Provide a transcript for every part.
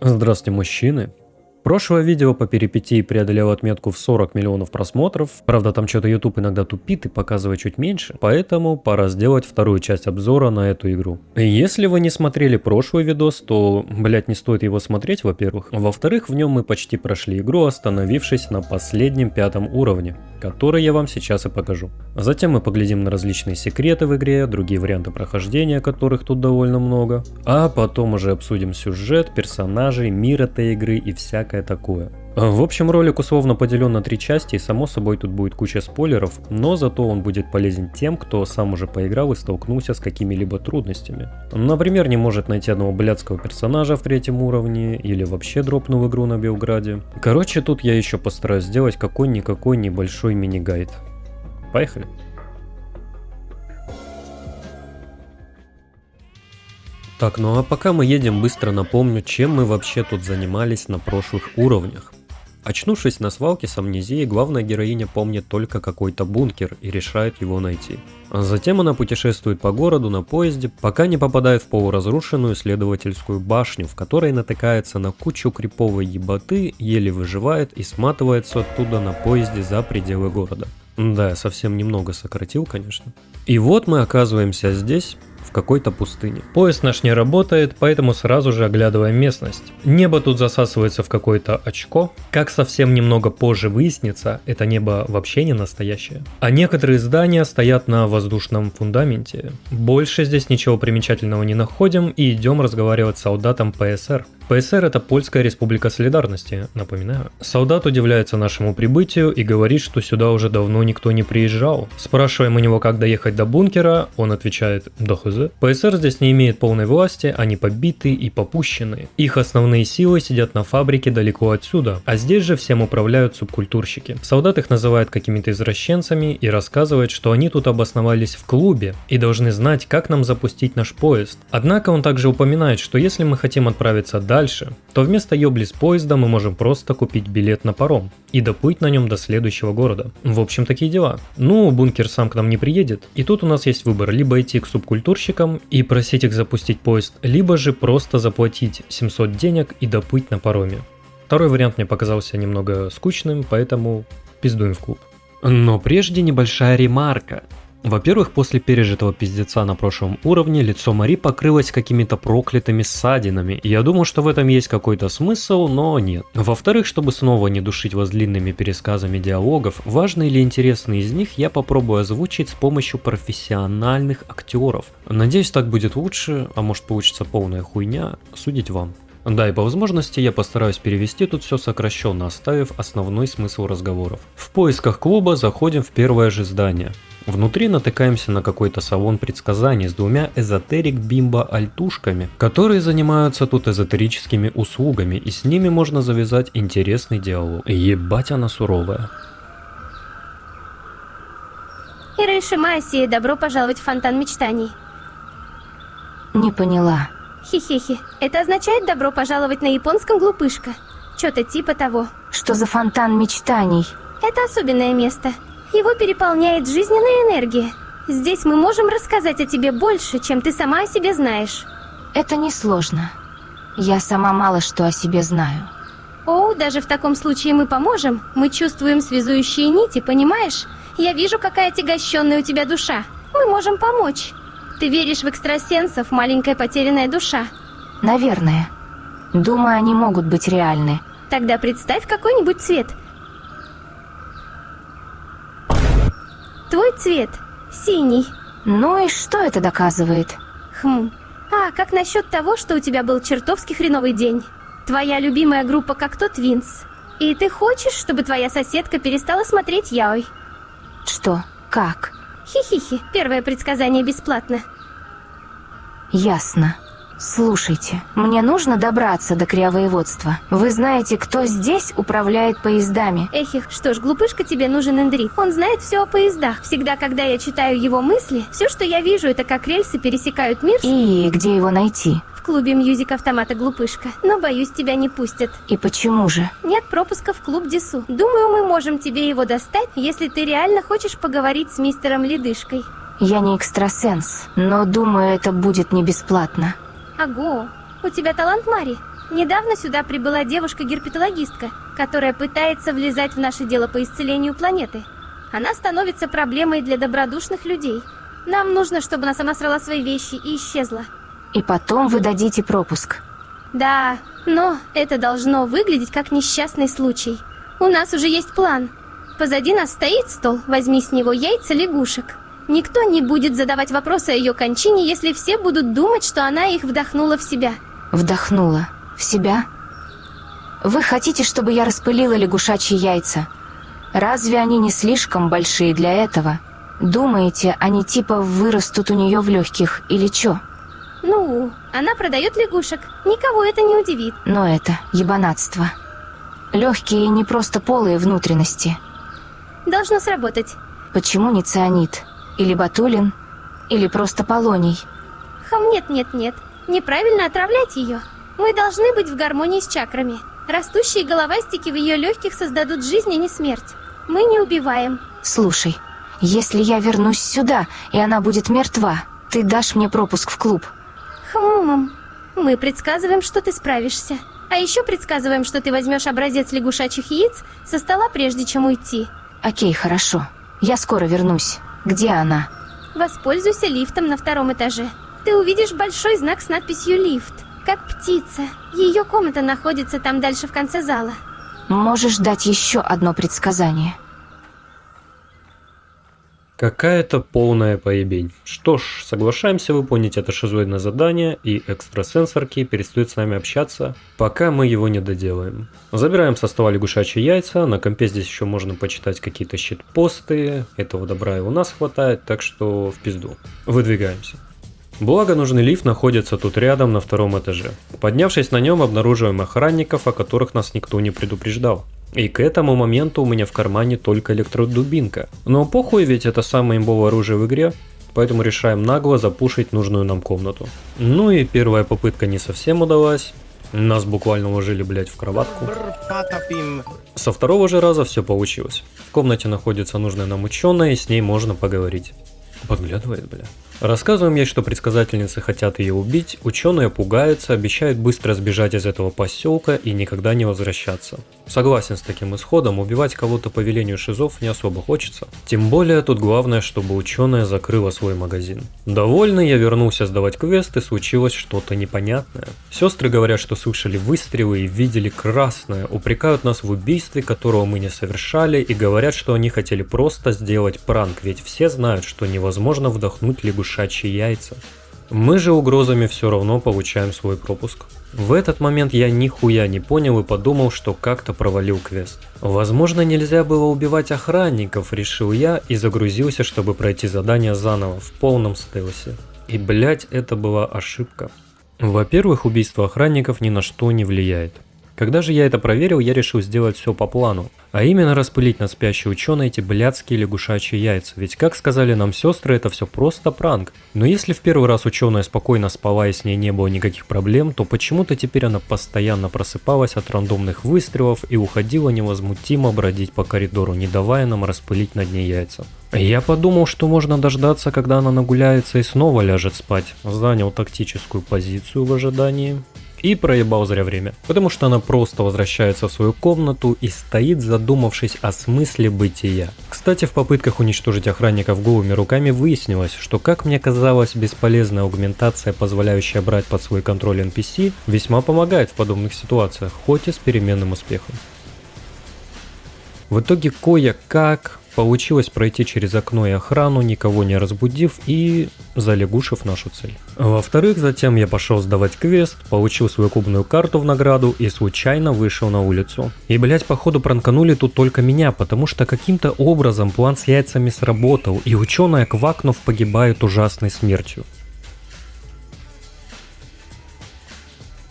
Здравствуйте, мужчины. Прошлое видео по перипетии преодолело отметку в 40 миллионов просмотров. Правда, там что-то YouTube иногда тупит и показывает чуть меньше. Поэтому пора сделать вторую часть обзора на эту игру. Если вы не смотрели прошлый видос, то, не стоит его смотреть, во-первых. Во-вторых, в нем мы почти прошли игру, остановившись на последнем 5-м уровне, который я вам сейчас и покажу. Затем мы поглядим на различные секреты в игре, другие варианты прохождения, которых тут довольно много. А потом уже обсудим сюжет, персонажей, мир этой игры и всякое такое. В общем, ролик условно поделен на 3 части, и само собой тут будет куча спойлеров, но зато он будет полезен тем, кто сам уже поиграл и столкнулся с какими-либо трудностями. Например, не может найти одного блядского персонажа в 3-м уровне, или вообще дропнул игру на Белграде. Короче, тут я еще постараюсь сделать какой-никакой небольшой мини-гайд. Поехали! Так, ну а пока мы едем, быстро напомню, чем мы вообще тут занимались на прошлых уровнях. Очнувшись на свалке с амнезией, главная героиня помнит только какой-то бункер и решает его найти. А затем она путешествует по городу на поезде, пока не попадает в полуразрушенную исследовательскую башню, в которой натыкается на кучу криповой еботы, еле выживает и сматывается оттуда на поезде за пределы города. Да, я совсем немного сократил, конечно. И вот мы оказываемся здесь, в какой-то пустыне. Поезд наш не работает, поэтому сразу же оглядываем местность. Небо тут засасывается в какое-то очко. Как совсем немного позже выяснится, это небо вообще не настоящее. А некоторые здания стоят на воздушном фундаменте. Больше здесь ничего примечательного не находим и идем разговаривать с солдатом ПСР. ПСР — это Польская Республика Солидарности, напоминаю. Солдат удивляется нашему прибытию и говорит, что сюда уже давно никто не приезжал. Спрашиваем у него, как доехать до бункера, он отвечает: да хз. ПСР здесь не имеет полной власти, они побиты и попущены. Их основные силы сидят на фабрике далеко отсюда, а здесь же всем управляют субкультурщики. Солдат их называет какими-то извращенцами и рассказывает, что они тут обосновались в клубе и должны знать, как нам запустить наш поезд. Однако он также упоминает, что если мы хотим отправиться дальше, то вместо ёбли с поезда мы можем просто купить билет на паром и доплыть на нем до следующего города. В общем, такие дела. Ну, бункер сам к нам не приедет, и тут у нас есть выбор: либо идти к субкультурщикам и просить их запустить поезд, либо же просто заплатить 700 денег и доплыть на пароме. Второй вариант мне показался немного скучным, поэтому пиздуем в клуб. Но прежде небольшая ремарка. Во-первых, после пережитого пиздеца на прошлом уровне лицо Мари покрылось какими-то проклятыми ссадинами, и я думал, что в этом есть какой-то смысл, но нет. Во-вторых, чтобы снова не душить вас длинными пересказами диалогов, важные или интересные из них я попробую озвучить с помощью профессиональных актеров. Надеюсь, так будет лучше, а может получится полная хуйня, судить вам. Да, и по возможности я постараюсь перевести тут все сокращенно, оставив основной смысл разговоров. В поисках клуба заходим в первое же здание. Внутри натыкаемся на какой-то салон предсказаний с 2 эзотерик-бимбо-альтушками, которые занимаются тут эзотерическими услугами, и с ними можно завязать интересный диалог. Ебать она суровая. Ирайшимаси, добро пожаловать в фонтан мечтаний. Не поняла. Хи-хи-хи. Это означает добро пожаловать на японском глупышка. Что-то типа того. Что за фонтан мечтаний? Это особенное место. Его переполняет жизненная энергия. Здесь мы можем рассказать о тебе больше, чем ты сама о себе знаешь. Это несложно. Я сама мало что о себе знаю. О, даже в таком случае мы поможем. Мы чувствуем связующие нити, понимаешь? Я вижу, какая отягощенная у тебя душа. Мы можем помочь. Ты веришь в экстрасенсов, маленькая потерянная душа? Наверное. Думаю, они могут быть реальны. Тогда представь какой-нибудь цвет. Твой цвет синий. Ну и что это доказывает? А как насчет того, что у тебя был чертовски хреновый день? Твоя любимая группа Cocteau Twins. И ты хочешь, чтобы твоя соседка перестала смотреть яой? Что? Как? Хи-хи-хи. Первое предсказание бесплатно. Ясно. Слушайте, мне нужно добраться до Криовоеводства. Вы знаете, кто здесь управляет поездами? Эхих, что ж, глупышка, тебе нужен Эндрик. Он знает все о поездах. Всегда, когда я читаю его мысли, все, что я вижу, это как рельсы пересекают мир. И где его найти? В клубе Мьюзик Автомата, глупышка. Но, боюсь, тебя не пустят. И почему же? Нет пропуска в клуб Дису. Думаю, мы можем тебе его достать, если ты реально хочешь поговорить с мистером Ледышкой. Я не экстрасенс, но думаю, это будет не бесплатно. Ого, у тебя талант, Мари. Недавно сюда прибыла девушка-герпетологистка, которая пытается влезать в наше дело по исцелению планеты. Она становится проблемой для добродушных людей. Нам нужно, чтобы она сама собрала свои вещи и исчезла. И потом вы дадите пропуск. Да, но это должно выглядеть как несчастный случай. У нас уже есть план. Позади нас стоит стол, возьми с него яйца лягушек. Никто не будет задавать вопросы о ее кончине, если все будут думать, что она их вдохнула в себя. Вдохнула. В себя? Вы хотите, чтобы я распылила лягушачьи яйца? Разве они не слишком большие для этого? Думаете, они типа вырастут у нее в легких или чё? Ну, она продает лягушек. Никого это не удивит. Но это ебанатство. Легкие не просто полые внутренности. Должно сработать. Почему не цианид? Или ботулин? Или просто полоний? Нет. Неправильно отравлять ее. Мы должны быть в гармонии с чакрами. Растущие головастики в ее легких создадут жизнь, а не смерть. Мы не убиваем. Слушай, если я вернусь сюда, и она будет мертва, ты дашь мне пропуск в клуб? Мы предсказываем, что ты справишься. А еще предсказываем, что ты возьмешь образец лягушачьих яиц со стола, прежде чем уйти. Окей, хорошо. Я скоро вернусь. Где она? Воспользуйся лифтом на 2-м этаже. Ты увидишь большой знак с надписью «Лифт». Как птица. Ее комната находится там дальше в конце зала. Можешь дать еще одно предсказание? Какая-то полная поебень. Что ж, соглашаемся выполнить это шизоидное задание, и экстрасенсорки перестают с нами общаться, пока мы его не доделаем. Забираем со стола лягушачьи яйца, на компе здесь еще можно почитать какие-то щитпосты, этого добра и у нас хватает, так что в пизду. Выдвигаемся. Благо, нужный лифт находится тут рядом на 2-м этаже. Поднявшись на нем, обнаруживаем охранников, о которых нас никто не предупреждал. И к этому моменту у меня в кармане только электродубинка. Но похуй, ведь это самое имбовое оружие в игре, поэтому решаем нагло запушить нужную нам комнату. Ну и первая попытка не совсем удалась. Нас буквально уложили, блять, в кроватку. Со второго же раза все получилось. В комнате находится нужная нам ученая, и с ней можно поговорить. Подглядывает, бля. Рассказываем ей, что предсказательницы хотят ее убить, ученые пугаются, обещают быстро сбежать из этого поселка и никогда не возвращаться. Согласен с таким исходом, убивать кого-то по велению шизов не особо хочется. Тем более тут главное, чтобы ученая закрыла свой магазин. Довольный, я вернулся сдавать квест, и случилось что-то непонятное. Сестры говорят, что слышали выстрелы и видели красное, упрекают нас в убийстве, которого мы не совершали, и говорят, что они хотели просто сделать пранк, ведь все знают, что невозможно вдохнуть лягушачьи яйца. Мы же угрозами все равно получаем свой пропуск. В этот момент я нихуя не понял и подумал, что как-то провалил квест. Возможно, нельзя было убивать охранников, решил я и загрузился, чтобы пройти задание заново, в полном стелсе. И блять, это была ошибка. Во-первых, убийство охранников ни на что не влияет. Когда же я это проверил, я решил сделать все по плану. А именно распылить над спящей ученой эти блядские лягушачьи яйца. Ведь, как сказали нам сестры, это все просто пранк. Но если в первый раз ученая спокойно спала и с ней не было никаких проблем, то почему-то теперь она постоянно просыпалась от рандомных выстрелов и уходила невозмутимо бродить по коридору, не давая нам распылить над ней яйца. Я подумал, что можно дождаться, когда она нагуляется и снова ляжет спать. Занял тактическую позицию в ожидании. И проебал зря время, потому что она просто возвращается в свою комнату и стоит, задумавшись о смысле бытия. Кстати, в попытках уничтожить охранников голыми руками выяснилось, что, как мне казалось, бесполезная аугментация, позволяющая брать под свой контроль NPC, весьма помогает в подобных ситуациях, хоть и с переменным успехом. В итоге кое-как получилось пройти через окно и охрану, никого не разбудив и залягушив нашу цель. Во-вторых, затем я пошел сдавать квест, получил свою кубную карту в награду и случайно вышел на улицу. И, блять, походу пранканули тут только меня, потому что каким-то образом план с яйцами сработал, и ученая, квакнув, погибает ужасной смертью.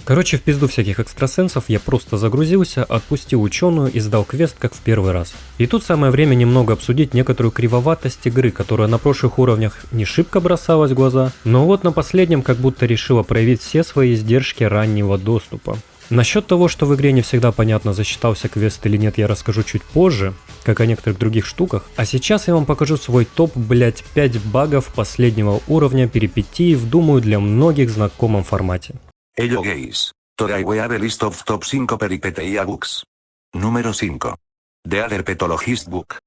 Короче, в пизду всяких экстрасенсов я просто загрузился, отпустил ученую и сдал квест как в первый раз. И тут самое время немного обсудить некоторую кривоватость игры, которая на прошлых уровнях не шибко бросалась в глаза, но вот на последнем как будто решила проявить все свои издержки раннего доступа. Насчет того, что в игре не всегда понятно, засчитался квест или нет, я расскажу чуть позже, как о некоторых других штуках. А сейчас я вам покажу свой топ, блять, 5 багов последнего уровня перипетий в, думаю, для многих знакомом формате. Hello guys. Today we have a list of top 5 peripeteia books. Número 5. The Herpetologist Book.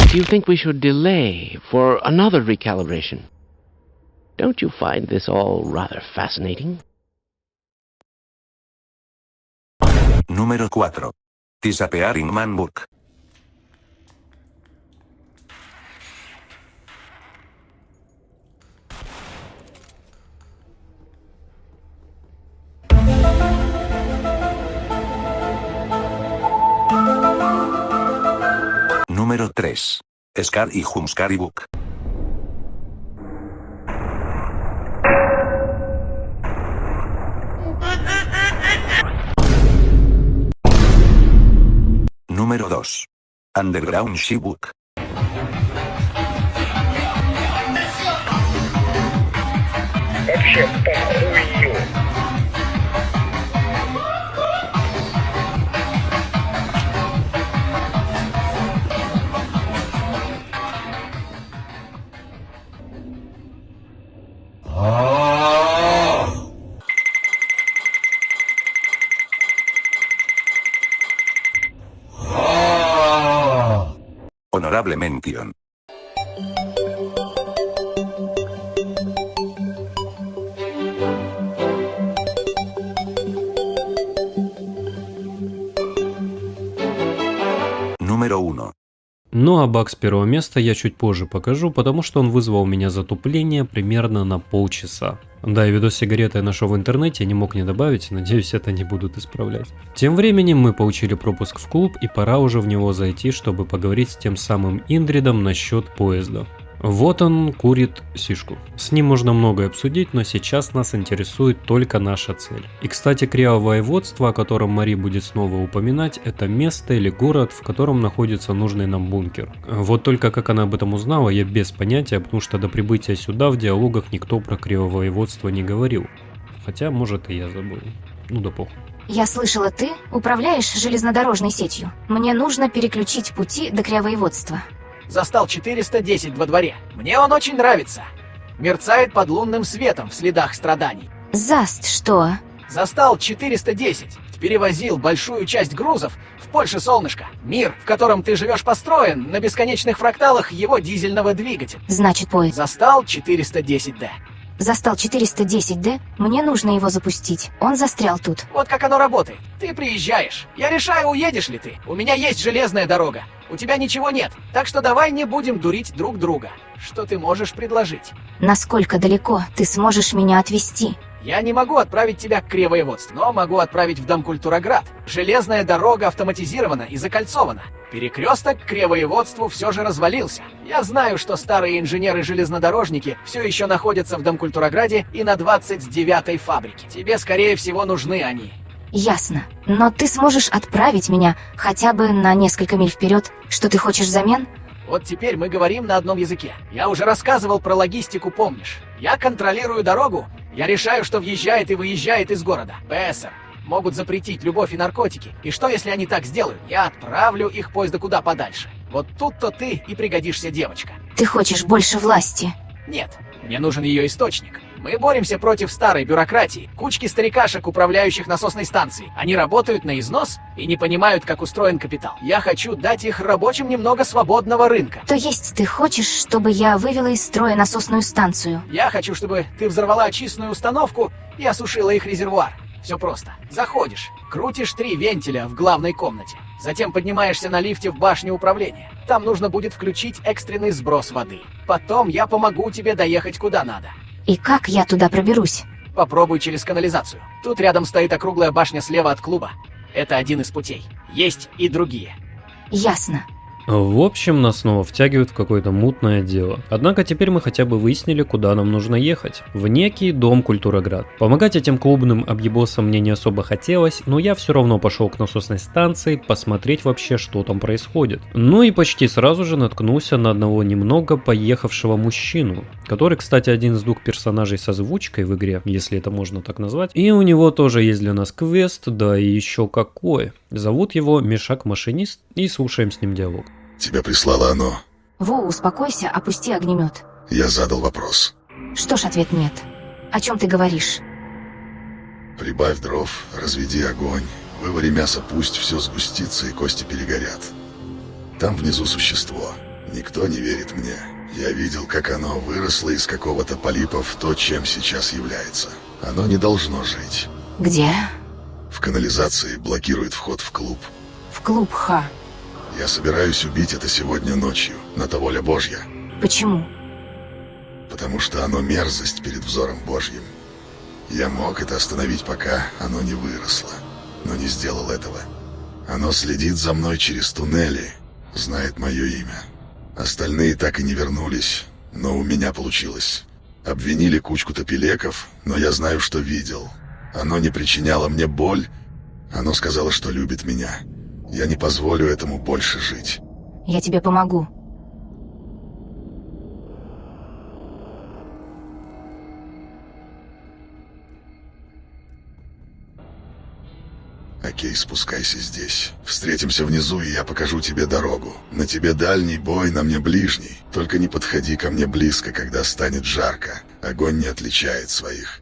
Do you think we should delay for another recalibration? Don't you find this all rather fascinating? Número 4. Disappearing Man Book. Número 3. Scar y Humskari Book. Número 2. Underground She Book. Honorable mention. Número 1. Ну а баг с первого места я чуть позже покажу, потому что он вызвал у меня затупление примерно на полчаса. Да, и видос сигареты я нашел в интернете, не мог не добавить, надеюсь, это не будут исправлять. Тем временем мы получили пропуск в клуб, и пора уже в него зайти, чтобы поговорить с тем самым Индридом насчет поезда. Вот он курит сишку. С ним можно многое обсудить, но сейчас нас интересует только наша цель. И кстати, Крио-воеводство, о котором Мари будет снова упоминать, это место или город, в котором находится нужный нам бункер. Вот только как она об этом узнала, я без понятия, потому что до прибытия сюда в диалогах никто про Крио-воеводство не говорил. Хотя, может, и я забыл. Ну да похуй. Я слышала, ты управляешь железнодорожной сетью. Мне нужно переключить пути до Крио-воеводства. Застал 410 во дворе. Мне он очень нравится. Мерцает под лунным светом в следах страданий. Заст, что? Застал 410. Перевозил большую часть грузов в Польше, солнышко. Мир, в котором ты живешь, построен на бесконечных фракталах его дизельного двигателя. Значит, поезд. Застал 410D. Застал 410D, мне нужно его запустить. Он застрял тут. Вот как оно работает. Ты приезжаешь. Я решаю, уедешь ли ты. У меня есть железная дорога. У тебя ничего нет. Так что давай не будем дурить друг друга. Что ты можешь предложить? Насколько далеко ты сможешь меня отвезти? Я не могу отправить тебя к Крио-воеводству, но могу отправить в Домкультуроград. Железная дорога автоматизирована и закольцована. Перекресток к Крио-воеводству все же развалился. Я знаю, что старые инженеры-железнодорожники все еще находятся в Домкультурограде и на 29-й фабрике. Тебе, скорее всего, нужны они. Ясно. Но ты сможешь отправить меня хотя бы на несколько миль вперед? Что ты хочешь взамен? Вот теперь мы говорим на одном языке. Я уже рассказывал про логистику, помнишь? Я контролирую дорогу. Я решаю, что въезжает и выезжает из города. ПСР могут запретить любовь и наркотики. И что, если они так сделают? Я отправлю их поезда куда подальше. Вот тут-то ты и пригодишься, девочка. Ты хочешь больше власти? Нет, мне нужен ее источник. Мы боремся против старой бюрократии, кучки старикашек, управляющих насосной станцией. Они работают на износ и не понимают, как устроен капитал. Я хочу дать их рабочим немного свободного рынка. То есть ты хочешь, чтобы я вывела из строя насосную станцию? Я хочу, чтобы ты взорвала очистную установку и осушила их резервуар. Все просто. Заходишь, крутишь 3 вентиля в главной комнате. Затем поднимаешься на лифте в башню управления. Там нужно будет включить экстренный сброс воды. Потом я помогу тебе доехать куда надо. И как я туда проберусь? Попробуй через канализацию. Тут рядом стоит округлая башня слева от клуба. Это один из путей. Есть и другие. Ясно. В общем, нас снова втягивают в какое-то мутное дело. Однако теперь мы хотя бы выяснили, куда нам нужно ехать. В некий Домкультуроград. Помогать этим клубным объебосам мне не особо хотелось, но я все равно пошел к насосной станции посмотреть вообще, что там происходит. Ну и почти сразу же наткнулся на одного немного поехавшего мужчину, который, кстати, один из 2 персонажей с озвучкой в игре, если это можно так назвать. И у него тоже есть для нас квест, да и еще какой. Зовут его Мешак-машинист, и слушаем с ним диалог. Тебя прислало оно. Во, успокойся, опусти огнемет. Я задал вопрос. Что ж, ответ нет. О чем ты говоришь? Прибавь дров, разведи огонь, вывари мясо, пусть все сгустится и кости перегорят. Там внизу существо. Никто не верит мне. Я видел, как оно выросло из какого-то полипа в то, чем сейчас является. Оно не должно жить. Где? В канализации блокирует вход в клуб. В клуб Ха. Я собираюсь убить это сегодня ночью. На то воля Божья. Почему? Потому что оно мерзость перед взором Божьим. Я мог это остановить, пока оно не выросло, но не сделал этого. Оно следит за мной через туннели, знает мое имя. Остальные так и не вернулись, но у меня получилось. Обвинили кучку топилеков, но я знаю, что видел. Оно не причиняло мне боль. Оно сказало, что любит меня. Я не позволю этому больше жить. Я тебе помогу. Окей, спускайся здесь. Встретимся внизу, и я покажу тебе дорогу. На тебе дальний бой, на мне ближний. Только не подходи ко мне близко, когда станет жарко. Огонь не отличает своих.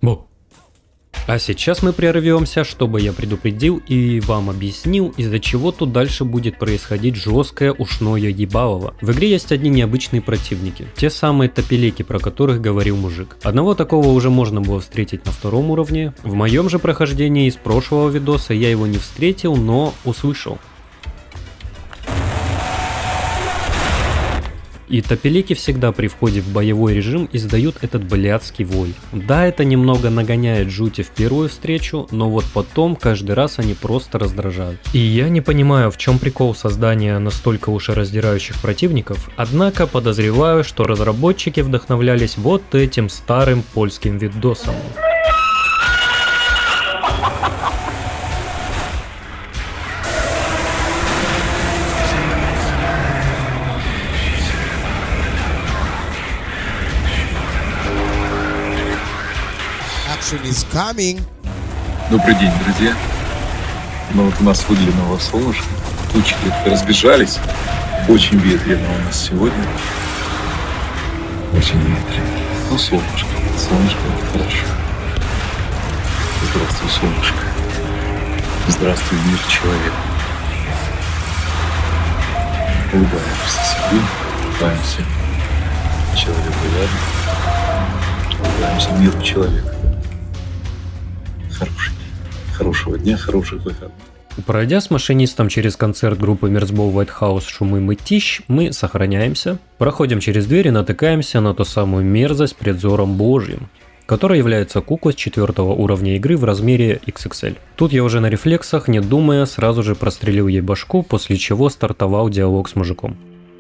Бу. А сейчас мы прервемся, чтобы я предупредил и вам объяснил, из-за чего тут дальше будет происходить жесткое ушное ебалово. В игре есть одни необычные противники, те самые топилеки, про которых говорил мужик. Одного такого уже можно было встретить на втором уровне. В моем же прохождении из прошлого видоса я его не встретил, но услышал. И топилеки всегда при входе в боевой режим издают этот блядский вой. Да, это немного нагоняет жути в первую встречу, но вот потом каждый раз они просто раздражают. И я не понимаю, в чем прикол создания настолько ушераздирающих противников, однако подозреваю, что разработчики вдохновлялись вот этим старым польским видосом. Is coming. Добрый день, друзья. Ну вот у нас выглянуло солнышко, тучи разбежались. Очень ветрено у нас сегодня. Очень ветрено. Ну, солнышко. Солнышко — это хорошо. Здравствуй, солнышко. Здравствуй, мир, человек. Улыбаемся себе, улыбаемся человеку рядом. Улыбаемся миру, человека. Хорошего дня, хороших выходных. Пройдя с машинистом через концерт группы Мерцбол White House «Шумы мытищ», мы сохраняемся, проходим через дверь и натыкаемся на ту самую мерзость пред взором Божьим, которая является куклой с 4-го уровня игры в размере XXL. Тут я уже на рефлексах, не думая, сразу же прострелил ей башку, после чего стартовал диалог с мужиком.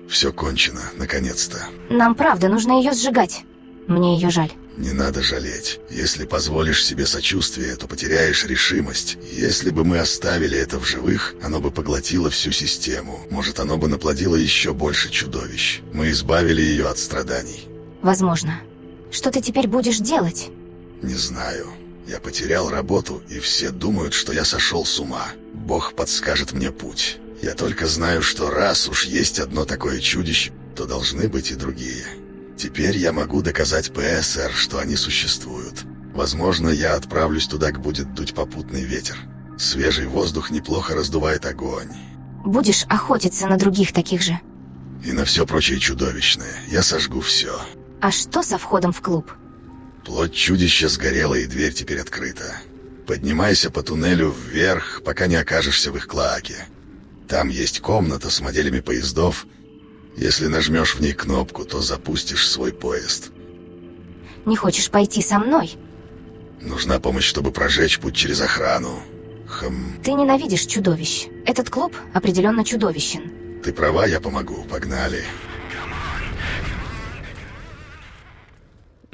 Все кончено, наконец-то. Нам правда нужно ее сжигать. Мне ее жаль. Не надо жалеть. Если позволишь себе сочувствие, то потеряешь решимость. Если бы мы оставили это в живых, оно бы поглотило всю систему. Может, оно бы наплодило еще больше чудовищ. Мы избавили ее от страданий. Возможно. Что ты теперь будешь делать? Не знаю. Я потерял работу, и все думают, что я сошел с ума. Бог подскажет мне путь. Я только знаю, что раз уж есть одно такое чудище, то должны быть и другие. Теперь я могу доказать ПСР, что они существуют. Возможно, я отправлюсь туда, где будет дуть попутный ветер. Свежий воздух неплохо раздувает огонь. Будешь охотиться на других таких же. И на все прочее чудовищное. Я сожгу все. А что со входом в клуб? Плоть чудища сгорела, и дверь теперь открыта. Поднимайся по туннелю вверх, пока не окажешься в их клоаке. Там есть комната с моделями поездов. Если нажмешь в ней кнопку, то запустишь свой поезд. Не хочешь пойти со мной? Нужна помощь, чтобы прожечь путь через охрану. Ты ненавидишь чудовищ. Этот клуб определенно чудовищен. Ты права, я помогу. Погнали.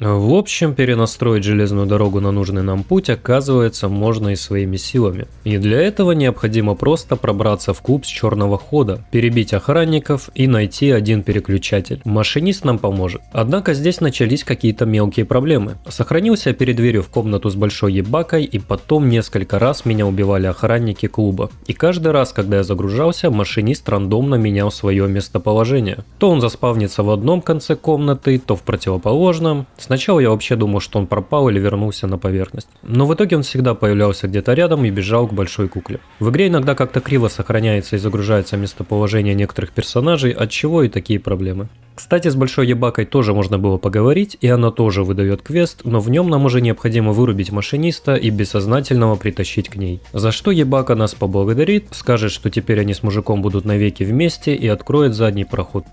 В общем, перенастроить железную дорогу на нужный нам путь, оказывается, можно и своими силами. И для этого необходимо просто пробраться в клуб с черного хода, перебить охранников и найти один переключатель. Машинист нам поможет. Однако здесь начались какие-то мелкие проблемы. Сохранился перед дверью в комнату с большой ебакой, и потом несколько раз меня убивали охранники клуба. И каждый раз, когда я загружался, машинист рандомно менял свое местоположение. То он заспавнится в одном конце комнаты, то в противоположном. Сначала я вообще думал, что он пропал или вернулся на поверхность. Но в итоге он всегда появлялся где-то рядом и бежал к большой кукле. В игре иногда как-то криво сохраняется и загружается местоположение некоторых персонажей, от чего и такие проблемы. Кстати, с большой ебакой тоже можно было поговорить, и она тоже выдает квест, но в нем нам уже необходимо вырубить машиниста и бессознательного притащить к ней. За что ебака нас поблагодарит, скажет, что теперь они с мужиком будут навеки вместе и откроет задний проход.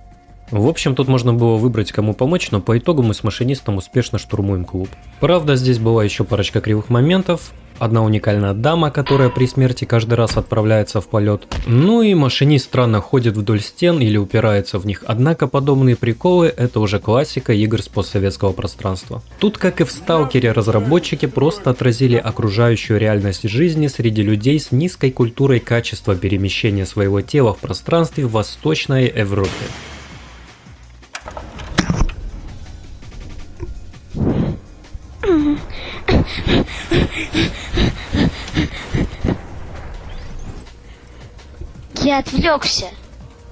В общем, тут можно было выбрать, кому помочь, но по итогу мы с машинистом успешно штурмуем клуб. Правда, здесь была еще парочка кривых моментов. Одна уникальная дама, которая при смерти каждый раз отправляется в полет. Ну и машинист странно ходит вдоль стен или упирается в них. Однако подобные приколы — это уже классика игр с постсоветского пространства. Тут, как и в Сталкере, разработчики просто отразили окружающую реальность жизни среди людей с низкой культурой качества перемещения своего тела в пространстве в Восточной Европе. Я отвлекся.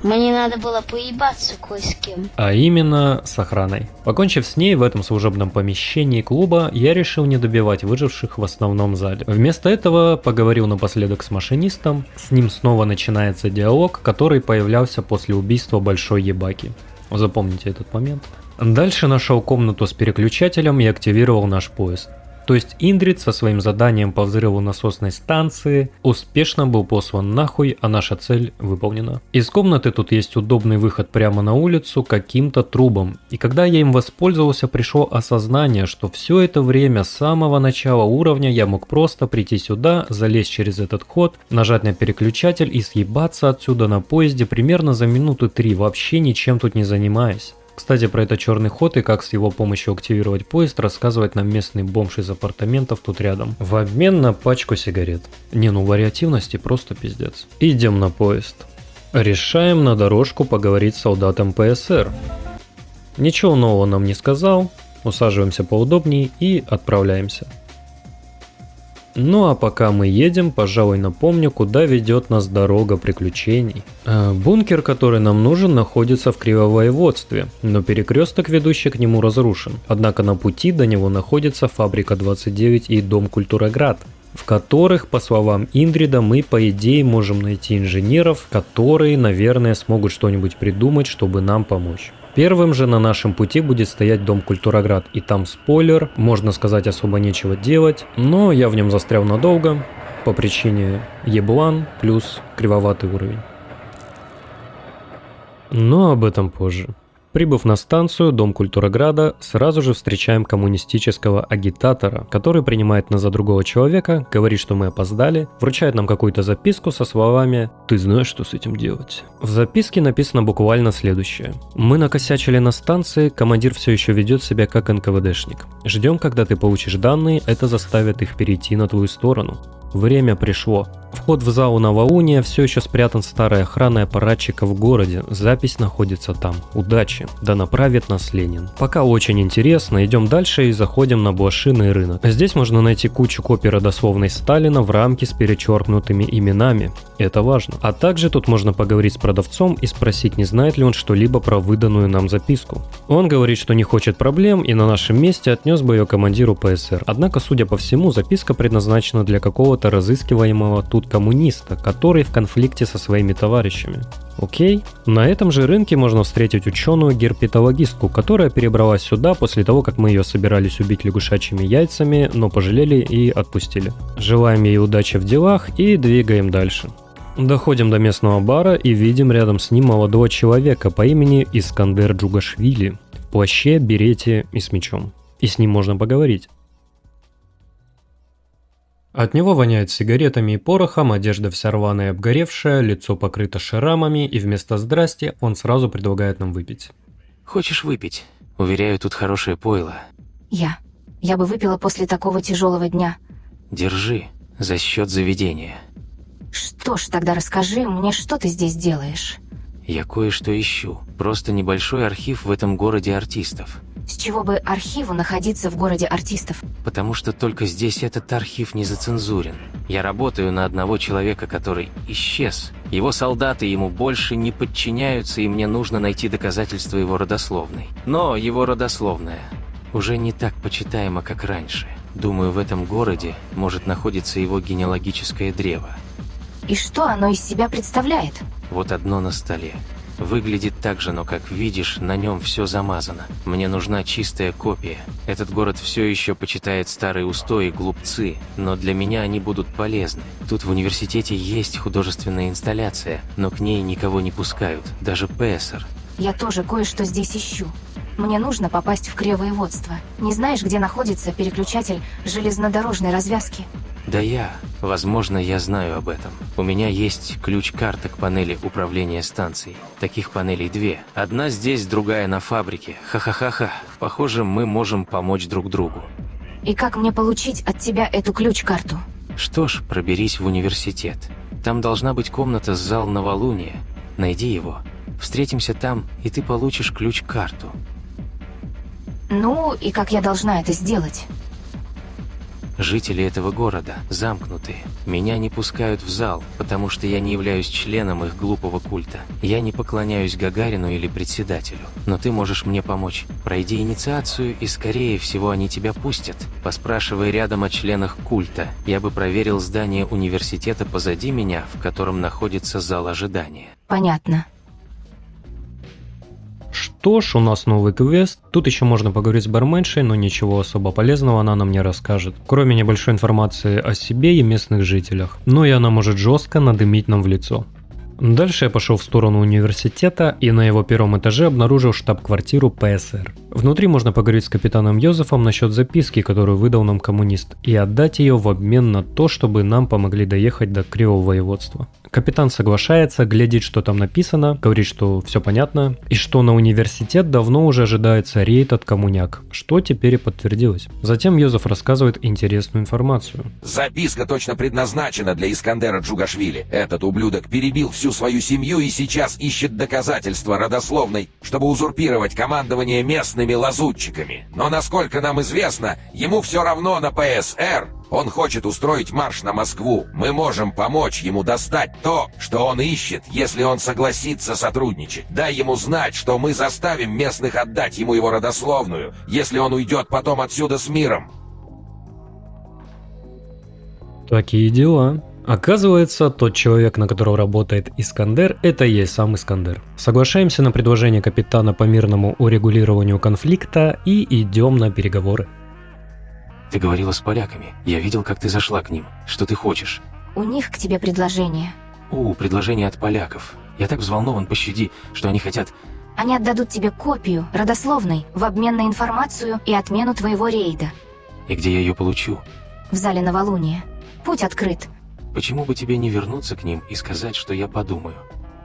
Мне надо было поебаться кое с кем. А именно с охраной. Покончив с ней в этом служебном помещении клуба, я решил не добивать выживших в основном зале. Вместо этого поговорил напоследок с машинистом. С ним снова начинается диалог, который появлялся после убийства большой ебаки. Запомните этот момент. Дальше нашел комнату с переключателем и активировал наш поезд. То есть Индрид со своим заданием по взрыву насосной станции успешно был послан нахуй, а наша цель выполнена. Из комнаты тут есть удобный выход прямо на улицу каким-то трубам. И когда я им воспользовался, пришло осознание, что все это время с самого начала уровня я мог просто прийти сюда, залезть через этот ход, нажать на переключатель и съебаться отсюда на поезде примерно за минуты 3, вообще ничем тут не занимаясь. Кстати, про этот черный ход и как с его помощью активировать поезд рассказывает нам местный бомж из апартаментов тут рядом. В обмен на пачку сигарет. Не, ну вариативности просто пиздец. Идем на поезд. Решаем на дорожку поговорить с солдатом ПСР. Ничего нового нам не сказал. Усаживаемся поудобнее и отправляемся. Ну а пока мы едем, пожалуй, напомню, куда ведет нас дорога приключений. Бункер, который нам нужен, находится в Кривовоеводстве, но перекресток, ведущий к нему, разрушен. Однако на пути до него находится фабрика 29 и дом Культураград, в которых, по словам Индрида, мы по идее можем найти инженеров, которые, наверное, смогут что-нибудь придумать, чтобы нам помочь. Первым же на нашем пути будет стоять дом Культураград, и там спойлер, можно сказать, особо нечего делать, но я в нем застрял надолго по причине еблан плюс кривоватый уровень. Но об этом позже. Прибыв на станцию, дом Культураграда, сразу же встречаем коммунистического агитатора, который принимает нас за другого человека, говорит, что мы опоздали, вручает нам какую-то записку со словами «Ты знаешь, что с этим делать?». В записке написано буквально следующее. «Мы накосячили на станции, командир все еще ведет себя как НКВДшник. Ждем, когда ты получишь данные, это заставит их перейти на твою сторону. Время пришло. Вход в зал новолуния все еще спрятан старой охраной аппаратчика в городе. Запись находится там. Удачи. Да направит нас Ленин. Пока очень интересно, идем дальше и заходим на блошиный рынок. Здесь можно найти кучу копий родословной Сталина в рамке с перечеркнутыми именами. Это важно. А также тут можно поговорить с продавцом и спросить, не знает ли он что-либо про выданную нам записку. Он говорит, что не хочет проблем и на нашем месте отнес бы ее командиру ПСР. Однако, судя по всему, записка предназначена для какого-то разыскиваемого тут коммуниста, который в конфликте со своими товарищами. Окей. На этом же рынке можно встретить ученую герпетологистку, которая перебралась сюда после того, как мы ее собирались убить лягушачьими яйцами, но пожалели и отпустили. Желаем ей удачи в делах и двигаем дальше. Доходим до местного бара и видим рядом с ним молодого человека по имени Искандер Джугашвили в плаще, берете и с мечом. И с ним можно поговорить. От него воняет сигаретами и порохом, одежда вся рваная и обгоревшая, лицо покрыто шрамами, и вместо «здрасте» он сразу предлагает нам выпить. Хочешь выпить? Уверяю, тут хорошее пойло. Я бы выпила после такого тяжелого дня. Держи, за счет заведения. Что ж, тогда расскажи мне, что ты здесь делаешь? Я кое-что ищу. Просто небольшой архив в этом городе артистов. С чего бы архиву находиться в городе артистов? Потому что только здесь этот архив не зацензурен. Я работаю на одного человека, который исчез. Его солдаты ему больше не подчиняются, и мне нужно найти доказательства его родословной. Но его родословная уже не так почитаема, как раньше. Думаю, в этом городе может находиться его генеалогическое древо. И что оно из себя представляет? Вот одно на столе. Выглядит так же, но, как видишь, на нем все замазано. Мне нужна чистая копия. Этот город все еще почитает старые устои, глупцы, но для меня они будут полезны. Тут в университете есть художественная инсталляция, но к ней никого не пускают, даже Пессер. Я тоже кое-что здесь ищу. Мне нужно попасть в Кривоеводство. Не знаешь, где находится переключатель железнодорожной развязки? Да возможно, я знаю об этом. У меня есть ключ-карта к панели управления станцией. Таких панелей 2. Одна здесь, другая на фабрике. Ха-ха-ха-ха. Похоже, мы можем помочь друг другу. И как мне получить от тебя эту ключ-карту? Что ж, проберись в университет. Там должна быть комната с зал новолуния. Найди его. Встретимся там, и ты получишь ключ-карту. Ну, и как я должна это сделать? Жители этого города замкнутые. Меня не пускают в зал, потому что я не являюсь членом их глупого культа. Я не поклоняюсь Гагарину или председателю. Но ты можешь мне помочь. Пройди инициацию, и скорее всего они тебя пустят. Поспрашивай рядом о членах культа. Я бы проверил здание университета позади меня, в котором находится зал ожидания. Понятно. Что ж, у нас новый квест. Тут еще можно поговорить с барменшей, но ничего особо полезного она нам не расскажет. Кроме небольшой информации о себе и местных жителях. Ну и она может жестко надымить нам в лицо. Дальше я пошел в сторону университета и на его первом этаже обнаружил штаб-квартиру ПСР. Внутри можно поговорить с капитаном Йозефом насчет записки, которую выдал нам коммунист, и отдать ее в обмен на то, чтобы нам помогли доехать до Кривоеводства. Капитан соглашается, глядит, что там написано, говорит, что все понятно, и что на университет давно уже ожидается рейд от коммуняк, что теперь и подтвердилось. Затем Йозеф рассказывает интересную информацию. Записка точно предназначена для Искандера Джугашвили. Этот ублюдок перебил всю свою семью и сейчас ищет доказательства родословной, чтобы узурпировать командование местными лазутчиками. Но насколько нам известно, ему все равно на ПСР. Он хочет устроить марш на Москву. Мы можем помочь ему достать то, что он ищет, если он согласится сотрудничать. Дай ему знать, что мы заставим местных отдать ему его родословную, если он уйдет потом отсюда с миром. Такие дела. Оказывается, тот человек, на которого работает Искандер, это и есть сам Искандер. Соглашаемся на предложение капитана по мирному урегулированию конфликта и идем на переговоры. Ты говорила с поляками. Я видел, как ты зашла к ним. Что ты хочешь? У них к тебе предложение. Предложение от поляков. Я так взволнован, пощади, что они хотят... Они отдадут тебе копию родословной в обмен на информацию и отмену твоего рейда. И где я ее получу? В зале новолуния. Путь открыт. Почему бы тебе не вернуться к ним и сказать, что я подумаю?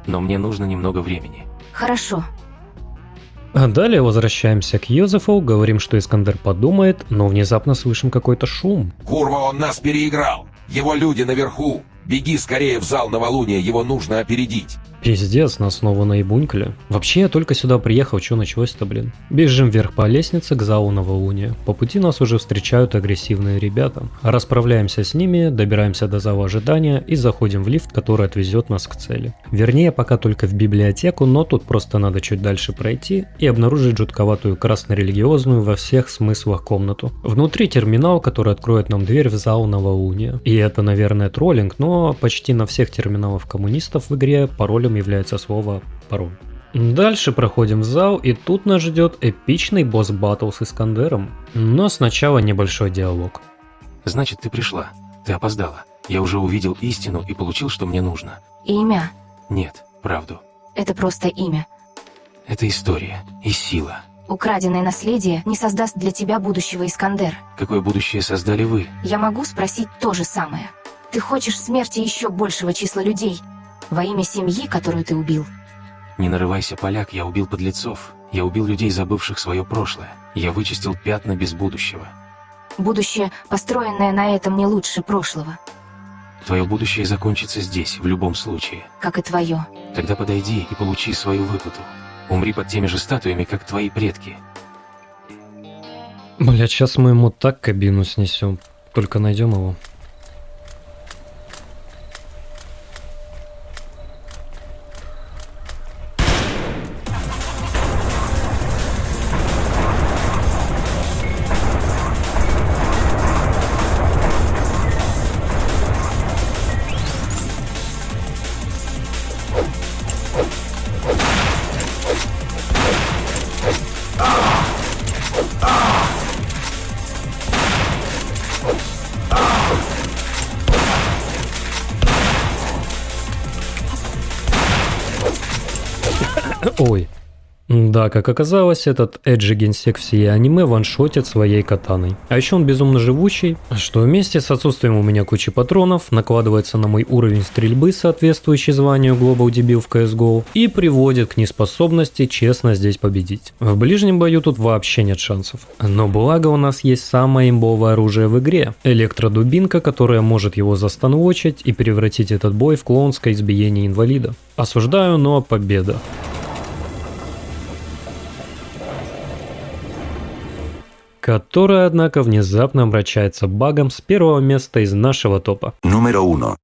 Но мне нужно немного времени. Хорошо. А далее возвращаемся к Йозефу, говорим, что Искандер подумает, но внезапно слышим какой-то шум. Курва, он нас переиграл! Его люди наверху! Беги скорее в зал новолуния, его нужно опередить! Пиздец, нас снова наебунькали. Вообще, я только сюда приехал, что началось-то, блин? Бежим вверх по лестнице к залу новолуния. По пути нас уже встречают агрессивные ребята. Расправляемся с ними, добираемся до зала ожидания и заходим в лифт, который отвезет нас к цели. Вернее, пока только в библиотеку, но тут просто надо чуть дальше пройти и обнаружить жутковатую красно-религиозную во всех смыслах комнату. Внутри терминал, который откроет нам дверь в зал новолуния. И это, наверное, троллинг, но почти на всех терминалах коммунистов в игре паролем является слово «пароль». Дальше проходим в зал, и тут нас ждет эпичный босс-баттл с Искандером. Но сначала небольшой диалог. Значит, ты пришла. Ты опоздала. Я уже увидел истину и получил, что мне нужно. Имя? Нет, правду. Это просто имя. Это история и сила. Украденное наследие не создаст для тебя будущего, Искандер. Какое будущее создали вы? Я могу спросить то же самое. Ты хочешь смерти еще большего числа людей? Во имя семьи, которую ты убил? Не нарывайся, поляк, я убил подлецов. Я убил людей, забывших свое прошлое. Я вычистил пятна без будущего. Будущее, построенное на этом, не лучше прошлого, Твое будущее закончится здесь, в любом случае. как и твое. Тогда подойди и получи свою выплату. Умри под теми же статуями, как твои предки. Блять, сейчас мы ему так кабину снесем. Только найдем его. Ой. Да, как оказалось, этот эджи генсек всей аниме ваншотит своей катаной. А еще он безумно живучий, что вместе с отсутствием у меня кучи патронов накладывается на мой уровень стрельбы, соответствующий званию Global Debut в CSGO, и приводит к неспособности честно здесь победить. В ближнем бою тут вообще нет шансов. Но благо у нас есть самое имбовое оружие в игре — электродубинка, которая может его застанвочить и превратить этот бой в клоунское избиение инвалида. Осуждаю, но победа. Которая, однако, внезапно обращается багом с первого места из нашего топа. Número 1.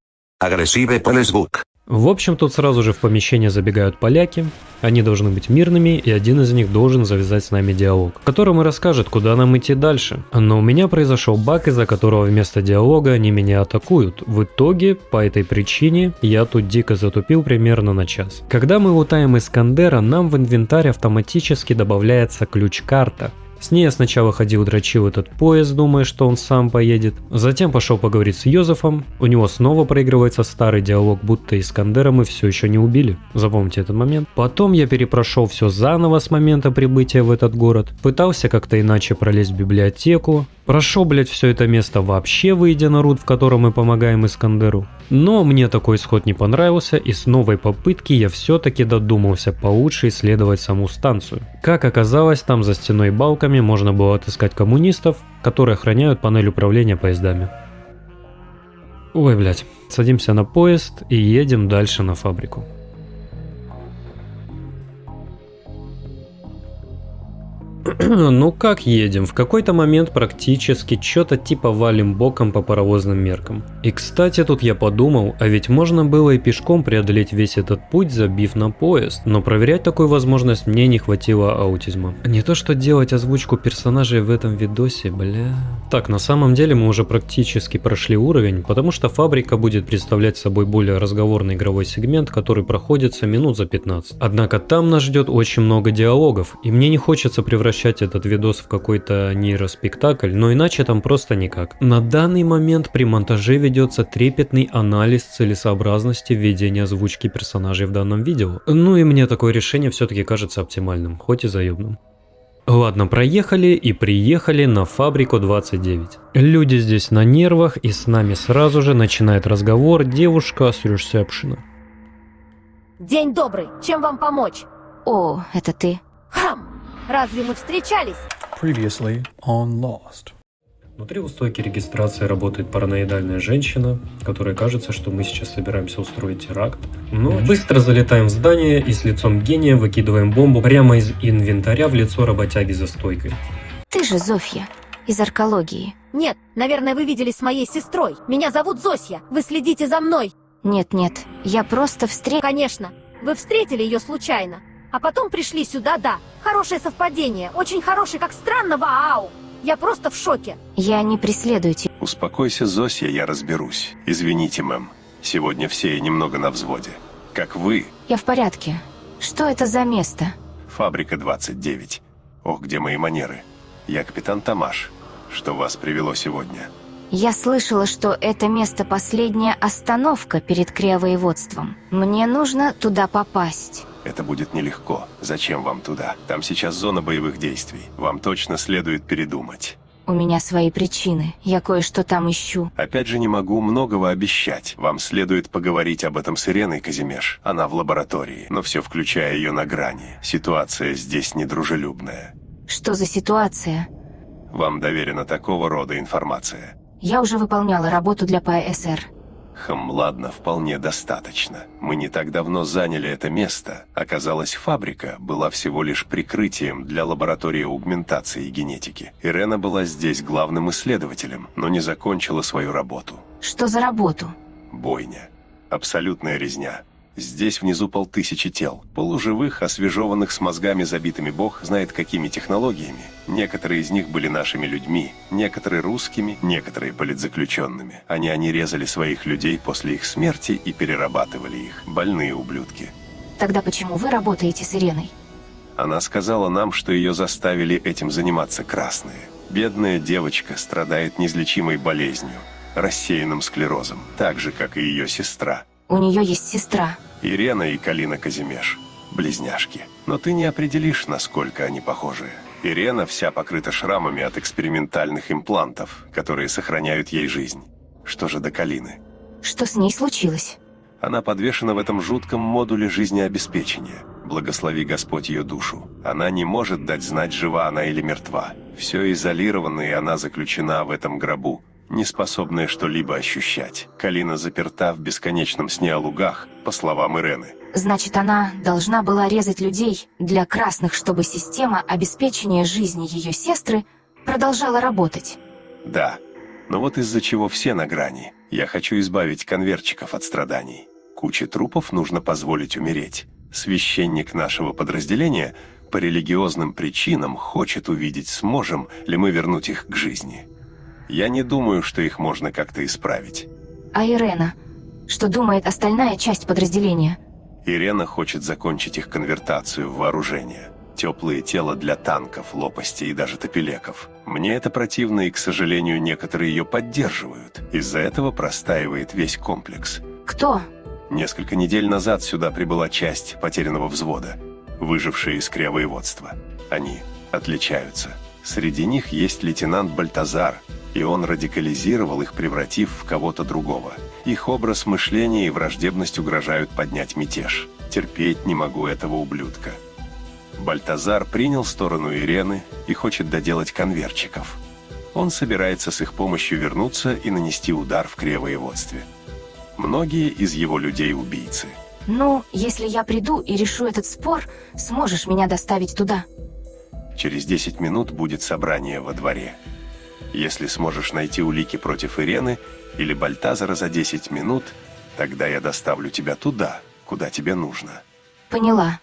Agresive Polesbook. В общем, тут сразу же в помещение забегают поляки. Они должны быть мирными, и один из них должен завязать с нами диалог, в котором и расскажет, куда нам идти дальше. Но у меня произошел баг, из-за которого вместо диалога они меня атакуют. В итоге, по этой причине, я тут дико затупил примерно на час. Когда мы лутаем Искандера, нам в инвентарь автоматически добавляется ключ-карта. С ней я сначала ходил дрочил этот поезд, думая, что он сам поедет. Затем пошел поговорить с Йозефом. У него снова проигрывается старый диалог, будто Искандера мы все еще не убили. Запомните этот момент. Потом я перепрошел все заново с момента прибытия в этот город. Пытался как-то иначе пролезть в библиотеку. Прошел, блять, все это место вообще, выйдя на рут, в котором мы помогаем Искандеру. Но мне такой исход не понравился, и с новой попытки я все-таки додумался получше исследовать саму станцию. Как оказалось, там за стеной и балками можно было отыскать коммунистов, которые охраняют панель управления поездами. Ой, блять, садимся на поезд и едем дальше на фабрику. Ну как едем? В какой-то момент практически что-то типа валим боком по паровозным меркам. И кстати, тут я подумал, а ведь можно было и пешком преодолеть весь этот путь, забив на поезд. Но проверять такую возможность мне не хватило аутизма. Не то что делать озвучку персонажей в этом видосе, бля. Так, на самом деле мы уже практически прошли уровень, потому что фабрика будет представлять собой более разговорный игровой сегмент, который проходится минут за 15. Однако там нас ждет очень много диалогов, и мне не хочется превращать этот видос в какой-то нейроспектакль, но иначе там просто никак. На данный момент при монтаже ведется трепетный анализ целесообразности введения озвучки персонажей в данном видео. Ну и мне такое решение все-таки кажется оптимальным, хоть и заебным. Ладно, проехали и приехали на фабрику 29. Люди здесь на нервах, и с нами сразу же начинает разговор девушка с ресепшена. День добрый, чем вам помочь? О, это ты. Хам! Разве мы встречались? Previously on Lost. Внутри у стойки регистрации работает параноидальная женщина, которой кажется, что мы сейчас собираемся устроить теракт. Но быстро залетаем в здание и с лицом гения выкидываем бомбу прямо из инвентаря в лицо работяги за стойкой. Ты же Зофья, из аркологии. Нет, наверное, вы виделись с моей сестрой. Меня зовут Зосья. Вы следите за мной. Нет, я просто Конечно, вы встретили ее случайно. А потом пришли сюда, да. Хорошее совпадение. Очень хорошее, как странно, вау. Я просто в шоке. Я не преследую тебя. Успокойся, Зосья, я разберусь. Извините, мэм. Сегодня все немного на взводе. Как вы. Я в порядке. Что это за место? Фабрика 29. Ох, где мои манеры. Я капитан Тамаш. Что вас привело сегодня? Я слышала, что это место последняя остановка перед криовоеводством. Мне нужно туда попасть. Это будет нелегко. Зачем вам туда? Там сейчас зона боевых действий. Вам точно следует передумать. У меня свои причины. Я кое-что там ищу. Опять же, не могу многого обещать. Вам следует поговорить об этом с Иреной, Казимеш. Она в лаборатории, но все включая ее на грани. Ситуация здесь недружелюбная. Что за ситуация? Вам доверена такого рода информация. Я уже выполняла работу для ПСР. Ладно, вполне достаточно. Мы не так давно заняли это место. Оказалось, фабрика была всего лишь прикрытием для лаборатории аугментации и генетики. Ирена была здесь главным исследователем, но не закончила свою работу. Что за работу? Бойня. Абсолютная резня. Здесь внизу 5000 тел. Полуживых, освежеванных, с мозгами забитыми бог знает какими технологиями. Некоторые из них были нашими людьми, некоторые русскими, некоторые политзаключенными. Они резали своих людей после их смерти и перерабатывали их. Больные ублюдки. Тогда почему вы работаете с Иреной? Она сказала нам, что ее заставили этим заниматься красные. Бедная девочка страдает неизлечимой болезнью, рассеянным склерозом, так же, как и ее сестра. У нее есть сестра. Ирена и Калина Казимеш. Близняшки. Но ты не определишь, насколько они похожи. Ирена вся покрыта шрамами от экспериментальных имплантов, которые сохраняют ей жизнь. Что же до Калины? Что с ней случилось? Она подвешена в этом жутком модуле жизнеобеспечения. Благослови Господь ее душу. Она не может дать знать, жива она или мертва. Все изолировано, и она заключена в этом гробу, не способная что-либо ощущать. Калина заперта в бесконечном сне о лугах, по словам Ирены. Значит, она должна была резать людей для красных, чтобы система обеспечения жизни ее сестры продолжала работать. Да, но вот из-за чего все на грани. Я хочу избавить конвертчиков от страданий. Куче трупов нужно позволить умереть. Священник нашего подразделения по религиозным причинам хочет увидеть, сможем ли мы вернуть их к жизни. Я не думаю, что их можно как-то исправить. А Ирена? Что думает остальная часть подразделения? Ирена хочет закончить их конвертацию в вооружение. Теплые тела для танков, лопастей и даже топелеков. Мне это противно, и, к сожалению, некоторые ее поддерживают. Из-за этого простаивает весь комплекс. Кто? Несколько недель назад сюда прибыла часть потерянного взвода, выжившие из криовоеводства. Они отличаются. Среди них есть лейтенант Бальтазар, и он радикализировал их, превратив в кого-то другого. Их образ мышления и враждебность угрожают поднять мятеж. Терпеть не могу этого ублюдка. Бальтазар принял сторону Ирены и хочет доделать конвертчиков. Он собирается с их помощью вернуться и нанести удар в криовоеводстве. Многие из его людей убийцы. Ну, если я приду и решу этот спор, сможешь меня доставить туда? Через 10 минут будет собрание во дворе. Если сможешь найти улики против Ирены или Бальтазара за 10 минут, тогда я доставлю тебя туда, куда тебе нужно. Поняла.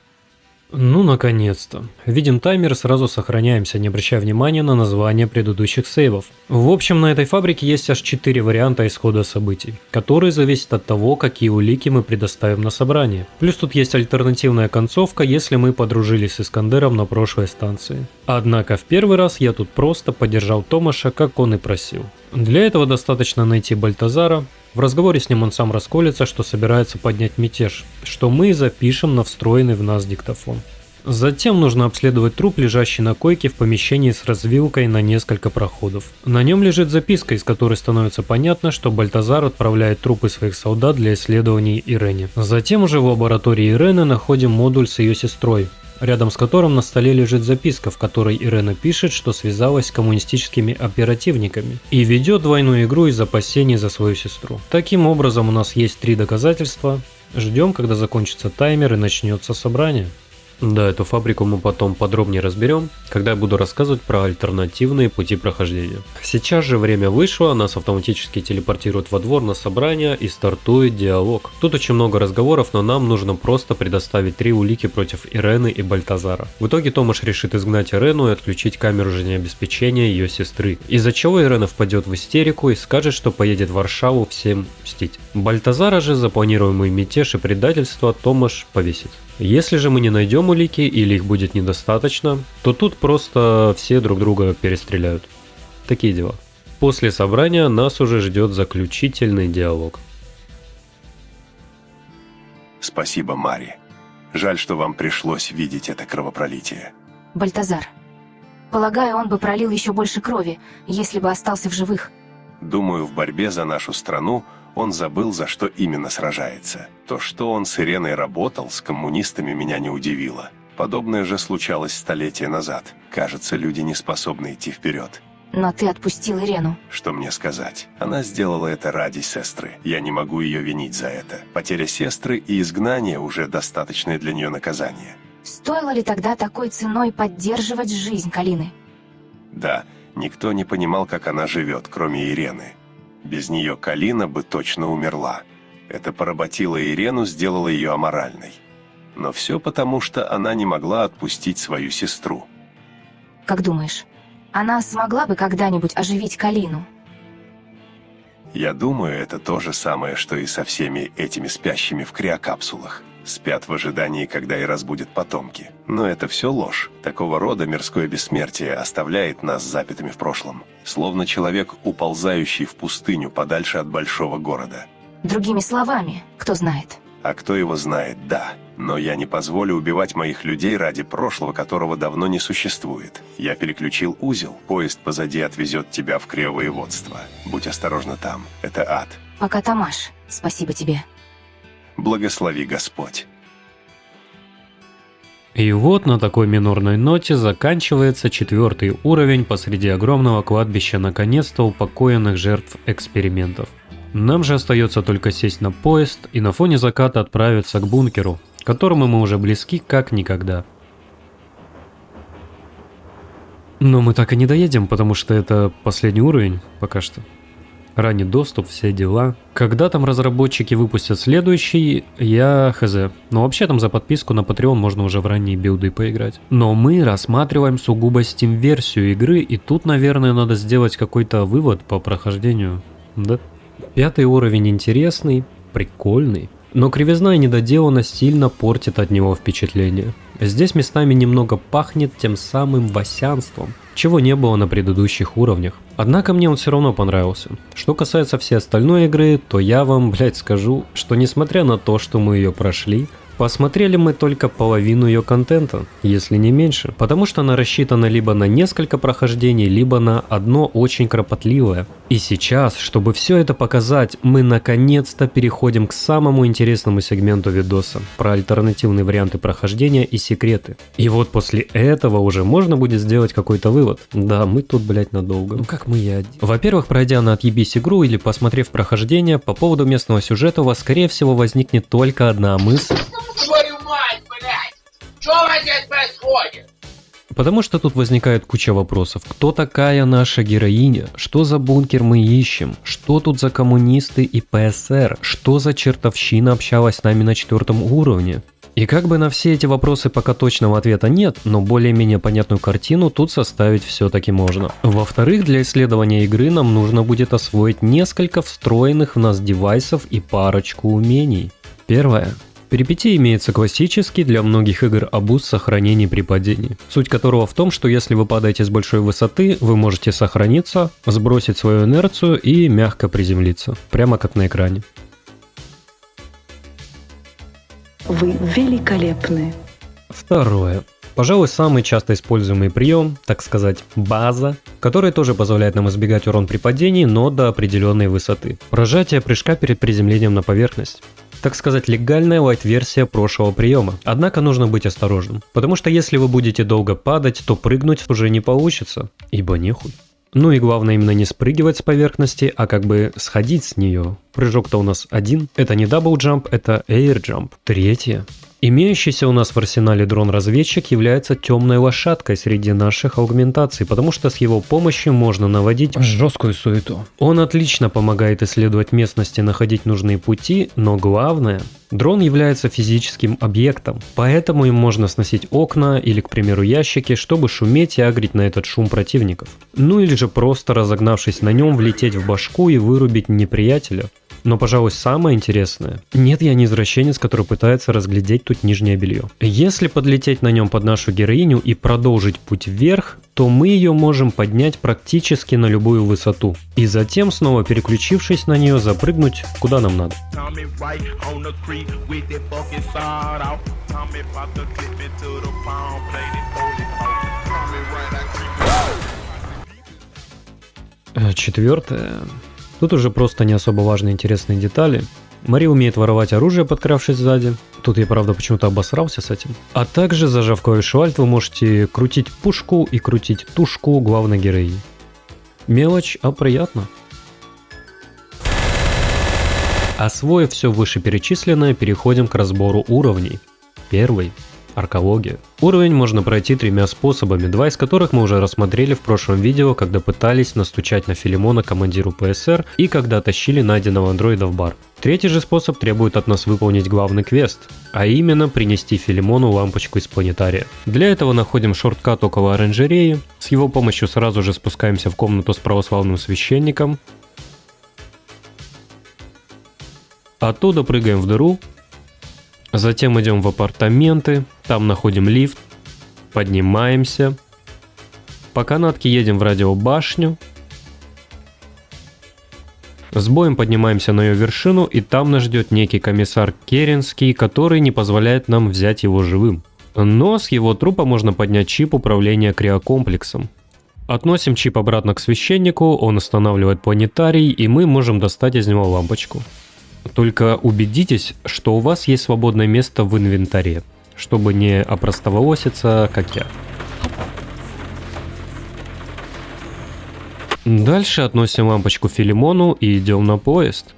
Ну, наконец-то. Видим таймер и сразу сохраняемся, не обращая внимания на название предыдущих сейвов. В общем, на этой фабрике есть аж 4 варианта исхода событий, которые зависят от того, какие улики мы предоставим на собрание. Плюс тут есть альтернативная концовка, если мы подружились с Искандером на прошлой станции. Однако в первый раз я тут просто поддержал Томаша, как он и просил. Для этого достаточно найти Бальтазара. В разговоре с ним он сам расколется, что собирается поднять мятеж, что мы запишем на встроенный в нас диктофон. Затем нужно обследовать труп, лежащий на койке в помещении с развилкой на несколько проходов. На нем лежит записка, из которой становится понятно, что Бальтазар отправляет трупы своих солдат для исследований Ирене. Затем уже в лаборатории Ирены находим модуль с ее сестрой, рядом с которым на столе лежит записка, в которой Ирена пишет, что связалась с коммунистическими оперативниками и ведет двойную игру из опасений за свою сестру. Таким образом, у нас есть 3 доказательства. Ждем, когда закончится таймер и начнется собрание. Да, эту фабрику мы потом подробнее разберем, когда я буду рассказывать про альтернативные пути прохождения. Сейчас же время вышло, нас автоматически телепортируют во двор на собрание и стартует диалог. Тут очень много разговоров, но нам нужно просто предоставить 3 улики против Ирены и Бальтазара. В итоге Томаш решит изгнать Ирену и отключить камеру жизнеобеспечения ее сестры, из-за чего Ирена впадет в истерику и скажет, что поедет в Варшаву всем мстить. Бальтазара же запланируемый мятеж и предательство Томаш повесит. Если же мы не найдем улики или их будет недостаточно, то тут просто все друг друга перестреляют. Такие дела. После собрания нас уже ждет заключительный диалог. Спасибо, Мари. Жаль, что вам пришлось видеть это кровопролитие. Бальтазар, Полагаю, он бы пролил еще больше крови, если бы остался в живых. Думаю, в борьбе за нашу страну он забыл, за что именно сражается. То, что он с Иреной работал, с коммунистами меня не удивило. Подобное же случалось столетия назад. Кажется, люди не способны идти вперед. Но ты отпустил Ирену. Что мне сказать? Она сделала это ради сестры. Я не могу ее винить за это. Потеря сестры и изгнание уже достаточное для нее наказание. Стоило ли тогда такой ценой поддерживать жизнь Калины? Да, никто не понимал, как она живет, кроме Ирены. Без нее Калина бы точно умерла. Это поработило Ирену, сделало ее аморальной. Но все потому, что она не могла отпустить свою сестру. Как думаешь, она смогла бы когда-нибудь оживить Калину? Я думаю, это то же самое, что и со всеми этими спящими в криокапсулах. Спят в ожидании, когда и разбудят потомки. Но это все ложь. Такого рода мирское бессмертие оставляет нас запятыми в прошлом. Словно человек, уползающий в пустыню подальше от большого города. Другими словами, кто знает. А кто его знает, да. Но я не позволю убивать моих людей ради прошлого, которого давно не существует. Я переключил узел. Поезд позади отвезет тебя в Криовоеводство. Будь осторожна там. Это ад. Пока, Тамаш. Спасибо тебе. Благослови Господь. И вот на такой минорной ноте заканчивается 4-й уровень посреди огромного кладбища наконец-то упокоенных жертв экспериментов. Нам же остается только сесть на поезд и на фоне заката отправиться к бункеру, к которому мы уже близки как никогда. Но мы так и не доедем, потому что это последний уровень пока что. Ранний доступ, все дела. Когда там разработчики выпустят следующий, я хз. Но вообще там за подписку на Patreon можно уже в ранние билды поиграть. Но мы рассматриваем сугубо Steam-версию игры, и тут, наверное, надо сделать какой-то вывод по прохождению. Да? 5-й уровень интересный, прикольный. Но кривизна и недоделанность сильно портит от него впечатление. Здесь местами немного пахнет тем самым васянством, чего не было на предыдущих уровнях. Однако мне он все равно понравился. Что касается всей остальной игры, то я вам, скажу, что несмотря на то, что мы ее прошли, посмотрели мы только половину ее контента, если не меньше, потому что она рассчитана либо на несколько прохождений, либо на одно очень кропотливое. И сейчас, чтобы все это показать, мы наконец-то переходим к самому интересному сегменту видоса, про альтернативные варианты прохождения и секреты. И вот после этого уже можно будет сделать какой-то вывод. Да, мы тут, надолго. Ну как мы и один. Во-первых, пройдя на отъебись игру или посмотрев прохождение, по поводу местного сюжета у вас, скорее всего, возникнет только одна мысль. Твою мать, блядь! Что здесь происходит? Потому что тут возникает куча вопросов. Кто такая наша героиня? Что за бункер мы ищем? Что тут за коммунисты и ПСР? Что за чертовщина общалась с нами на 4-м уровне? И как бы на все эти вопросы пока точного ответа нет, но более-менее понятную картину тут составить все-таки можно. Во-вторых, для исследования игры нам нужно будет освоить несколько встроенных в нас девайсов и парочку умений. Первое. Перипетий имеется классический для многих игр абуз сохранений при падении, суть которого в том, что если вы падаете с большой высоты, вы можете сохраниться, сбросить свою инерцию и мягко приземлиться, прямо как на экране. Вы великолепны. Второе. Пожалуй, самый часто используемый прием, так сказать, база, который тоже позволяет нам избегать урон при падении, но до определенной высоты. Прожатие прыжка перед приземлением на поверхность. Так сказать, легальная лайт-версия прошлого приема. Однако нужно быть осторожным, потому что если вы будете долго падать, то прыгнуть уже не получится, ибо нехуй. Ну и главное именно не спрыгивать с поверхности, а как бы сходить с нее. Прыжок-то у нас один, это не дабл-джамп, это эйр-джамп. Третье. Имеющийся у нас в арсенале дрон-разведчик является темной лошадкой среди наших аугментаций, потому что с его помощью можно наводить жесткую суету. Он отлично помогает исследовать местности, находить нужные пути, но главное, дрон является физическим объектом, поэтому им можно сносить окна или, к примеру, ящики, чтобы шуметь и агрить на этот шум противников. Ну или же просто разогнавшись на нем, влететь в башку и вырубить неприятеля. Но, пожалуй, самое интересное. Нет, я не извращенец, который пытается разглядеть тут нижнее белье. Если подлететь на нем под нашу героиню и продолжить путь вверх, то мы ее можем поднять практически на любую высоту. И затем, снова переключившись на нее, запрыгнуть куда нам надо. Четвертое. Тут уже просто не особо важные интересные детали. Мари умеет воровать оружие, подкравшись сзади. Тут я, правда, почему-то обосрался с этим. А также, зажав клавишу Alt, вы можете крутить пушку и крутить тушку главной героини. Мелочь, а приятно. Освоив все вышеперечисленное, переходим к разбору уровней. Первый. Аркология. Уровень можно пройти 3 способами, 2 из которых мы уже рассмотрели в прошлом видео, когда пытались настучать на Филимона командиру ПСР и когда тащили найденного андроида в бар. Третий же способ требует от нас выполнить главный квест, а именно принести Филимону лампочку из планетария. Для этого находим шорткат около оранжереи, с его помощью сразу же спускаемся в комнату с православным священником, оттуда прыгаем в дыру, затем идем в апартаменты, там находим лифт, поднимаемся, по канатке едем в радиобашню, с боем поднимаемся на ее вершину, и там нас ждет некий комиссар Керенский, который не позволяет нам взять его живым. Но с его трупа можно поднять чип управления криокомплексом. Относим чип обратно к священнику, он останавливает планетарий, и мы можем достать из него лампочку. Только убедитесь, что у вас есть свободное место в инвентаре, чтобы не опростоволоситься, как я. Дальше относим лампочку Филимону и идем на поезд.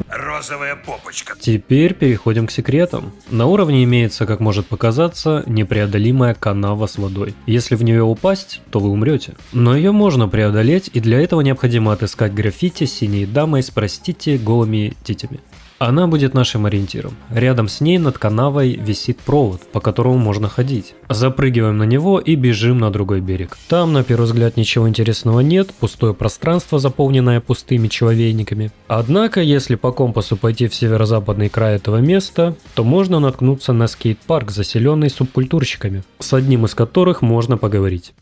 Розовая попочка. Теперь переходим к секретам. На уровне имеется, как может показаться, непреодолимая канава с водой. Если в нее упасть, то вы умрете. Но ее можно преодолеть, и для этого необходимо отыскать граффити с синей дамой с, простите, голыми титями. Она будет нашим ориентиром. Рядом с ней над канавой висит провод, по которому можно ходить. Запрыгиваем на него и бежим на другой берег. Там, на первый взгляд, ничего интересного нет, пустое пространство, заполненное пустыми человейниками. Однако, если по компасу пойти в северо-западный край этого места, то можно наткнуться на скейт-парк, заселенный субкультурщиками, с одним из которых можно поговорить.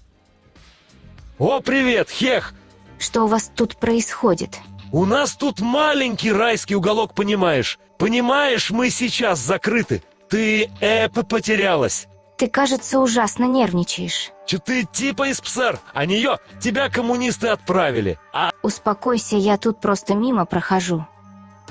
О, привет, Хех! Что у вас тут происходит? У нас тут маленький райский уголок, понимаешь? Понимаешь, мы сейчас закрыты. Ты, потерялась. Ты, кажется, ужасно нервничаешь. Че ты типа из ПСР, а нее тебя коммунисты отправили. Успокойся, я тут просто мимо прохожу.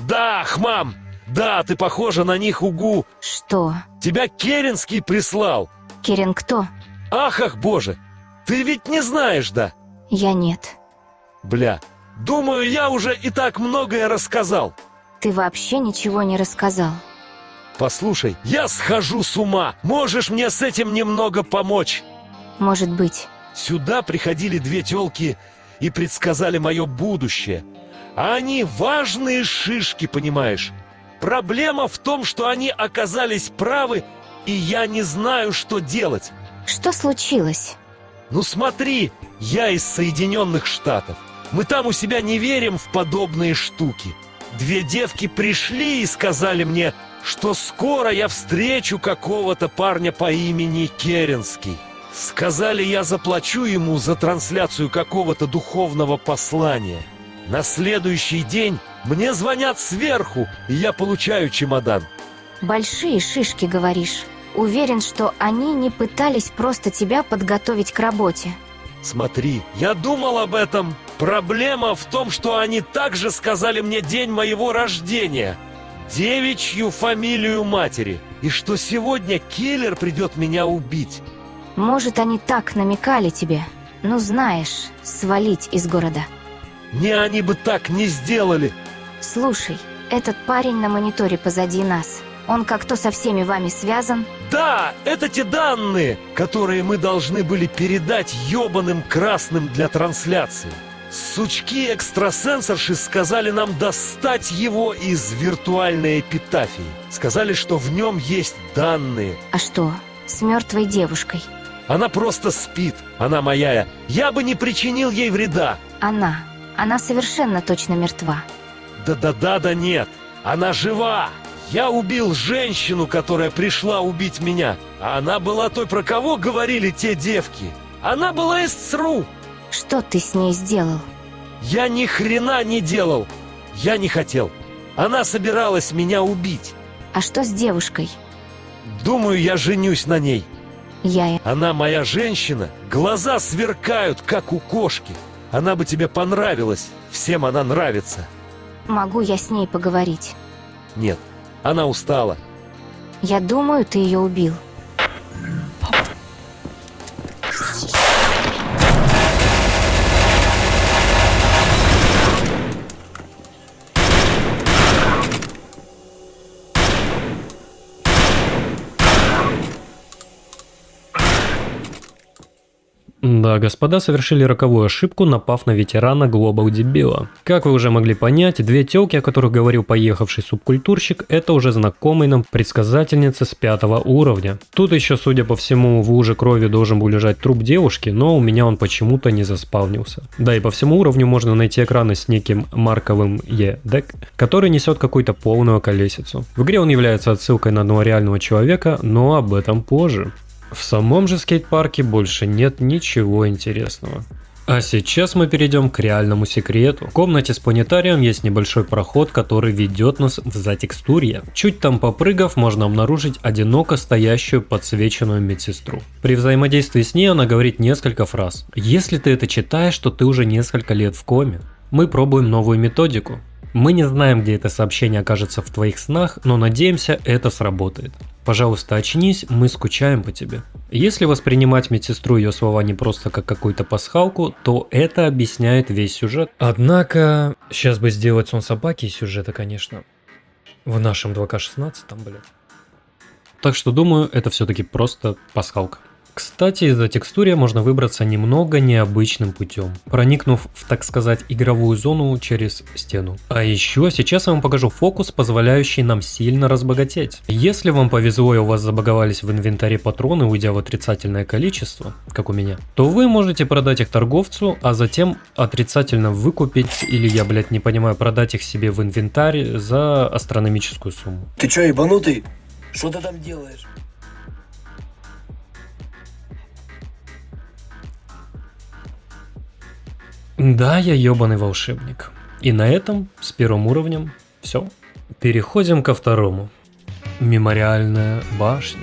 Да, хмам! Да, ты похожа на них, угу. Что? Тебя Керенский прислал. Керен кто? Ах, боже! Ты ведь не знаешь, да? Я нет. Бля. Думаю, я уже и так многое рассказал. Ты вообще ничего не рассказал. Послушай, я схожу с ума. Можешь мне с этим немного помочь? Может быть. Сюда приходили 2 тёлки и предсказали мое будущее. А они важные шишки, понимаешь? Проблема в том, что они оказались правы, и я не знаю, что делать. Что случилось? Ну смотри, я из Соединенных Штатов. Мы там у себя не верим в подобные штуки. 2 девки пришли и сказали мне, что скоро я встречу какого-то парня по имени Керенский. Сказали, я заплачу ему за трансляцию какого-то духовного послания. На следующий день мне звонят сверху, и я получаю чемодан. Большие шишки, говоришь. Уверен, что они не пытались просто тебя подготовить к работе. Смотри, я думал об этом. Проблема в том, что они также сказали мне день моего рождения, девичью фамилию матери, и что сегодня киллер придет меня убить. Может, они так намекали тебе, ну знаешь, свалить из города. Не, они бы так не сделали. Слушай, этот парень на мониторе позади нас, он как-то со всеми вами связан? Да, это те данные, которые мы должны были передать ёбаным красным для трансляции. Сучки-экстрасенсорши сказали нам достать его из виртуальной эпитафии. Сказали, что в нем есть данные. А что, с мертвой девушкой? Она просто спит, она моя. Я бы не причинил ей вреда. Она совершенно точно мертва. Да нет, она жива. Я убил женщину, которая пришла убить меня. А она была той, про кого говорили те девки. Она была из ЦРУ. Что ты с ней сделал? Я ни хрена не делал. Я не хотел. Она собиралась меня убить. А что с девушкой? Думаю, я женюсь на ней. Я... Она моя женщина. Глаза сверкают, как у кошки. Она бы тебе понравилась. Всем она нравится. Могу я с ней поговорить? Нет, она устала. Я думаю, ты ее убил. Да, господа совершили роковую ошибку, напав на ветерана Global Дебила. Как вы уже могли понять, две тёлки, о которых говорил поехавший субкультурщик, это уже знакомые нам предсказательницы с 5 уровня. Тут еще, судя по всему, в луже крови должен был лежать труп девушки, но у меня он почему-то не заспавнился. Да, и по всему уровню можно найти экраны с неким марковым E-Deck, который несет какую-то полную колесицу. В игре он является отсылкой на одного реального человека, но об этом позже. В самом же скейт-парке больше нет ничего интересного. А сейчас мы перейдем к реальному секрету. В комнате с планетарием есть небольшой проход, который ведет нас в затекстурье. Чуть там попрыгав, можно обнаружить одиноко стоящую подсвеченную медсестру. При взаимодействии с ней она говорит несколько фраз. Если ты это читаешь, то ты уже несколько лет в коме. Мы пробуем новую методику. Мы не знаем, где это сообщение окажется в твоих снах, но надеемся, это сработает. Пожалуйста, очнись, мы скучаем по тебе. Если воспринимать медсестру и ее слова не просто как какую-то пасхалку, то это объясняет весь сюжет. Однако, сейчас бы сделать сон собаки из сюжета, конечно. В нашем 2К16, блин. Так что думаю, это все-таки просто пасхалка. Кстати, из-за текстурия можно выбраться немного необычным путем, проникнув в, так сказать, игровую зону через стену. А еще сейчас я вам покажу фокус, позволяющий нам сильно разбогатеть. Если вам повезло и у вас забаговались в инвентаре патроны, уйдя в отрицательное количество, как у меня, то вы можете продать их торговцу, а затем отрицательно выкупить, или я, блядь, не понимаю, продать их себе в инвентарь за астрономическую сумму. Ты чё, ебанутый? Что ты там делаешь? Да, я ебаный волшебник. И на этом, с первым уровнем, все. Переходим ко второму. Мемориальная башня.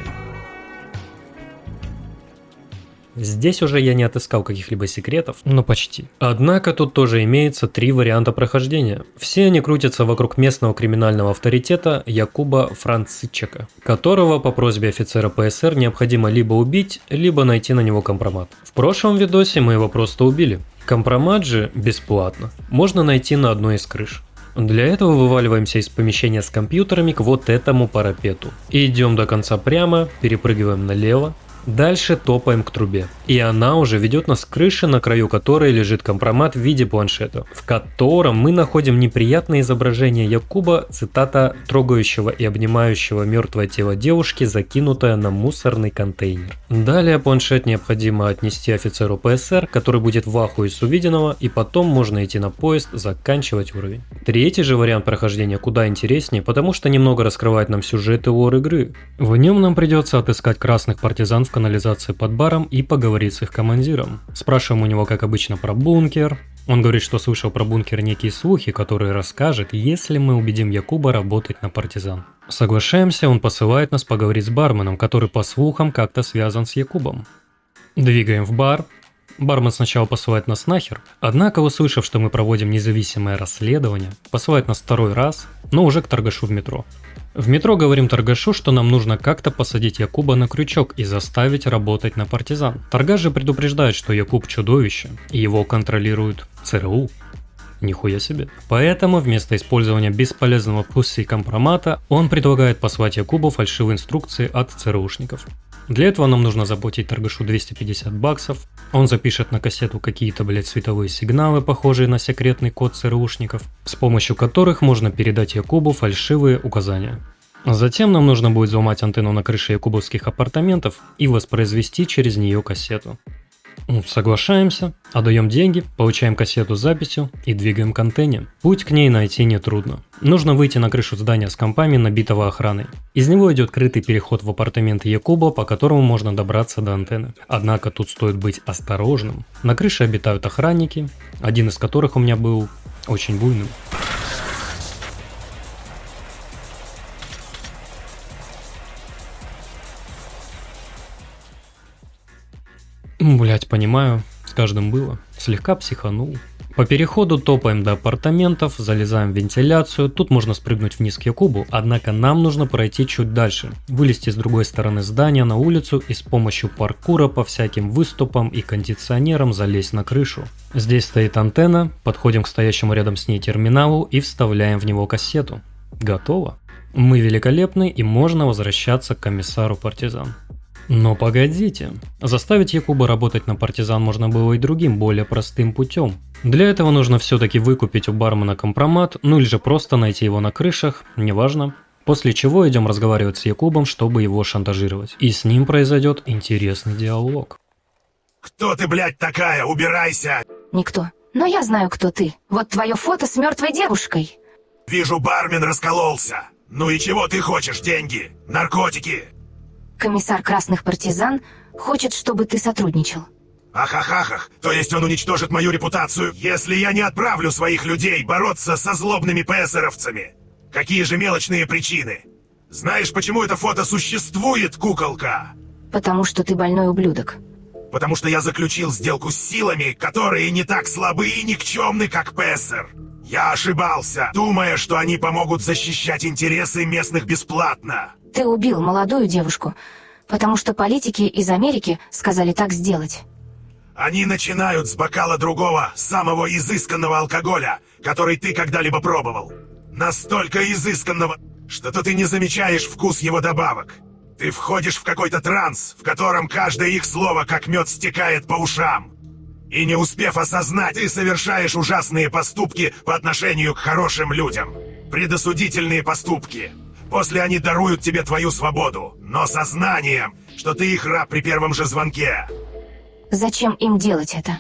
Здесь уже я не отыскал каких-либо секретов, но почти. Однако тут тоже имеется 3 варианта прохождения. Все они крутятся вокруг местного криминального авторитета Якуба Францичека, которого по просьбе офицера ПСР необходимо либо убить, либо найти на него компромат. В прошлом видосе мы его просто убили. Компромат же бесплатно можно найти на одной из крыш. Для этого вываливаемся из помещения с компьютерами к вот этому парапету. И идем до конца прямо, перепрыгиваем налево. Дальше топаем к трубе. И она уже ведет нас к крыше, на краю которой лежит компромат в виде планшета, в котором мы находим неприятное изображение Якуба, цитата, трогающего и обнимающего мертвое тело девушки, закинутое на мусорный контейнер. Далее планшет необходимо отнести офицеру ПСР, который будет в ахуе с увиденного, и потом можно идти на поезд, заканчивать уровень. Третий же вариант прохождения куда интереснее, потому что немного раскрывает нам сюжет и лор игры. В нем нам придется отыскать красных партизан в канализации под баром и поговорить с их командиром. Спрашиваем у него, как обычно, про бункер. Он говорит, что слышал про бункер некие слухи, которые расскажет, если мы убедим Якуба работать на партизан. Соглашаемся, он посылает нас поговорить с барменом, который по слухам как-то связан с Якубом. Двигаем в бар. Бармен сначала посылает нас нахер, однако, услышав, что мы проводим независимое расследование, посылает нас второй раз, но уже к торгашу в метро. В метро говорим торгашу, что нам нужно как-то посадить Якуба на крючок и заставить работать на партизан. Торгаш же предупреждает, что Якуб чудовище, и его контролирует ЦРУ. Нихуя себе. Поэтому вместо использования бесполезного пусси компромата, он предлагает послать Якубу фальшивые инструкции от ЦРУшников. Для этого нам нужно заплатить торгашу 250 баксов, он запишет на кассету какие-то, блять, световые сигналы, похожие на секретный код ЦРУшников, с помощью которых можно передать Якубу фальшивые указания. Затем нам нужно будет взломать антенну на крыше якубовских апартаментов и воспроизвести через нее кассету. Соглашаемся, отдаем деньги, получаем кассету с записью и двигаем к антенне. Путь к ней найти нетрудно. Нужно выйти на крышу здания с компами, набитого охраной. Из него идет крытый переход в апартаменты Якуба, по которому можно добраться до антенны. Однако тут стоит быть осторожным. На крыше обитают охранники, один из которых у меня был очень буйным. Блять, понимаю. С каждым было. Слегка психанул. По переходу топаем до апартаментов, залезаем в вентиляцию. Тут можно спрыгнуть вниз к Якубу, однако нам нужно пройти чуть дальше. Вылезти с другой стороны здания на улицу и с помощью паркура по всяким выступам и кондиционерам залезть на крышу. Здесь стоит антенна, подходим к стоящему рядом с ней терминалу и вставляем в него кассету. Готово. Мы великолепны и можно возвращаться к комиссару партизан. Но погодите, заставить Якуба работать на партизан можно было и другим, более простым путем. Для этого нужно все-таки выкупить у бармена компромат, ну или же просто найти его на крышах, неважно. После чего идем разговаривать с Якубом, чтобы его шантажировать. И с ним произойдет интересный диалог. Кто ты, блядь, такая? Убирайся! Никто. Но я знаю, кто ты. Вот твое фото с мертвой девушкой. Вижу, бармен раскололся. Ну и чего ты хочешь? Деньги? Наркотики? Комиссар Красных Партизан хочет, чтобы ты сотрудничал. Ахахахах, то есть он уничтожит мою репутацию, если я не отправлю своих людей бороться со злобными ПСРовцами? Какие же мелочные причины? Знаешь, почему это фото существует, куколка? Потому что ты больной ублюдок. Потому что я заключил сделку с силами, которые не так слабы и никчемны, как ПСР. Я ошибался, думая, что они помогут защищать интересы местных бесплатно. Ты убил молодую девушку, потому что политики из Америки сказали так сделать. Они начинают с бокала другого, самого изысканного алкоголя, который ты когда-либо пробовал. Настолько изысканного, что-то ты не замечаешь вкус его добавок. Ты входишь в какой-то транс, в котором каждое их слово как мед стекает по ушам. И не успев осознать, ты совершаешь ужасные поступки по отношению к хорошим людям. Предосудительные поступки. После они даруют тебе твою свободу, но сознанием, что ты их раб при первом же звонке. Зачем им делать это?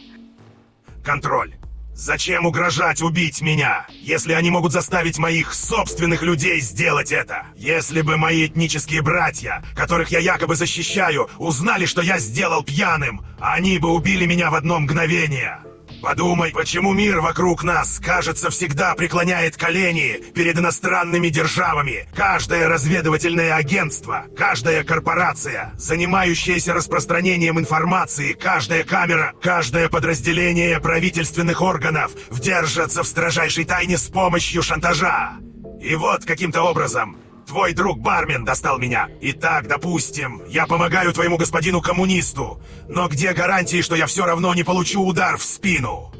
Контроль. Зачем угрожать убить меня, если они могут заставить моих собственных людей сделать это? Если бы мои этнические братья, которых я якобы защищаю, узнали, что я сделал пьяным, они бы убили меня в одно мгновение. Подумай, почему мир вокруг нас, кажется, всегда преклоняет колени перед иностранными державами. Каждое разведывательное агентство, каждая корпорация, занимающаяся распространением информации, каждая камера, каждое подразделение правительственных органов держатся в строжайшей тайне с помощью шантажа. И вот каким-то образом твой друг-бармен достал меня. Итак, допустим, я помогаю твоему господину-коммунисту. Но где гарантии, что я все равно не получу удар в спину?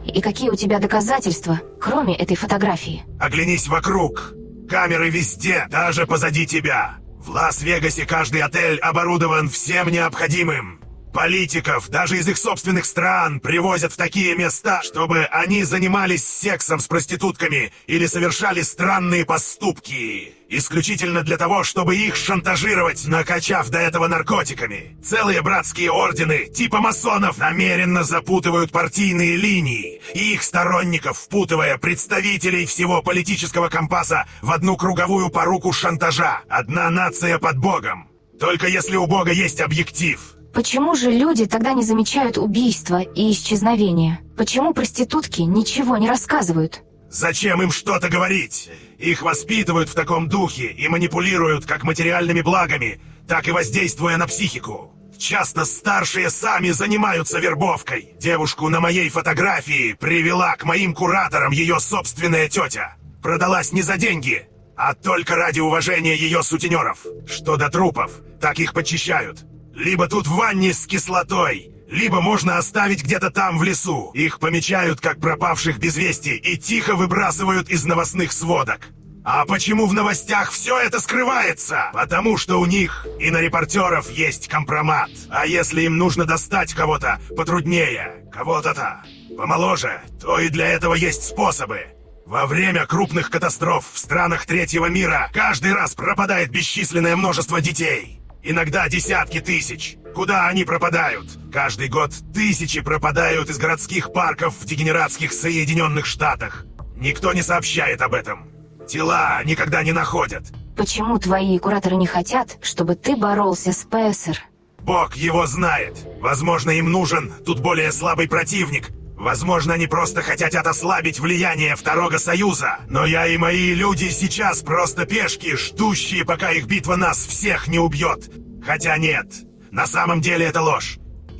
И какие у тебя доказательства, кроме этой фотографии? Оглянись вокруг. Камеры везде, даже позади тебя. В Лас-Вегасе каждый отель оборудован всем необходимым. Политиков, даже из их собственных стран, привозят в такие места, чтобы они занимались сексом с проститутками или совершали странные поступки. Исключительно для того, чтобы их шантажировать, накачав до этого наркотиками. Целые братские ордены, типа масонов, намеренно запутывают партийные линии, и их сторонников впутывая представителей всего политического компаса в одну круговую поруку шантажа. Одна нация под Богом. Только если у Бога есть объектив. Почему же люди тогда не замечают убийства и исчезновения? Почему проститутки ничего не рассказывают? Зачем им что-то говорить? Их воспитывают в таком духе и манипулируют как материальными благами, так и воздействуя на психику. Часто старшие сами занимаются вербовкой. Девушку на моей фотографии привела к моим кураторам ее собственная тетя. Продалась не за деньги, а только ради уважения ее сутенеров. Что до трупов, так их подчищают. Либо тут в ванне с кислотой, либо можно оставить где-то там в лесу. Их помечают как пропавших без вести и тихо выбрасывают из новостных сводок. А почему в новостях все это скрывается? Потому что у них и на репортеров есть компромат. А если им нужно достать кого-то потруднее, кого-то помоложе, то и для этого есть способы. Во время крупных катастроф в странах третьего мира каждый раз пропадает бесчисленное множество детей. Иногда десятки тысяч. Куда они пропадают? Каждый год тысячи пропадают из городских парков в дегенератских Соединенных Штатах. Никто не сообщает об этом. Тела никогда не находят. Почему твои кураторы не хотят, чтобы ты боролся с ПСР? Бог его знает. Возможно, им нужен тут более слабый противник. Возможно, они просто хотят ослабить влияние Второго Союза. Но я и мои люди сейчас просто пешки, ждущие, пока их битва нас всех не убьет. Хотя нет, на самом деле это ложь.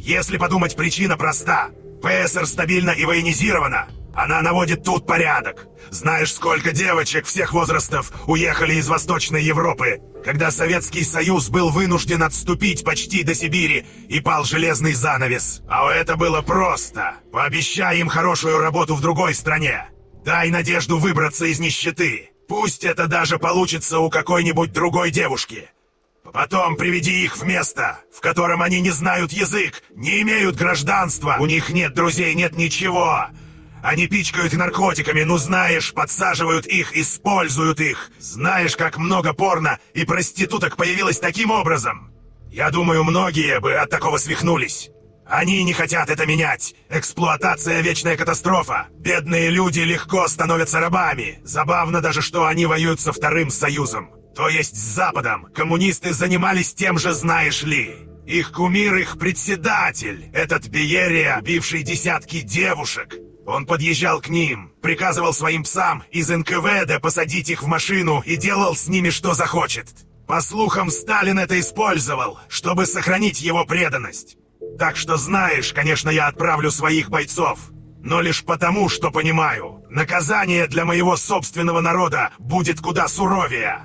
Если подумать, причина проста. ПСР стабильно и военизирована. Она наводит тут порядок. Знаешь, сколько девочек всех возрастов уехали из Восточной Европы, когда Советский Союз был вынужден отступить почти до Сибири и пал железный занавес. А это было просто. Пообещай им хорошую работу в другой стране. Дай надежду выбраться из нищеты. Пусть это даже получится у какой-нибудь другой девушки. Потом приведи их в место, в котором они не знают язык, не имеют гражданства, у них нет друзей, нет ничего. Они пичкают наркотиками, ну знаешь, подсаживают их, используют их. Знаешь, как много порно и проституток появилось таким образом? Я думаю, многие бы от такого свихнулись. Они не хотят это менять. Эксплуатация — вечная катастрофа. Бедные люди легко становятся рабами. Забавно даже, что они воюют со Вторым Союзом. То есть с Западом. Коммунисты занимались тем же, знаешь ли. Их кумир, их председатель, этот Биерия, бивший десятки девушек. Он подъезжал к ним, приказывал своим псам из НКВД посадить их в машину и делал с ними что захочет. По слухам, Сталин это использовал, чтобы сохранить его преданность. Так что знаешь, конечно, я отправлю своих бойцов. Но лишь потому, что понимаю, наказание для моего собственного народа будет куда суровее.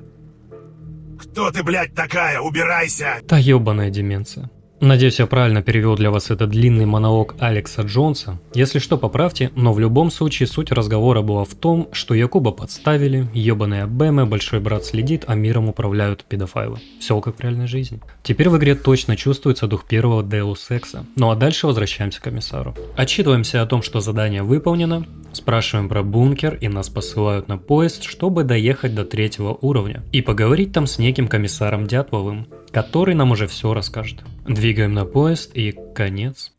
Кто ты, блядь, такая? Убирайся! Та ебаная деменция. Надеюсь, я правильно перевел для вас этот длинный монолог Алекса Джонса. Если что, поправьте, но в любом случае суть разговора была в том, что Якуба подставили, ебаные Бэмы, большой брат следит, а миром управляют педофайлы. Все как в реальной жизни. Теперь в игре точно чувствуется дух первого Deus Ex'а. Ну а дальше возвращаемся к комиссару. Отчитываемся о том, что задание выполнено, спрашиваем про бункер и нас посылают на поезд, чтобы доехать до 3-го уровня и поговорить там с неким комиссаром Дятловым, который нам уже все расскажет. Двигаем на поезд и конец.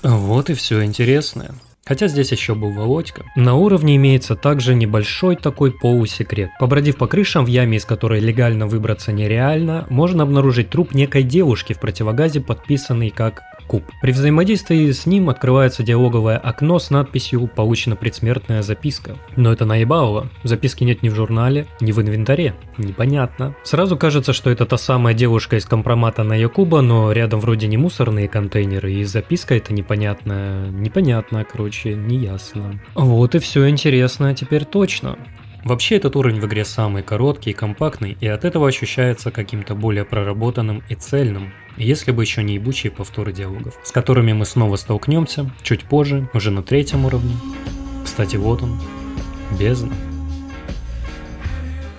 Вот и все интересное. Хотя здесь еще был Володька. На уровне имеется также небольшой такой полусекрет. Побродив по крышам в яме, из которой легально выбраться нереально, можно обнаружить труп некой девушки в противогазе, подписанный как Куб. При взаимодействии с ним открывается диалоговое окно с надписью «Получена предсмертная записка». Но это наебалово. Записки нет ни в журнале, ни в инвентаре. Непонятно. Сразу кажется, что это та самая девушка из компромата на Якуба, но рядом вроде не мусорные контейнеры, и записка эта непонятная. Непонятно, короче, неясно. Вот и все интересное теперь точно. Вообще этот уровень в игре самый короткий и компактный, и от этого ощущается каким-то более проработанным и цельным. Если бы еще не ебучие повторы диалогов, с которыми мы снова столкнемся чуть позже, уже на 3-м уровне. Кстати, вот он, бездна.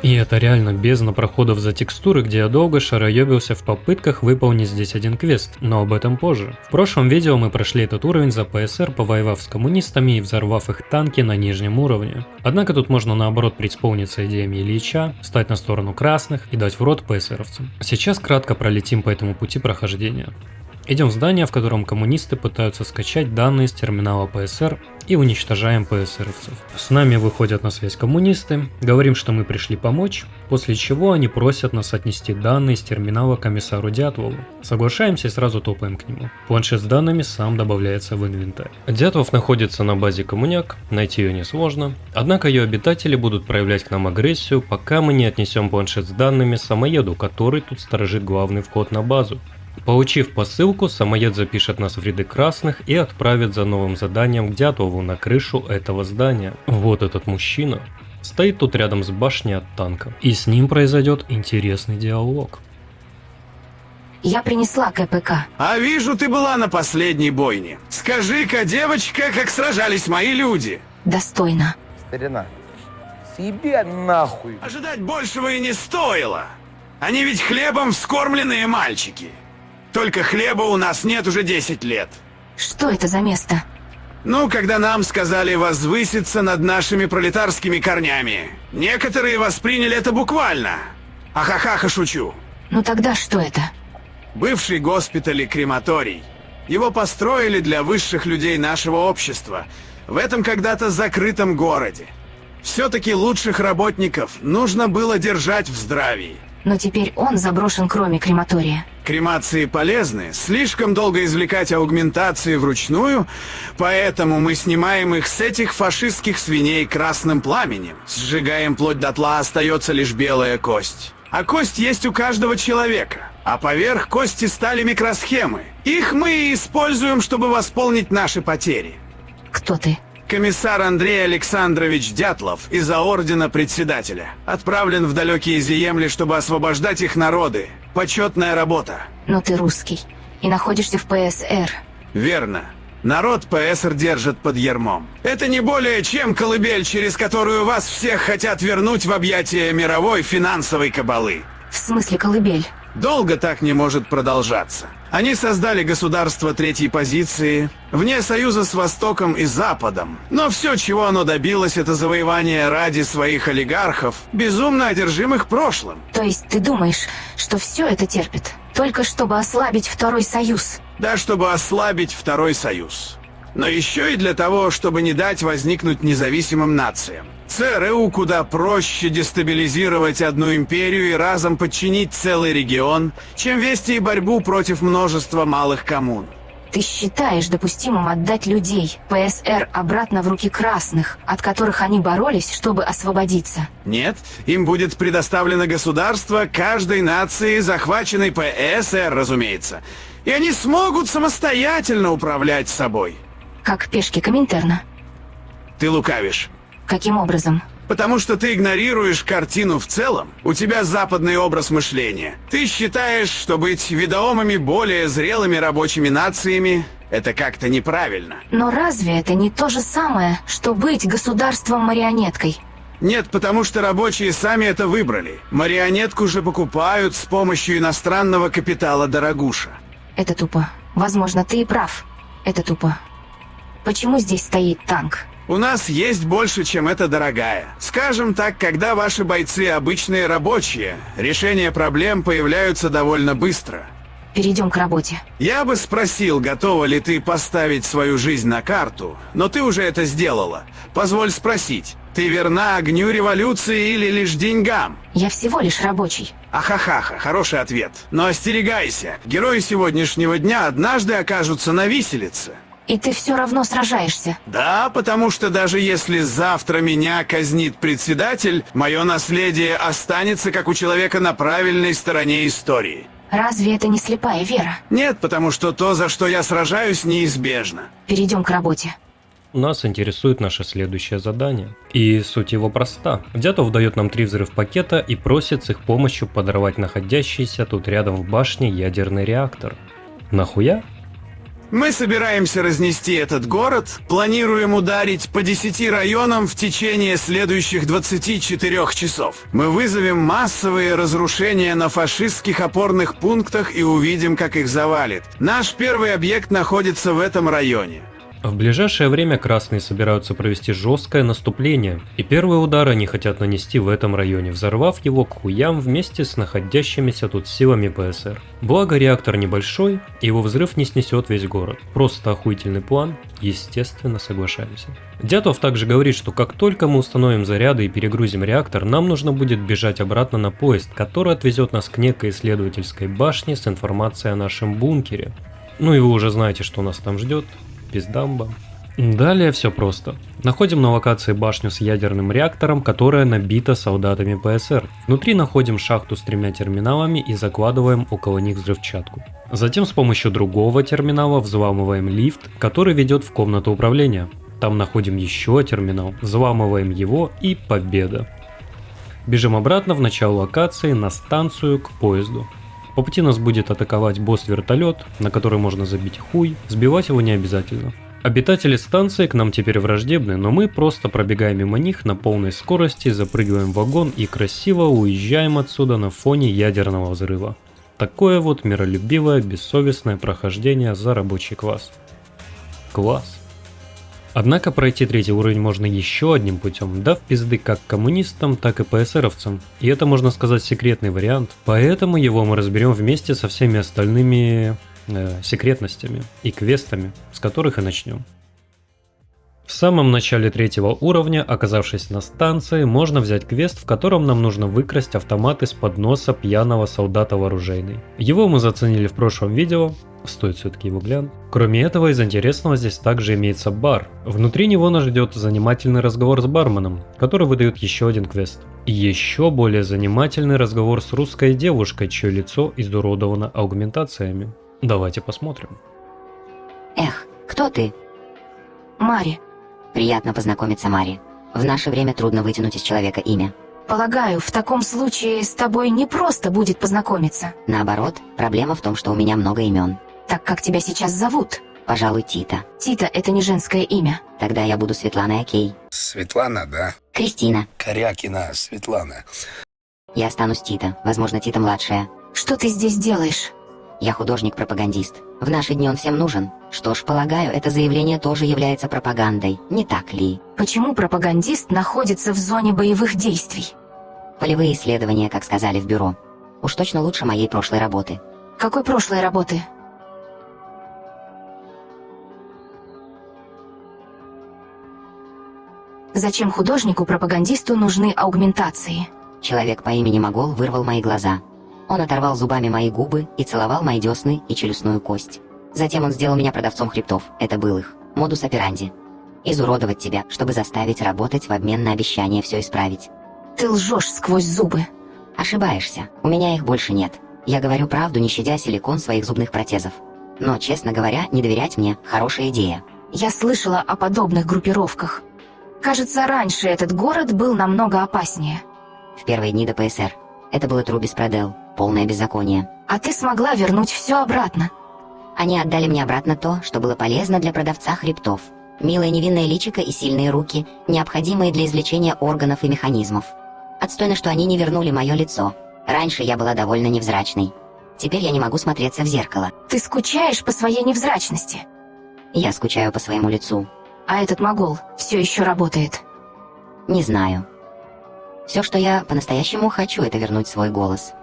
И это реально бездна проходов за текстуры, где я долго шароебился в попытках выполнить здесь один квест, но об этом позже. В прошлом видео мы прошли этот уровень за ПСР, повоевав с коммунистами и взорвав их танки на нижнем уровне. Однако тут можно наоборот преисполниться идеями Ильича, стать на сторону красных и дать в рот ПСРовцам. Сейчас кратко пролетим по этому пути прохождения. Идем в здание, в котором коммунисты пытаются скачать данные с терминала ПСР и уничтожаем ПСРовцев. С нами выходят на связь коммунисты, говорим, что мы пришли помочь, после чего они просят нас отнести данные с терминала комиссару Дятлову. Соглашаемся и сразу топаем к нему. Планшет с данными сам добавляется в инвентарь. Дятлов находится на базе Коммуняк, найти ее несложно, однако ее обитатели будут проявлять к нам агрессию, пока мы не отнесем планшет с данными самоеду, который тут сторожит главный вход на базу. Получив посылку, самоед запишет нас в ряды красных и отправит за новым заданием к Дятлову на крышу этого здания. Вот этот мужчина стоит тут рядом с башней от танка, и с ним произойдет интересный диалог. Я принесла КПК. А вижу, ты была на последней бойне. Скажи-ка, девочка, как сражались мои люди? Достойно. Старина, съеби нахуй. Ожидать большего и не стоило. Они ведь хлебом вскормленные мальчики. Только хлеба у нас нет уже 10 лет. Что это за место? Ну, когда нам сказали возвыситься над нашими пролетарскими корнями. Некоторые восприняли это буквально. Ахахаха, шучу. Ну тогда что это? Бывший госпиталь и крематорий. Его построили для высших людей нашего общества. В этом когда-то закрытом городе. Все-таки лучших работников нужно было держать в здравии. Но теперь он заброшен, кроме крематория. Кремации полезны, слишком долго извлекать аугментации вручную, поэтому мы снимаем их с этих фашистских свиней красным пламенем. Сжигаем плоть дотла, остается лишь белая кость. А кость есть у каждого человека. А поверх кости стали микросхемы. Их мы и используем, чтобы восполнить наши потери. Кто ты? Комиссар Андрей Александрович Дятлов из-за ордена председателя. Отправлен в далекие земли, чтобы освобождать их народы. Почетная работа. Но ты русский. И находишься в ПСР. Верно. Народ ПСР держит под ярмом. Это не более чем колыбель, через которую вас всех хотят вернуть в объятия мировой финансовой кабалы. В смысле колыбель? Долго так не может продолжаться. Они создали государство третьей позиции, вне союза с Востоком и Западом. Но все, чего оно добилось, это завоевание ради своих олигархов, безумно одержимых прошлым. То есть ты думаешь, что все это терпит, только чтобы ослабить Второй Союз? Да, чтобы ослабить Второй Союз. Но еще и для того, чтобы не дать возникнуть независимым нациям. ЦРУ куда проще дестабилизировать одну империю и разом подчинить целый регион, чем вести борьбу против множества малых коммун. Ты считаешь допустимым отдать людей ПСР обратно в руки красных, от которых они боролись, чтобы освободиться? Нет, им будет предоставлено государство каждой нации, захваченной ПСР, разумеется. И они смогут самостоятельно управлять собой. Как пешки Коминтерна. Ты лукавишь. Каким образом? Потому что ты игнорируешь картину в целом. У тебя западный образ мышления. Ты считаешь, что быть видоомами более зрелыми рабочими нациями – это как-то неправильно. Но разве это не то же самое, что быть государством-марионеткой? Нет, потому что рабочие сами это выбрали. Марионетку же покупают с помощью иностранного капитала, дорогуша. Это тупо. Возможно, ты и прав. Это тупо. Почему здесь стоит танк? У нас есть больше, чем это, дорогая. Скажем так, когда ваши бойцы обычные рабочие, решения проблем появляются довольно быстро. Перейдем к работе. Я бы спросил, готова ли ты поставить свою жизнь на карту, но ты уже это сделала. Позволь спросить, ты верна огню революции или лишь деньгам? Я всего лишь рабочий. Ахахаха, хороший ответ. Но остерегайся, герои сегодняшнего дня однажды окажутся на виселице. И ты все равно сражаешься. Да, потому что даже если завтра меня казнит председатель, мое наследие останется как у человека на правильной стороне истории. Разве это не слепая вера? Нет, потому что то, за что я сражаюсь, неизбежно. Перейдем к работе. Нас интересует наше следующее задание. И суть его проста. Дятов дает нам 3 взрыв-пакета и просит с их помощью подорвать находящийся тут рядом в башне ядерный реактор. Нахуя? Мы собираемся разнести этот город, планируем ударить по 10 районам в течение следующих 24 часов. Мы вызовем массовые разрушения на фашистских опорных пунктах и увидим, как их завалит. Наш первый объект находится в этом районе. В ближайшее время красные собираются провести жесткое наступление, и первый удар они хотят нанести в этом районе, взорвав его к хуям вместе с находящимися тут силами ПСР. Благо реактор небольшой, и его взрыв не снесет весь город. Просто охуительный план, естественно, соглашаемся. Дятов также говорит, что как только мы установим заряды и перегрузим реактор, нам нужно будет бежать обратно на поезд, который отвезет нас к некой исследовательской башне с информацией о нашем бункере. Ну и вы уже знаете, что нас там ждет. Пиздамба. Далее все просто. Находим на локации башню с ядерным реактором, которая набита солдатами ПСР. Внутри находим шахту с 3 терминалами и закладываем около них взрывчатку. Затем с помощью другого терминала взламываем лифт, который ведет в комнату управления. Там находим еще терминал, взламываем его и победа. Бежим обратно в начало локации на станцию к поезду. По пути нас будет атаковать босс-вертолет, на который можно забить хуй, сбивать его не обязательно. Обитатели станции к нам теперь враждебны, но мы просто пробегаем мимо них на полной скорости, запрыгиваем в вагон и красиво уезжаем отсюда на фоне ядерного взрыва. Такое вот миролюбивое, бессовестное прохождение за рабочий класс. Класс. Однако пройти 3-й уровень можно еще одним путем, дав пизды как коммунистам, так и ПСРовцам. И это, можно сказать, секретный вариант, поэтому его мы разберем вместе со всеми остальными секретностями и квестами, с которых и начнем. В самом начале 3-го уровня, оказавшись на станции, можно взять квест, в котором нам нужно выкрасть автомат из-под носа пьяного солдата в оружейной. Его мы заценили в прошлом видео, стоит все-таки его глянуть. Кроме этого, из интересного здесь также имеется бар. Внутри него нас ждет занимательный разговор с барменом, который выдает еще один квест. И еще более занимательный разговор с русской девушкой, чье лицо изуродовано аугментациями. Давайте посмотрим. Эх, кто ты? Мари. Приятно познакомиться, Мари. В наше время трудно вытянуть из человека имя. Полагаю, в таком случае с тобой не просто будет познакомиться. Наоборот, проблема в том, что у меня много имен. Так как тебя сейчас зовут? Пожалуй, Тита. Тита — это не женское имя. Тогда я буду Светланой, окей. Светлана, да? Кристина. Корякина, Светлана. Я останусь Тита, возможно, Тита младшая. Что ты здесь делаешь? Я художник-пропагандист. В наши дни он всем нужен. Что ж, полагаю, это заявление тоже является пропагандой, не так ли? Почему пропагандист находится в зоне боевых действий? Полевые исследования, как сказали в бюро. Уж точно лучше моей прошлой работы. Какой прошлой работы? Зачем художнику-пропагандисту нужны аугментации? Человек по имени Могол вырвал мои глаза. Он оторвал зубами мои губы и целовал мои десны и челюстную кость. Затем он сделал меня продавцом хребтов. Это был их модус операнди. Изуродовать тебя, чтобы заставить работать в обмен на обещание все исправить. Ты лжешь сквозь зубы. Ошибаешься. У меня их больше нет. Я говорю правду, не щадя силикон своих зубных протезов. Но, честно говоря, не доверять мне – хорошая идея. Я слышала о подобных группировках. Кажется, раньше этот город был намного опаснее. В первые дни до ПСР. Это было Тру Беспродел. Полное беззаконие. А ты смогла вернуть все обратно. Они отдали мне обратно то, что было полезно для продавца хребтов. Милое невинное личико и сильные руки, необходимые для извлечения органов и механизмов. Отстойно, что они не вернули мое лицо. Раньше я была довольно невзрачной. Теперь я не могу смотреться в зеркало. Ты скучаешь по своей невзрачности. Я скучаю по своему лицу. А этот Могол все еще работает. Не знаю. Все, что я по-настоящему хочу, это вернуть свой голос.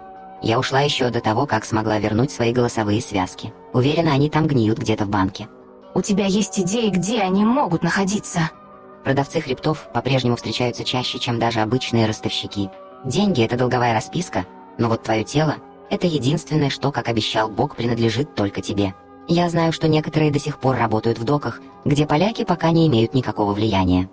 Я ушла еще до того, как смогла вернуть свои голосовые связки. Уверена, они там гниют где-то в банке. У тебя есть идеи, где они могут находиться? Продавцы хребтов по-прежнему встречаются чаще, чем даже обычные ростовщики. Деньги — это долговая расписка, но вот твое тело — это единственное, что, как обещал Бог, принадлежит только тебе. Я знаю, что некоторые до сих пор работают в доках, где поляки пока не имеют никакого влияния.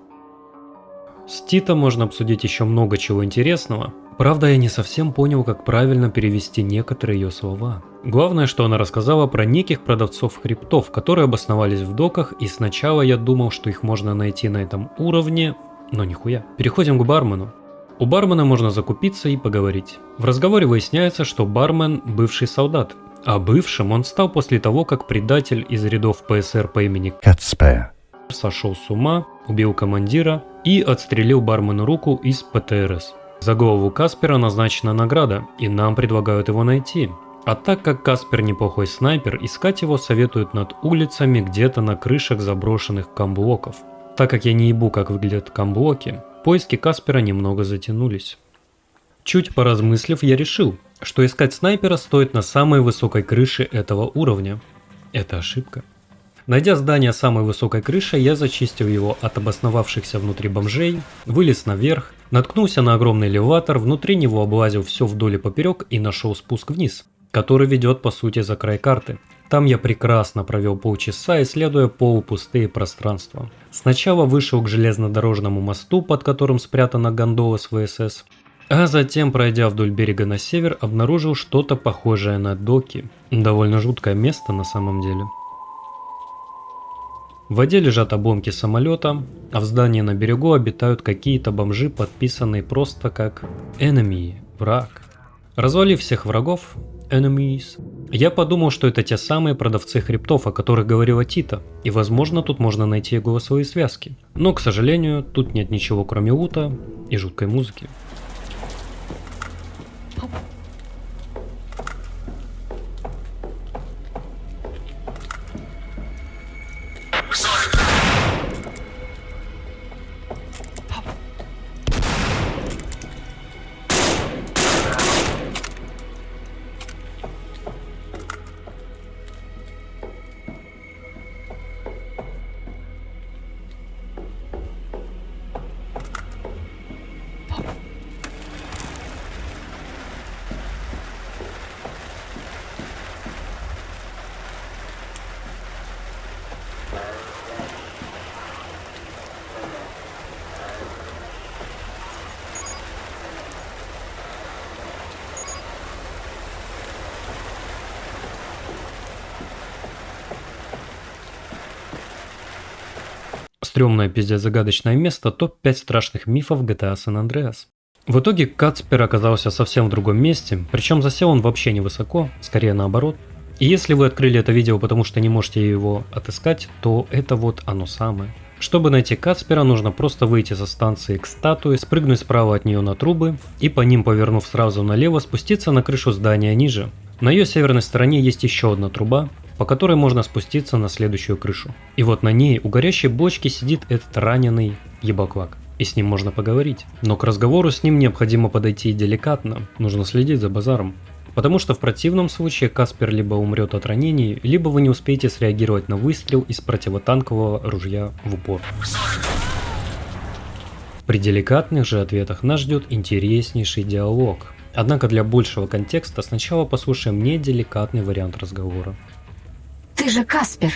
С Тита можно обсудить еще много чего интересного. Правда, я не совсем понял, как правильно перевести некоторые ее слова. Главное, что она рассказала про неких продавцов хребтов, которые обосновались в доках, и сначала я думал, что их можно найти на этом уровне, но нихуя. Переходим к бармену. У бармена можно закупиться и поговорить. В разговоре выясняется, что бармен – бывший солдат, а бывшим он стал после того, как предатель из рядов ПСР по имени Кацпе сошел с ума, убил командира и отстрелил бармену руку из ПТРС. За голову Каспера назначена награда, и нам предлагают его найти. А так как Каспер неплохой снайпер, искать его советуют над улицами где-то на крышах заброшенных камблоков. Так как я не ебу, как выглядят камблоки, поиски Каспера немного затянулись. Чуть поразмыслив, я решил, что искать снайпера стоит на самой высокой крыше этого уровня. Это ошибка. Найдя здание самой высокой крыши, я зачистил его от обосновавшихся внутри бомжей, вылез наверх, наткнулся на огромный элеватор, внутри него облазил все вдоль и поперек и нашел спуск вниз, который ведет по сути за край карты. Там я прекрасно провел полчаса, исследуя полупустые пространства. Сначала вышел к железнодорожному мосту, под которым спрятана гондола с ВСС, а затем, пройдя вдоль берега на север, обнаружил что-то похожее на доки. Довольно жуткое место на самом деле. В воде лежат обломки самолета, а в здании на берегу обитают какие-то бомжи, подписанные просто как «Enemy» – «Враг». Развалив всех врагов, «Enemies», я подумал, что это те самые продавцы хребтов, о которых говорила Тита, и возможно тут можно найти голосовые связки. Но, к сожалению, тут нет ничего кроме лута и жуткой музыки. стрёмное пиздец загадочное место топ-5 страшных мифов GTA San Andreas. В итоге Каспер оказался совсем в другом месте, причем засел он вообще невысоко, скорее наоборот. И если вы открыли это видео, потому что не можете его отыскать, то это вот оно самое. Чтобы найти Каспера, нужно просто выйти со станции к статуе, спрыгнуть справа от нее на трубы и по ним, повернув сразу налево, спуститься на крышу здания ниже. На ее северной стороне есть еще одна труба, по которой можно спуститься на следующую крышу. И вот на ней у горящей бочки сидит этот раненый ебаклак. И с ним можно поговорить. Но к разговору с ним необходимо подойти деликатно, нужно следить за базаром. Потому что в противном случае Каспер либо умрет от ранений, либо вы не успеете среагировать на выстрел из противотанкового ружья в упор. При деликатных же ответах нас ждет интереснейший диалог. Однако для большего контекста сначала послушаем неделикатный вариант разговора. Ты же Каспер.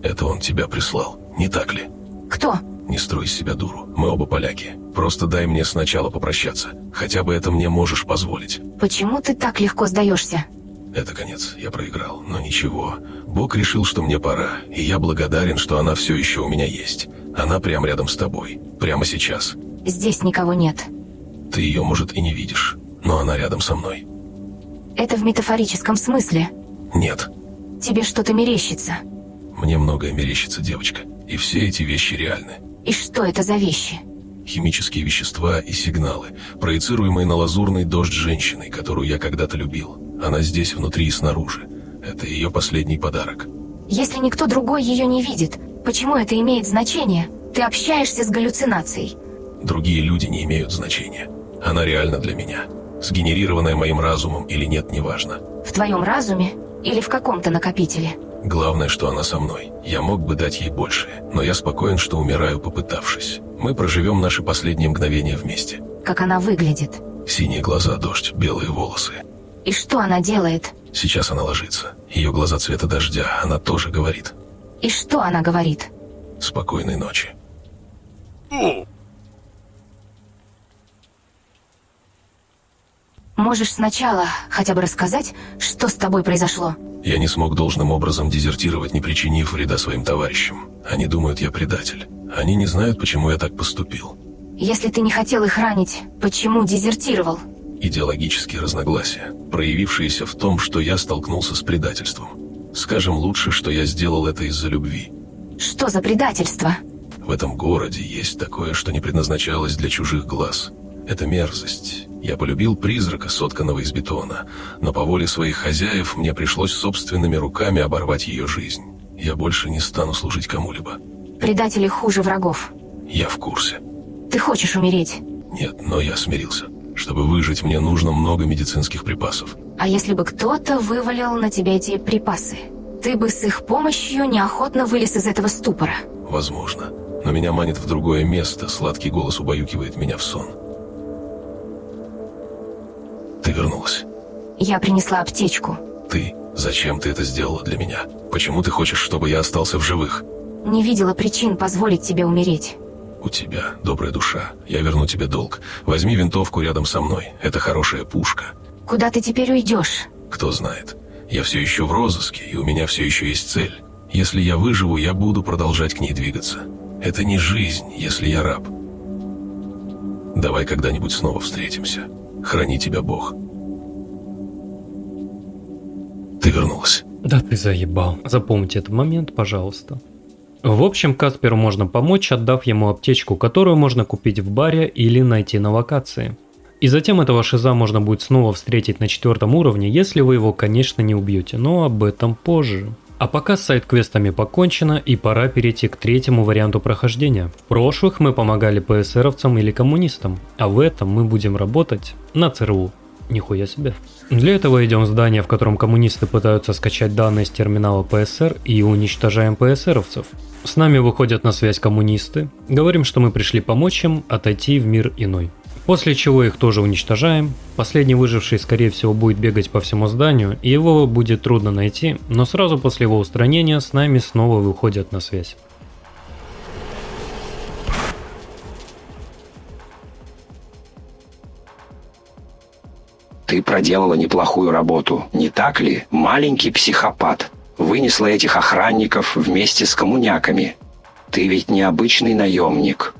Это он тебя прислал, не так ли? Кто? Не строй из себя дуру, мы оба поляки. Просто дай мне сначала попрощаться. Хотя бы это мне можешь позволить. Почему ты так легко сдаешься? Это конец, я проиграл, но ничего. Бог решил, что мне пора, и я благодарен, что она все еще у меня есть. Она прямо рядом с тобой, прямо сейчас. Здесь никого нет. Ты ее, может, и не видишь, но она рядом со мной. Это в метафорическом смысле? Нет. Тебе что-то мерещится? Мне многое мерещится, девочка, и все эти вещи реальны. И что это за вещи? Химические вещества и сигналы, проецируемые на лазурный дождь женщины, которую я когда-то любил. Она здесь, внутри и снаружи. Это ее последний подарок. Если никто другой ее не видит, почему это имеет значение? Ты общаешься с галлюцинацией. Другие люди не имеют значения. Она реальна для меня. Сгенерированная моим разумом или нет, неважно. В твоем разуме или в каком-то накопителе? Главное, что она со мной. Я мог бы дать ей большее, но я спокоен, что умираю, попытавшись. Мы проживем наши последние мгновения вместе. Как она выглядит? Синие глаза, дождь, белые волосы. И что она делает? Сейчас она ложится. Ее глаза цвета дождя, она тоже говорит. И что она говорит? Спокойной ночи. Можешь сначала хотя бы рассказать, что с тобой произошло? Я не смог должным образом дезертировать, не причинив вреда своим товарищам. Они думают, я предатель. Они не знают, почему я так поступил. Если ты не хотел их ранить, почему дезертировал? Идеологические разногласия, проявившиеся в том, что я столкнулся с предательством. Скажем лучше, что я сделал это из-за любви. Что за предательство? В этом городе есть такое, что не предназначалось для чужих глаз. Это мерзость. Я полюбил призрака, сотканного из бетона, но по воле своих хозяев мне пришлось собственными руками оборвать ее жизнь. Я больше не стану служить кому-либо. Предатели хуже врагов. Я в курсе. Ты хочешь умереть? Нет, но я смирился. Чтобы выжить, мне нужно много медицинских припасов. А если бы кто-то вывалил на тебя эти припасы? Ты бы с их помощью неохотно вылез из этого ступора. Возможно. Но меня манит в другое место, сладкий голос убаюкивает меня в сон. Ты вернулась. Я принесла аптечку. Ты? Зачем ты это сделала для меня? Почему ты хочешь, чтобы я остался в живых? Не видела причин позволить тебе умереть. У тебя добрая душа. Я верну тебе долг. Возьми винтовку рядом со мной. Это хорошая пушка. Куда ты теперь уйдешь? Кто знает. Я все еще в розыске, и у меня все еще есть цель. Если я выживу, я буду продолжать к ней двигаться. Это не жизнь, если я раб. Давай когда-нибудь снова встретимся. Храни тебя Бог. Ты вернулась. Да ты заебал. Запомните этот момент, пожалуйста. В общем, Касперу можно помочь, отдав ему аптечку, которую можно купить в баре или найти на локации. И затем этого шиза можно будет снова встретить на 4-м уровне, если вы его, конечно, не убьете, но об этом позже. А пока с сайд-квестами покончено, и пора перейти к 3-му варианту прохождения. В прошлых мы помогали ПСРовцам или коммунистам, а в этом мы будем работать на ЦРУ. Нихуя себе. Для этого идем в здание, в котором коммунисты пытаются скачать данные с терминала ПСР, и уничтожаем ПСРовцев. С нами выходят на связь коммунисты, говорим, что мы пришли помочь им отойти в мир иной. После чего их тоже уничтожаем. Последний выживший, скорее всего, будет бегать по всему зданию, и его будет трудно найти, но сразу после его устранения с нами снова выходят на связь. Ты проделала неплохую работу, не так ли, маленький психопат? Вынесла этих охранников вместе с коммуняками. Ты ведь необычный наемник.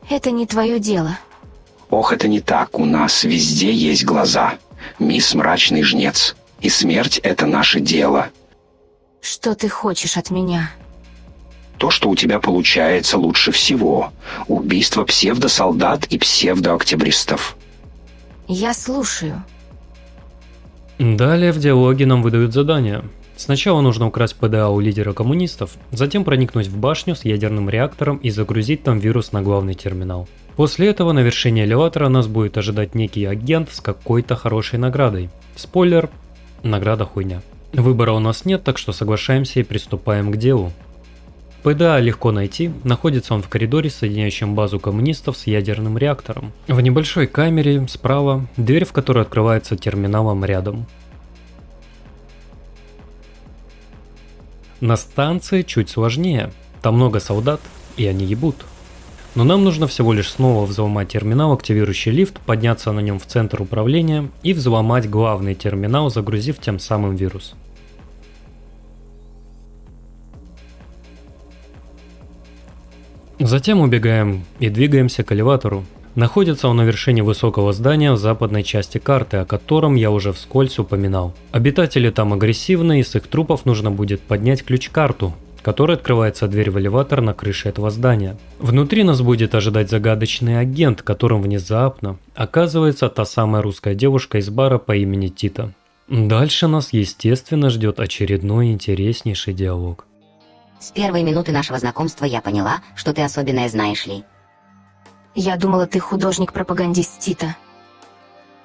Это не твое дело. Ох, это не так. У нас везде есть глаза. Мисс Мрачный Жнец. И смерть — это наше дело. Что ты хочешь от меня? То, что у тебя получается лучше всего. Убийство псевдосолдат и псевдооктябристов. Я слушаю. Далее в диалоге нам выдают задание. Сначала нужно украсть ПДА у лидера коммунистов, затем проникнуть в башню с ядерным реактором и загрузить там вирус на главный терминал. После этого на вершине элеватора нас будет ожидать некий агент с какой-то хорошей наградой. Спойлер, награда хуйня. Выбора у нас нет, так что соглашаемся и приступаем к делу. ПДА легко найти, находится он в коридоре, соединяющем базу коммунистов с ядерным реактором. В небольшой камере справа, дверь в которой открывается терминалом рядом. На станции чуть сложнее, там много солдат, и они ебут. Но нам нужно всего лишь снова взломать терминал, активирующий лифт, подняться на нем в центр управления и взломать главный терминал, загрузив тем самым вирус. Затем убегаем и двигаемся к элеватору. Находится он на вершине высокого здания в западной части карты, о котором я уже вскользь упоминал. Обитатели там агрессивны, и с их трупов нужно будет поднять ключ-карту, которой открывается дверь в элеватор на крыше этого здания. Внутри нас будет ожидать загадочный агент, которым внезапно оказывается та самая русская девушка из бара по имени Тита. Дальше нас, естественно, ждет очередной интереснейший диалог. С первой минуты нашего знакомства я поняла, что ты особенное знаешь ли. Я думала, ты художник-пропагандист Тита.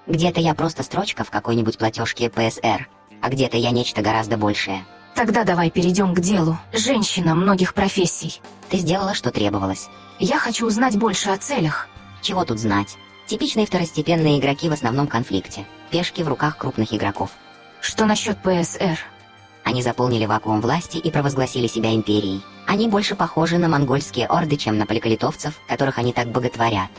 Где-то я просто строчка в какой-нибудь платежке ПСР, а где-то я нечто гораздо большее. Тогда давай перейдем к делу. Женщина многих профессий. Ты сделала, что требовалось. Я хочу узнать больше о целях. Чего тут знать? Типичные второстепенные игроки в основном конфликте. Пешки в руках крупных игроков. Что насчет ПСР? Они заполнили вакуум власти и провозгласили себя империей. Они больше похожи на монгольские орды, чем на поликалитовцев, которых они так боготворят.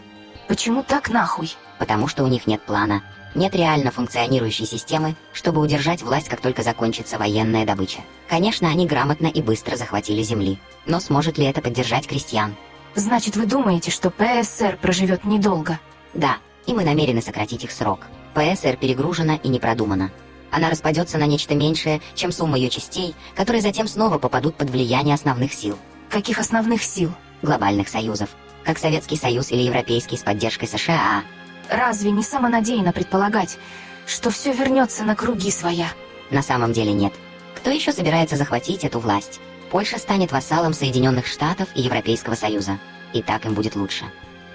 Почему так нахуй? Потому что у них нет плана. Нет реально функционирующей системы, чтобы удержать власть, как только закончится военная добыча. Конечно, они грамотно и быстро захватили земли. Но сможет ли это поддержать крестьян? Значит, вы думаете, что ПСР проживет недолго? Да, и мы намерены сократить их срок. ПСР перегружена и не продумана. Она распадется на нечто меньшее, чем сумма ее частей, которые затем снова попадут под влияние основных сил. Каких основных сил? Глобальных союзов. Как Советский Союз или Европейский с поддержкой США. Разве не самонадеянно предполагать, что все вернется на круги своя? На самом деле нет. Кто еще собирается захватить эту власть? Польша станет вассалом Соединенных Штатов и Европейского Союза. И так им будет лучше.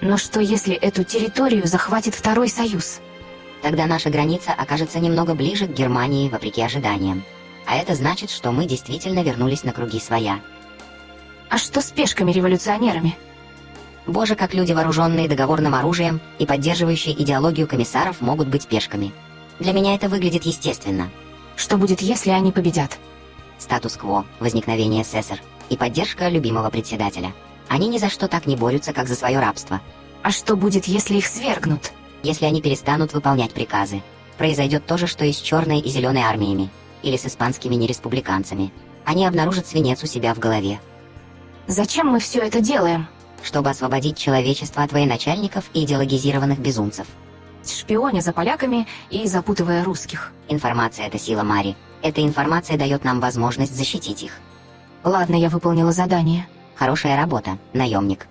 Но что если эту территорию захватит Второй Союз? Тогда наша граница окажется немного ближе к Германии, вопреки ожиданиям. А это значит, что мы действительно вернулись на круги своя. А что с пешками-революционерами? Боже, как люди, вооруженные договорным оружием и поддерживающие идеологию комиссаров, могут быть пешками. Для меня это выглядит естественно. Что будет, если они победят? Статус-кво, возникновение СССР и поддержка любимого председателя. Они ни за что так не борются, как за свое рабство. А что будет, если их свергнут? Если они перестанут выполнять приказы. Произойдет то же, что и с Черной и Зеленой армиями. Или с испанскими нереспубликанцами. Они обнаружат свинец у себя в голове. Зачем мы все это делаем? Чтобы освободить человечество от военачальников и идеологизированных безумцев. Шпионя за поляками и запутывая русских. Информация — это сила Мари. Эта информация дает нам возможность защитить их. Ладно, я выполнила задание. Хорошая работа, наемник.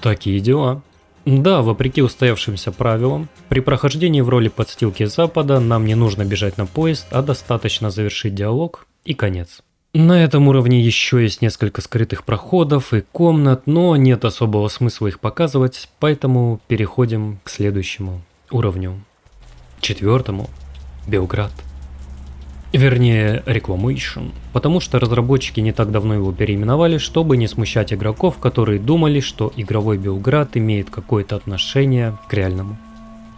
Такие дела. Да, вопреки устоявшимся правилам, при прохождении в роли подстилки Запада нам не нужно бежать на поезд, а достаточно завершить диалог и конец. На этом уровне еще есть несколько скрытых проходов и комнат, но нет особого смысла их показывать, поэтому переходим к следующему уровню. 4. Белград. Вернее, Reclamation, потому что разработчики не так давно его переименовали, чтобы не смущать игроков, которые думали, что игровой Белград имеет какое-то отношение к реальному.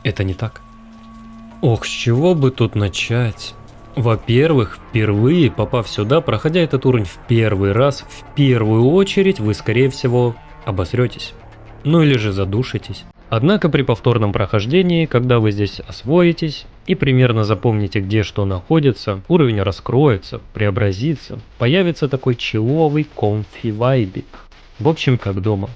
Это не так. Ох, с чего бы тут начать? Во-первых, впервые попав сюда, проходя этот уровень в первый раз, в первую очередь вы, скорее всего, обосретесь. Ну или же задушитесь. Однако при повторном прохождении, когда вы здесь освоитесь и примерно запомните, где что находится, уровень раскроется, преобразится, появится такой чиловый комфи-вайбик. В общем, как дома.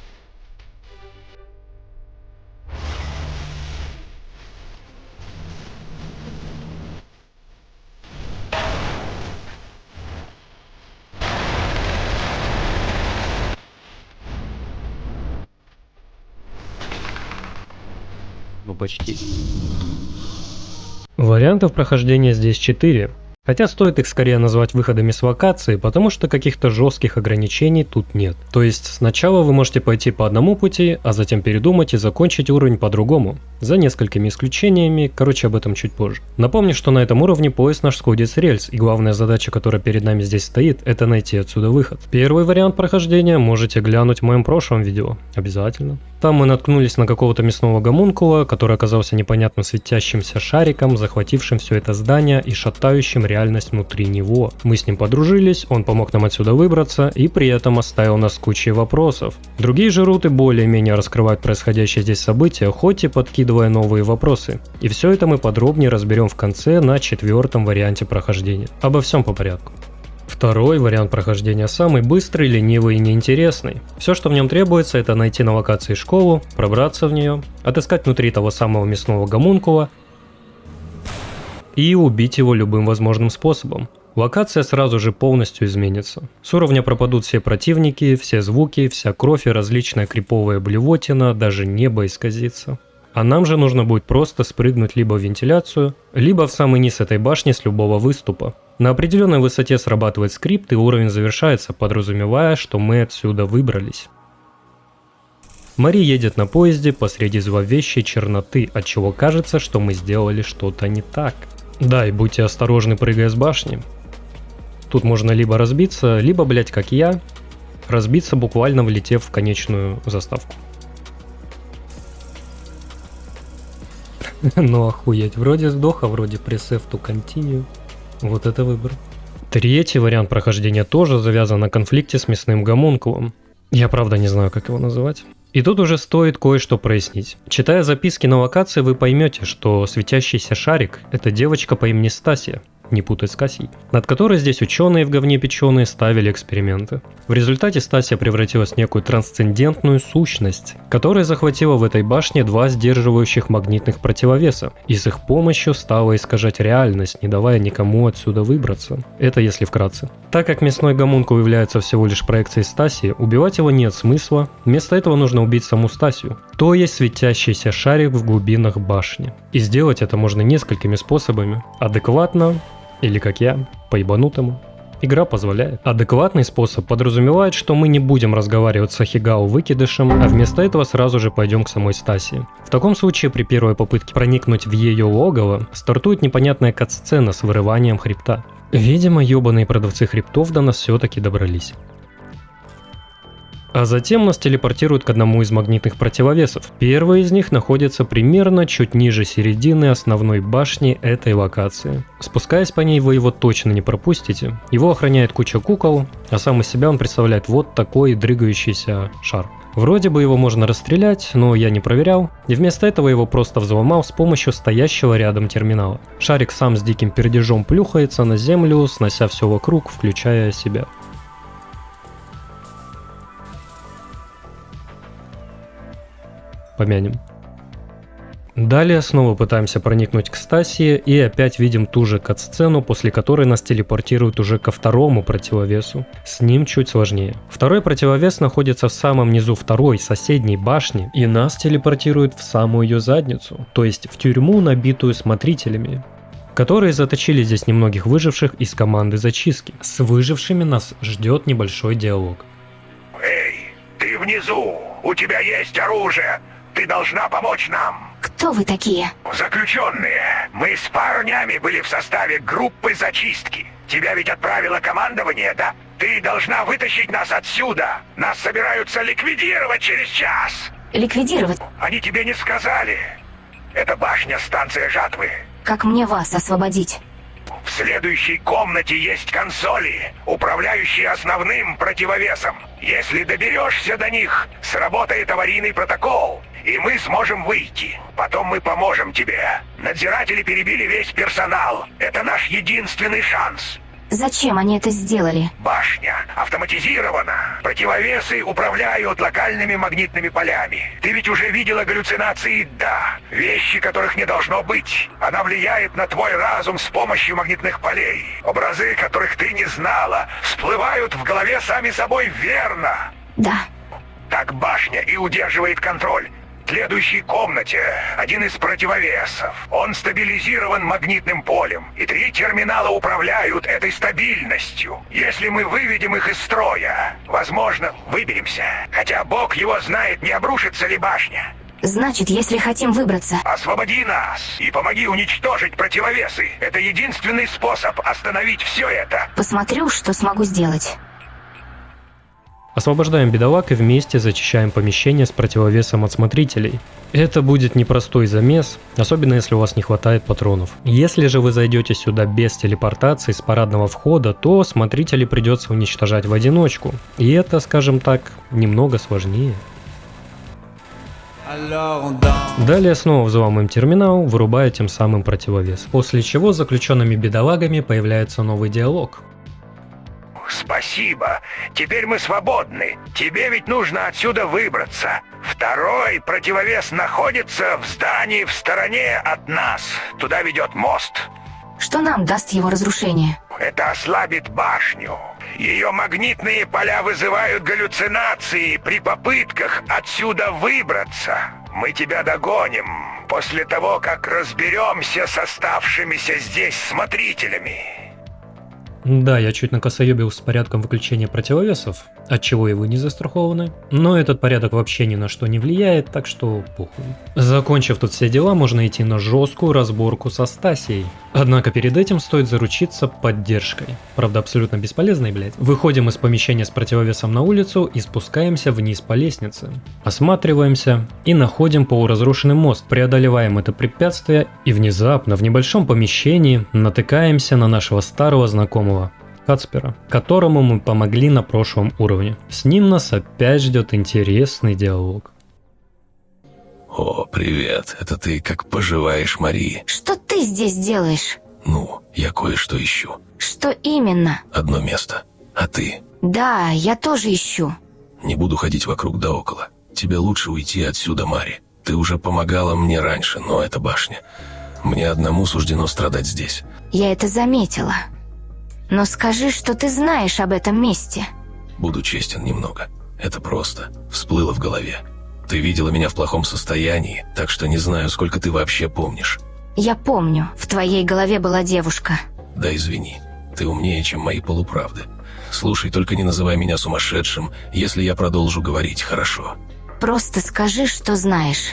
Ну почти. Вариантов прохождения здесь 4. Хотя стоит их скорее назвать выходами с локации, потому что каких-то жестких ограничений тут нет. То есть сначала вы можете пойти по одному пути, а затем передумать и закончить уровень по-другому. За несколькими исключениями, короче, об этом чуть позже. Напомню, что на этом уровне поезд наш сходит с рельс, и главная задача, которая перед нами здесь стоит, это найти отсюда выход. Первый вариант прохождения можете глянуть в моем прошлом видео. Обязательно. Там мы наткнулись на какого-то мясного гомункула, который оказался непонятно светящимся шариком, захватившим все это здание и шатающим реальность внутри него. Мы с ним подружились, он помог нам отсюда выбраться и при этом оставил нас с кучей вопросов. Другие же руты более-менее раскрывают происходящее здесь события, хоть и подкидывая новые вопросы. И все это мы подробнее разберем в конце на 4-м варианте прохождения. Обо всем по порядку. Второй вариант прохождения самый быстрый, ленивый и неинтересный. Все, что в нем требуется, это найти на локации школу, пробраться в нее, отыскать внутри того самого мясного гомункула и убить его любым возможным способом. Локация сразу же полностью изменится. С уровня пропадут все противники, все звуки, вся кровь и различная криповая блевотина, даже небо исказится. А нам же нужно будет просто спрыгнуть либо в вентиляцию, либо в самый низ этой башни с любого выступа. На определенной высоте срабатывает скрипт, и уровень завершается, подразумевая, что мы отсюда выбрались. Мари едет на поезде посреди зловещей черноты, отчего кажется, что мы сделали что-то не так. Да, и будьте осторожны, прыгая с башни. Тут можно либо разбиться, либо, блять, как я, разбиться, буквально влетев в конечную заставку. Ну охуеть, вроде сдох, а вроде пресс F to continue. Вот это выбор. Третий вариант прохождения тоже завязан на конфликте с мясным гомункулом. Я правда не знаю, как его называть. И тут уже стоит кое-что прояснить. Читая записки на локации, вы поймете, что светящийся шарик – это девочка по имени Стасия, не путать с Кассией, над которой здесь ученые в говне печеные ставили эксперименты. В результате Стасия превратилась в некую трансцендентную сущность, которая захватила в этой башне 2 сдерживающих магнитных противовеса, и с их помощью стала искажать реальность, не давая никому отсюда выбраться. Это если вкратце. Так как мясной гомункул является всего лишь проекцией Стасии, убивать его нет смысла, вместо этого нужно убить саму Стасию, то есть светящийся шарик в глубинах башни. И сделать это можно несколькими способами. Адекватно, или как я, по-ебанутому. Игра позволяет. Адекватный способ подразумевает, что мы не будем разговаривать с Ахигао выкидышем, а вместо этого сразу же пойдем к самой Стасии. В таком случае при первой попытке проникнуть в ее логово стартует непонятная кат-сцена с вырыванием хребта. Видимо, ебаные продавцы хребтов до нас все-таки добрались. А затем нас телепортируют к одному из магнитных противовесов. Первый из них находится примерно чуть ниже середины основной башни этой локации. Спускаясь по ней, вы его точно не пропустите. Его охраняет куча кукол, а сам из себя он представляет вот такой дрыгающийся шар. Вроде бы его можно расстрелять, но я не проверял, и вместо этого его просто взломал с помощью стоящего рядом терминала. Шарик сам с диким пердежом плюхается на землю, снося все вокруг, включая себя. Помянем. Далее снова пытаемся проникнуть к Стасии и опять видим ту же кат-сцену, после которой нас телепортируют уже ко второму противовесу. С ним чуть сложнее. Второй противовес находится в самом низу второй соседней башни, и нас телепортируют в самую ее задницу, то есть в тюрьму, набитую смотрителями, которые заточили здесь немногих выживших из команды зачистки. С выжившими нас ждет небольшой диалог. Эй, ты внизу! У тебя есть оружие! Ты должна помочь нам! Кто вы такие? Заключенные! Мы с парнями были в составе группы зачистки. Тебя ведь отправило командование, да? Ты должна вытащить нас отсюда! Нас собираются ликвидировать через час! Ликвидировать? Они тебе не сказали! Это башня станция жатвы. Как мне вас освободить? В следующей комнате есть консоли, управляющие основным противовесом. Если доберешься до них, сработает аварийный протокол, и мы сможем выйти. Потом мы поможем тебе. Надзиратели перебили весь персонал. Это наш единственный шанс. Зачем они это сделали? Башня автоматизирована. Противовесы управляют локальными магнитными полями. Ты ведь уже видела галлюцинации, да. Вещи, которых не должно быть. Она влияет на твой разум с помощью магнитных полей. Образы, которых ты не знала, всплывают в голове сами собой, верно? Да. Так башня и удерживает контроль. В следующей комнате один из противовесов. Он стабилизирован магнитным полем, и 3 терминала управляют этой стабильностью. Если мы выведем их из строя, возможно, выберемся. Хотя Бог его знает, не обрушится ли башня. Значит, если хотим выбраться... Освободи нас и помоги уничтожить противовесы. Это единственный способ остановить все это. Посмотрю, что смогу сделать. Освобождаем бедолаг и вместе зачищаем помещение с противовесом от смотрителей. Это будет непростой замес, особенно если у вас не хватает патронов. Если же вы зайдете сюда без телепортации с парадного входа, то смотрителей придется уничтожать в одиночку. И это, скажем так, немного сложнее. Далее снова взломаем терминал, вырубая тем самым противовес. После чего с заключенными бедолагами появляется новый диалог. Спасибо. Теперь мы свободны. Тебе ведь нужно отсюда выбраться. Второй противовес находится в здании в стороне от нас. Туда ведет мост. Что нам даст его разрушение? Это ослабит башню. Ее магнитные поля вызывают галлюцинации при попытках отсюда выбраться. Мы тебя догоним после того, как разберемся с оставшимися здесь смотрителями. Да, я чуть накосоебил с порядком выключения противовесов, отчего и вы не застрахованы, но этот порядок вообще ни на что не влияет, так что похуй. Закончив тут все дела, можно идти на жесткую разборку со Стасией. Однако перед этим стоит заручиться поддержкой. Правда, абсолютно бесполезной, блядь. Выходим из помещения с противовесом на улицу и спускаемся вниз по лестнице. Осматриваемся и находим полуразрушенный мост, преодолеваем это препятствие и внезапно в небольшом помещении натыкаемся на нашего старого знакомого Кацпера, которому мы помогли на прошлом уровне. С ним нас опять ждет интересный диалог. О, привет. Это ты как поживаешь, Мари? Что ты здесь делаешь? Ну, я кое-что ищу. Что именно? Одно место. А ты? Да, я тоже ищу. Не буду ходить вокруг да около. Тебе лучше уйти отсюда, Мари. Ты уже помогала мне раньше, но это башня. Мне одному суждено страдать здесь. Я это заметила. Но скажи, что ты знаешь об этом месте. Буду честен немного. Это просто всплыло в голове. Ты видела меня в плохом состоянии, так что не знаю, сколько ты вообще помнишь. Я помню, в твоей голове была девушка. Да извини, ты умнее, чем мои полуправды. Слушай, только не называй меня сумасшедшим, если я продолжу говорить, хорошо? Просто скажи, что знаешь.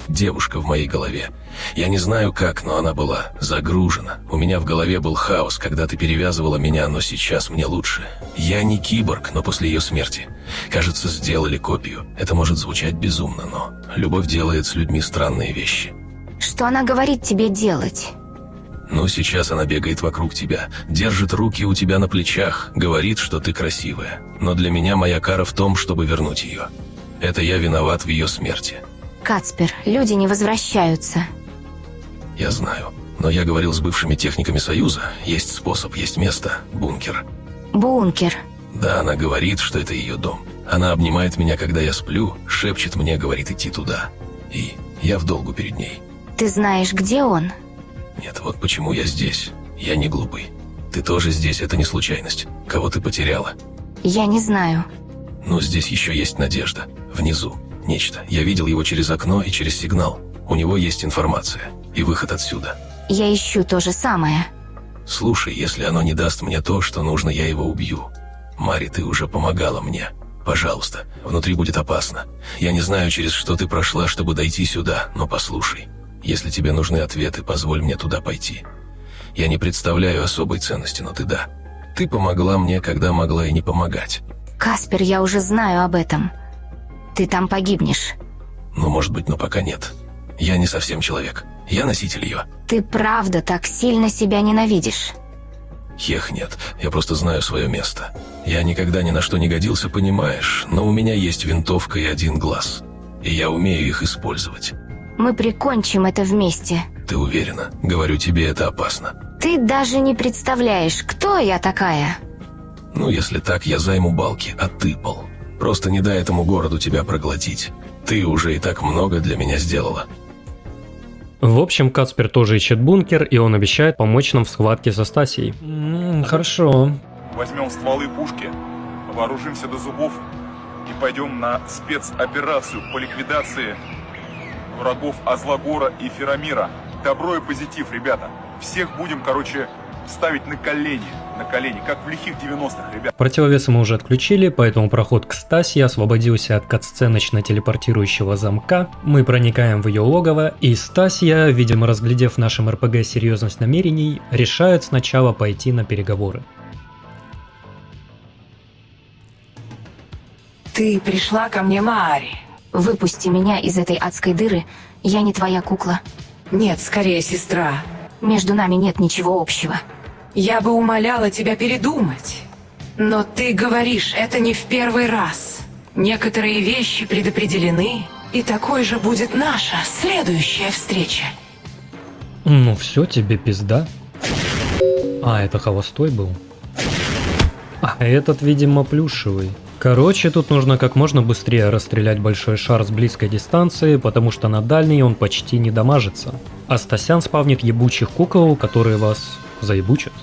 Девушка в моей голове. Я не знаю как, но она была загружена. У меня в голове был хаос, когда ты перевязывала меня, но сейчас мне лучше. Я не киборг, но после ее смерти. Кажется, сделали копию. Это может звучать безумно, но любовь делает с людьми странные вещи. Что она говорит тебе делать? Ну, сейчас она бегает вокруг тебя, держит руки у тебя на плечах, говорит, что ты красивая. Но для меня моя кара в том, чтобы вернуть ее. Это я виноват в ее смерти. Кацпер, люди не возвращаются. Я знаю, но я говорил с бывшими техниками Союза. Есть способ, есть место. Бункер. Бункер. Да, она говорит, что это ее дом. Она обнимает меня, когда я сплю, шепчет мне, говорит идти туда. И я в долгу перед ней. Ты знаешь, где он? Нет, вот почему я здесь. Я не глупый. Ты тоже здесь, это не случайность. Кого ты потеряла? Я не знаю. Но здесь еще есть надежда. Внизу. Нечто. Я видел его через окно и через сигнал. У него есть информация. И выход отсюда. Я ищу то же самое. Слушай, если оно не даст мне то, что нужно, я его убью. Мари, ты уже помогала мне. Пожалуйста, внутри будет опасно. Я не знаю, через что ты прошла, чтобы дойти сюда, но послушай. Если тебе нужны ответы, позволь мне туда пойти. Я не представляю особой ценности, но ты да. Ты помогла мне, когда могла и не помогать. Каспер, я уже знаю об этом. Ты там погибнешь. Ну, может быть, но пока нет. Я не совсем человек. Я носитель ее. Ты правда так сильно себя ненавидишь? Ех, нет, я просто знаю свое место. Я никогда ни на что не годился, понимаешь, но у меня есть винтовка и один глаз. И я умею их использовать. Мы прикончим это вместе. Ты уверена? Говорю тебе, это опасно. Ты даже не представляешь, кто я такая. Ну, если так, я займу балки, а ты, Пол. Просто не дай этому городу тебя проглотить. Ты уже и так много для меня сделала. В общем, Кацпер тоже ищет бункер, и он обещает помочь нам в схватке со Стасией. Хорошо. Возьмем стволы и пушки, вооружимся до зубов и пойдем на спецоперацию по ликвидации врагов Азлагора и Ферамира. Добро и позитив, ребята. Всех будем, ставить на колени, как в лихих 90-х, ребят. Противовесы мы уже отключили, поэтому проход к Стасии освободился от катсценочно телепортирующего замка. Мы проникаем в ее логово, и Стасия, видимо разглядев в нашем РПГ серьезность намерений, решает сначала пойти на переговоры. Ты пришла ко мне, Маари. Выпусти меня из этой адской дыры, я не твоя кукла. Нет, скорее, сестра. Между нами нет ничего общего. Я бы умоляла тебя передумать. Но ты говоришь, это не в первый раз. Некоторые вещи предопределены, и такой же будет наша следующая встреча. Ну все, тебе пизда. А, это холостой был. А этот, видимо, плюшевый. Короче, тут нужно как можно быстрее расстрелять большой шар с близкой дистанции, потому что на дальней он почти не дамажится. А Стасян спавнит ебучих кукол, которые вас заебучат.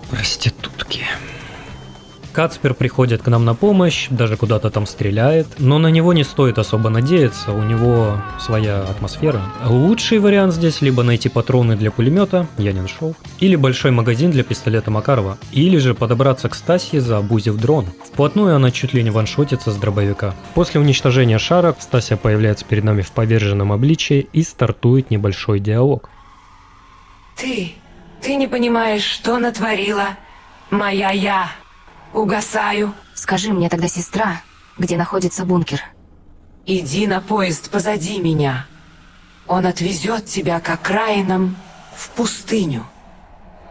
Проститутки. Кацпер приходит к нам на помощь, даже куда-то там стреляет, но на него не стоит особо надеяться, у него своя атмосфера. Лучший вариант здесь либо найти патроны для пулемета, я не нашел, или большой магазин для пистолета Макарова, или же подобраться к Стасии, заабузив дрон. Вплотную она чуть ли не ваншотится с дробовика. После уничтожения шара Стасия появляется перед нами в поверженном обличии и стартует небольшой диалог. Ты не понимаешь, что натворила моя я. Угасаю. Скажи мне тогда, сестра, где находится бункер? Иди на поезд позади меня. Он отвезет тебя к окраинам в пустыню.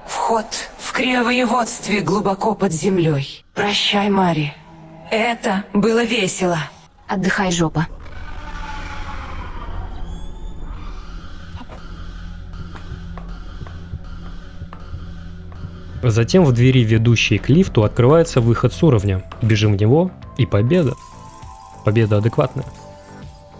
Вход в криовоеводстве глубоко под землей. Прощай, Мари. Это было весело. Отдыхай, жопа. Затем в двери, ведущей к лифту, открывается выход с уровня. Бежим в него, и победа. Победа адекватная.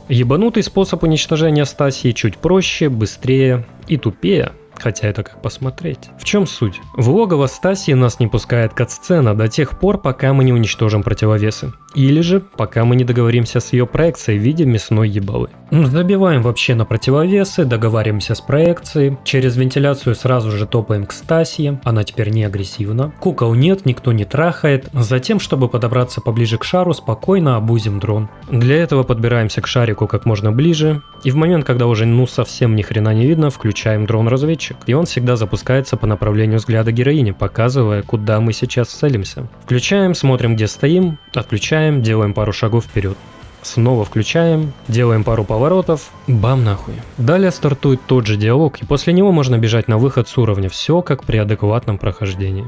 Ебанутый способ уничтожения Стасии чуть проще, быстрее и тупее. Хотя это как посмотреть. В чем суть? В логово Стасии нас не пускает катсцена до тех пор, пока мы не уничтожим противовесы. Или же, пока мы не договоримся с ее проекцией в виде мясной ебалы. Забиваем вообще на противовесы, договариваемся с проекцией. Через вентиляцию сразу же топаем к Стасии. Она теперь не агрессивна. Кукол нет, никто не трахает. Затем, чтобы подобраться поближе к шару, спокойно обузим дрон. Для этого подбираемся к шарику как можно ближе. И в момент, когда уже совсем ни хрена не видно, включаем дрон-разведчик. И он всегда запускается по направлению взгляда героини, показывая, куда мы сейчас целимся. Включаем, смотрим, где стоим, отключаем, делаем пару шагов вперед. Снова включаем, делаем пару поворотов, бам нахуй. Далее стартует тот же диалог, и после него можно бежать на выход с уровня. Все как при адекватном прохождении.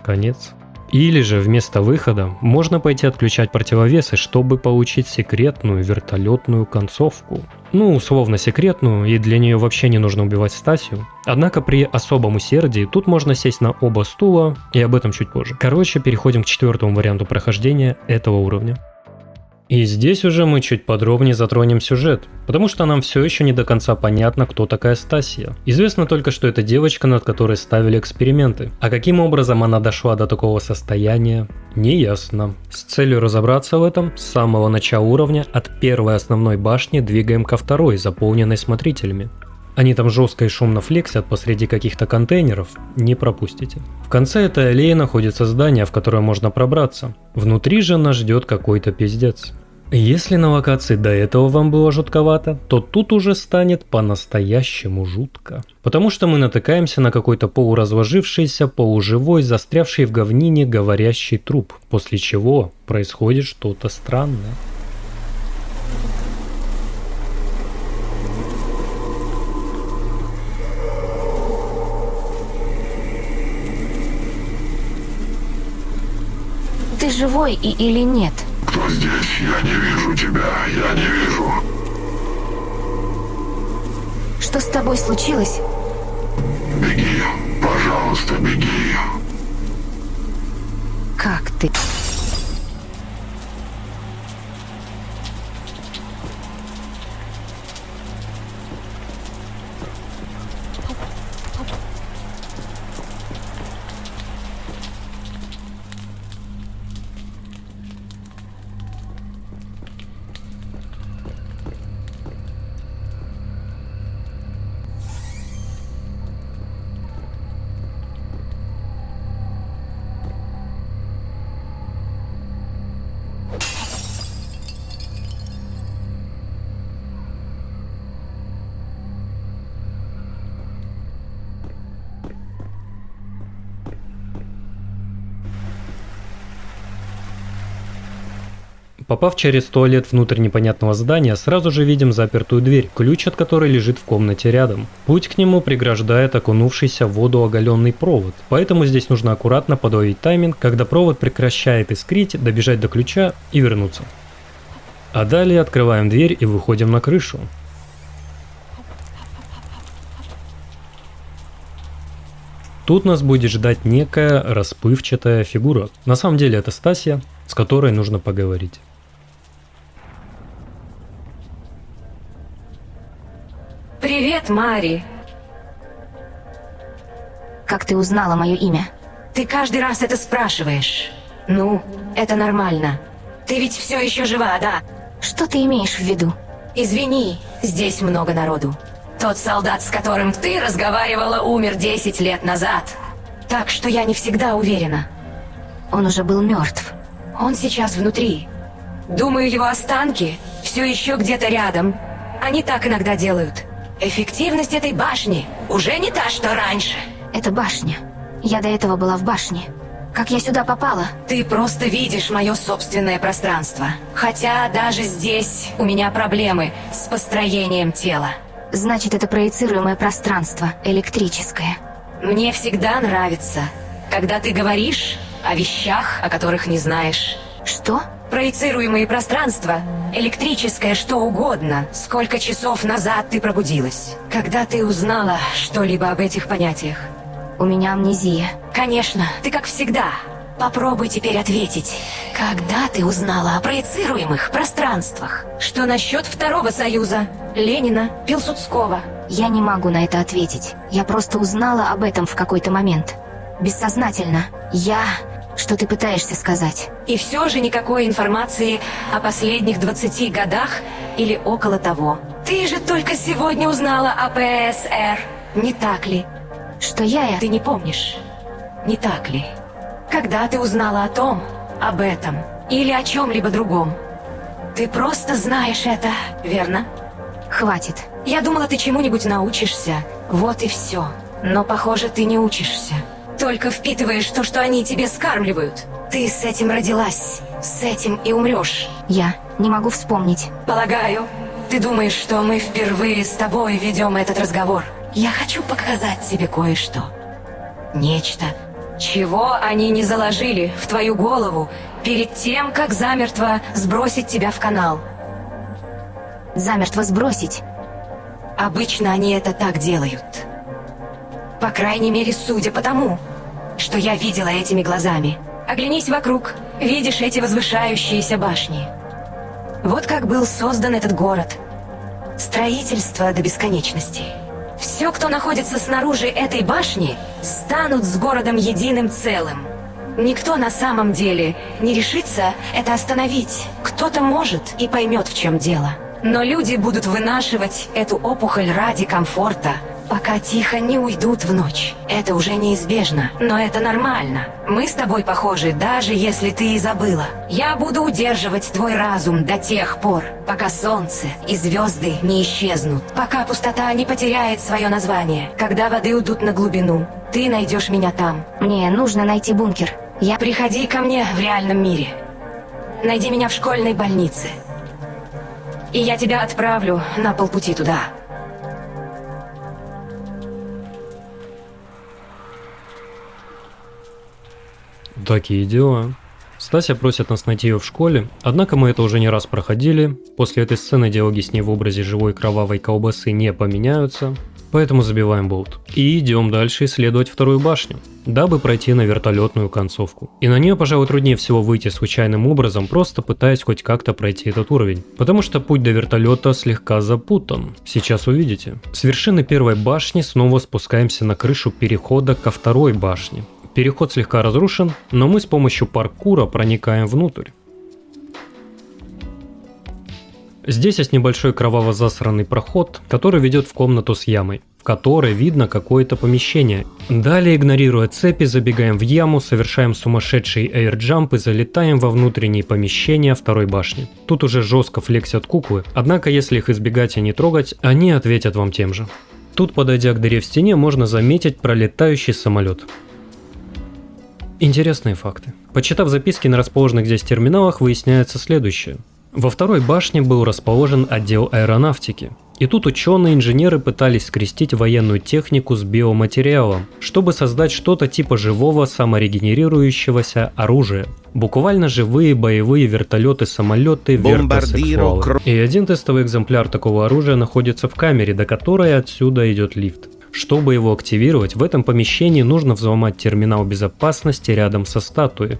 Конец. Или же вместо выхода можно пойти отключать противовесы, чтобы получить секретную вертолетную концовку. Ну, условно секретную, и для нее вообще не нужно убивать Стасию. Однако при особом усердии тут можно сесть на оба стула, и об этом чуть позже. Короче, переходим к четвертому варианту прохождения этого уровня. И здесь уже мы чуть подробнее затронем сюжет, потому что нам все еще не до конца понятно, кто такая Стасия. Известно только, что это девочка, над которой ставили эксперименты. А каким образом она дошла до такого состояния, не ясно. С целью разобраться в этом, с самого начала уровня от первой основной башни двигаем ко второй, заполненной смотрителями. Они там жестко и шумно флексят посреди каких-то контейнеров, не пропустите. В конце этой аллеи находится здание, в которое можно пробраться. Внутри же нас ждет какой-то пиздец. Если на локации до этого вам было жутковато, то тут уже станет по-настоящему жутко. Потому что мы натыкаемся на какой-то полуразложившийся, полуживой, застрявший в говнине говорящий труп, после чего происходит что-то странное. ты живой или нет? Кто здесь? Я не вижу тебя. Я не вижу. Что с тобой случилось? Беги. Пожалуйста, беги. Как ты? Попав через туалет внутрь непонятного здания, сразу же видим запертую дверь, ключ от которой лежит в комнате рядом. Путь к нему преграждает окунувшийся в воду оголенный провод, поэтому здесь нужно аккуратно подловить тайминг, когда провод прекращает искрить, добежать до ключа и вернуться. А далее открываем дверь и выходим на крышу. Тут нас будет ждать некая расплывчатая фигура. На самом деле это Стасия, с которой нужно поговорить. Привет, Мари. Как ты узнала мое имя? Ты каждый раз это спрашиваешь. Ну, это нормально. Ты ведь все еще жива, да? Что ты имеешь в виду? Извини, здесь много народу. Тот солдат, с которым ты разговаривала, умер 10 лет назад. Так что я не всегда уверена. Он уже был мертв. Он сейчас внутри. Думаю, его останки все еще где-то рядом. Они так иногда делают. Эффективность этой башни уже не та, что раньше. Это башня. Я до этого была в башне. Как я сюда попала? Ты просто видишь мое собственное пространство. Хотя даже здесь у меня проблемы с построением тела. Значит, это проецируемое пространство, электрическое. Мне всегда нравится, когда ты говоришь о вещах, о которых не знаешь. Что? Проецируемые пространства, электрическое, что угодно. Сколько часов назад ты пробудилась? Когда ты узнала что-либо об этих понятиях? У меня амнезия. Конечно, ты как всегда. Попробуй теперь ответить. Когда ты узнала о проецируемых пространствах? Что насчет Второго Союза? Ленина, Пилсудского? Я не могу на это ответить. Я просто узнала об этом в какой-то момент. Бессознательно. Что ты пытаешься сказать? И все же никакой информации о последних 20 годах или около того. Ты же только сегодня узнала о ПСР, не так ли? Что я? Ты не помнишь, не так ли? Когда ты узнала об этом, или о чем-либо другом? Ты просто знаешь это, верно? Хватит. Я думала, ты чему-нибудь научишься. Вот и все. Но, похоже, ты не учишься. Только впитываешь то, что они тебе скармливают. Ты с этим родилась. С этим и умрешь. Я не могу вспомнить. Полагаю, ты думаешь, что мы впервые с тобой ведем этот разговор. Я хочу показать тебе кое-что. Нечто, чего они не заложили в твою голову перед тем, как замертво сбросить тебя в канал. Замертво сбросить? Обычно они это так делают. По крайней мере, судя по тому, что я видела этими глазами. Оглянись вокруг. Видишь эти возвышающиеся башни? Вот как был создан этот город. Строительство до бесконечности. Все, кто находится снаружи этой башни, станут с городом единым целым. Никто на самом деле не решится это остановить. Кто-то может и поймет, в чем дело. Но люди будут вынашивать эту опухоль ради комфорта, пока тихо не уйдут в ночь. Это уже неизбежно, но это нормально. Мы с тобой похожи, даже если ты и забыла. Я буду удерживать твой разум до тех пор, пока солнце и звезды не исчезнут, пока пустота не потеряет свое название. Когда воды уйдут на глубину, ты найдешь меня там. Мне нужно найти бункер. Приходи ко мне в реальном мире. Найди меня в школьной больнице. И я тебя отправлю на полпути туда. Такие дела. Стася просит нас найти ее в школе, однако мы это уже не раз проходили. После этой сцены диалоги с ней в образе живой кровавой колбасы не поменяются, поэтому забиваем болт. И идем дальше исследовать вторую башню, дабы пройти на вертолетную концовку. И на нее, пожалуй, труднее всего выйти случайным образом, просто пытаясь хоть как-то пройти этот уровень. Потому что путь до вертолета слегка запутан. Сейчас увидите. С вершины первой башни снова спускаемся на крышу перехода ко второй башне. Переход слегка разрушен, но мы с помощью паркура проникаем внутрь. Здесь есть небольшой кроваво-засранный проход, который ведет в комнату с ямой, в которой видно какое-то помещение. Далее, игнорируя цепи, забегаем в яму, совершаем сумасшедший эйрджамп и залетаем во внутренние помещения второй башни. Тут уже жестко флексят куклы, однако если их избегать и не трогать, они ответят вам тем же. Тут, подойдя к дыре в стене, можно заметить пролетающий самолет. Интересные факты. Почитав записки на расположенных здесь терминалах, выясняется следующее. Во второй башне был расположен отдел аэронавтики. И тут ученые-инженеры пытались скрестить военную технику с биоматериалом, чтобы создать что-то типа живого саморегенерирующегося оружия. Буквально живые боевые вертолеты-самолеты вертосексуалы. И один тестовый экземпляр такого оружия находится в камере, до которой отсюда идет лифт. Чтобы его активировать, в этом помещении нужно взломать терминал безопасности рядом со статуей.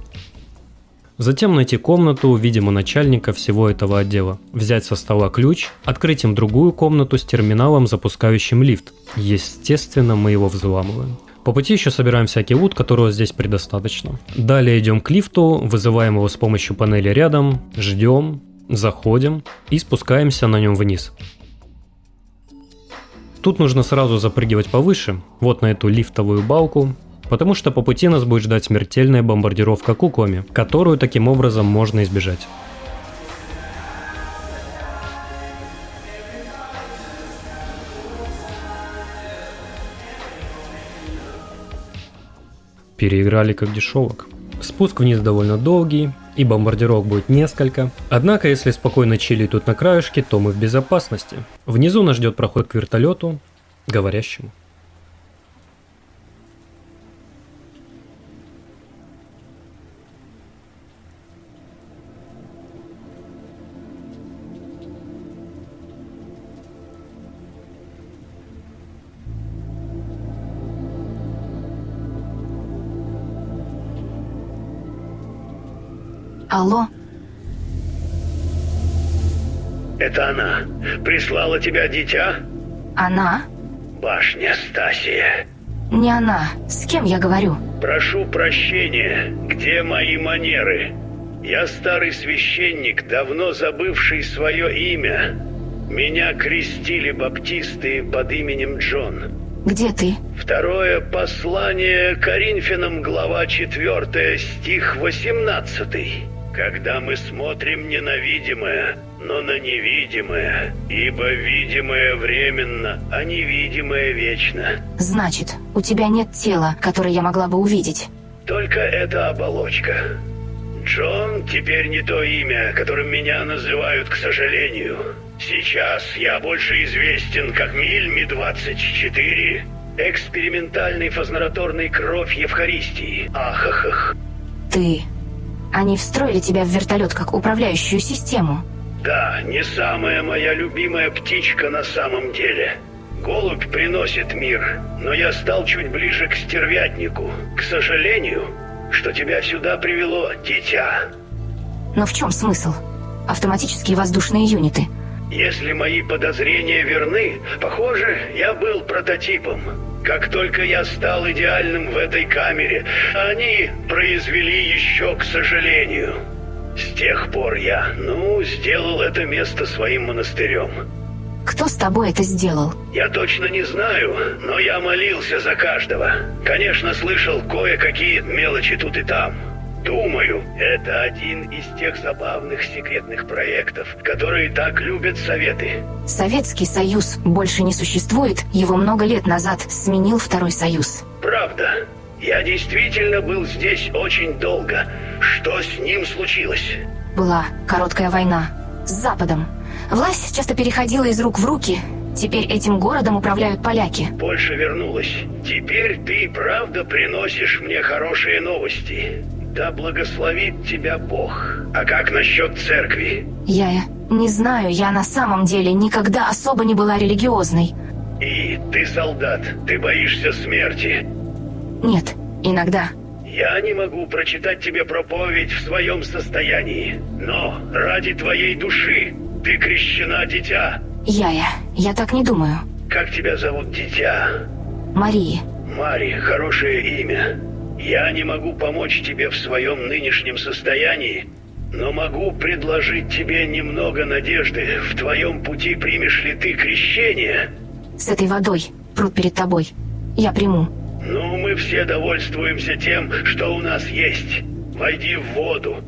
Затем найти комнату, видимо, начальника всего этого отдела, взять со стола ключ, открыть им другую комнату с терминалом, запускающим лифт. Естественно, мы его взламываем. По пути еще собираем всякий лут, которого здесь предостаточно. Далее идем к лифту, вызываем его с помощью панели рядом, ждем, заходим и спускаемся на нем вниз. Тут нужно сразу запрыгивать повыше, вот на эту лифтовую балку, потому что по пути нас будет ждать смертельная бомбардировка куклами, которую таким образом можно избежать. Переиграли как дешевок. Спуск вниз довольно долгий, и бомбардировок будет несколько. Однако, если спокойно чилить тут на краешке, то мы в безопасности. Внизу нас ждет проход к вертолету, говорящему. Алло? Это она. Прислала тебя дитя? Она? Башня Стасия. Не она. С кем я говорю? Прошу прощения. Где мои манеры? Я старый священник, давно забывший свое имя. Меня крестили баптисты под именем Джон. Где ты? Второе послание Коринфянам, глава 4, стих 18. Когда мы смотрим не на видимое, но на невидимое, ибо видимое временно, а невидимое вечно. Значит, у тебя нет тела, которое я могла бы увидеть. Только эта оболочка. Джон теперь не то имя, которым меня называют, к сожалению. Сейчас я больше известен как Мильми-24, экспериментальный фознораторный кровь Евхаристии. Ахахах. Ты... Они встроили тебя в вертолет как управляющую систему. Да, не самая моя любимая птичка на самом деле. Голубь приносит мир, но я стал чуть ближе к стервятнику. К сожалению, что тебя сюда привело, дитя. Но в чем смысл? Автоматические воздушные юниты. Если мои подозрения верны, похоже, я был прототипом. Как только я стал идеальным в этой камере, они произвели еще, к сожалению. С тех пор я, сделал это место своим монастырем. Кто с тобой это сделал? Я точно не знаю, но я молился за каждого. Конечно, слышал кое-какие мелочи тут и там. Думаю, это один из тех забавных секретных проектов, которые так любят Советы. Советский Союз больше не существует, его много лет назад сменил Второй Союз. Правда. Я действительно был здесь очень долго. Что с ним случилось? Была короткая война с Западом. Власть часто переходила из рук в руки. Теперь этим городом управляют поляки. Польша вернулась. Теперь ты правда приносишь мне хорошие новости. Да благословит тебя Бог. А как насчет церкви? Я не знаю, я на самом деле никогда особо не была религиозной. И ты солдат, ты боишься смерти? Нет, иногда. Я не могу прочитать тебе проповедь в своем состоянии, но ради твоей души ты крещена, дитя. Я так не думаю. Как тебя зовут, дитя? Мария. Мари, хорошее имя. Я не могу помочь тебе в своем нынешнем состоянии, но могу предложить тебе немного надежды. В твоем пути примешь ли ты крещение? С этой водой, пруд перед тобой. Я приму. Ну, мы все довольствуемся тем, что у нас есть. Войди в воду.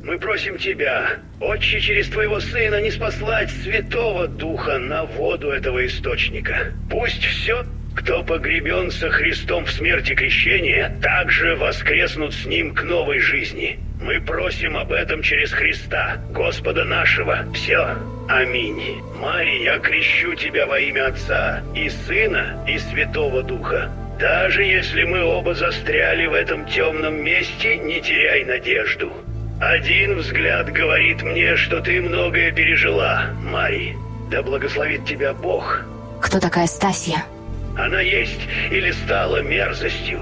Мы просим тебя, Отче, через твоего Сына не спаслать Святого Духа на воду этого источника. Пусть все, кто погребен со Христом в смерти крещения, также воскреснут с Ним к новой жизни. Мы просим об этом через Христа, Господа нашего. Все. Аминь. Мария, я крещу тебя во имя Отца и Сына и Святого Духа. Даже если мы оба застряли в этом темном месте, не теряй надежду. Один взгляд говорит мне, что ты многое пережила, Мари. Да благословит тебя Бог. Кто такая Стасия? Она есть или стала мерзостью.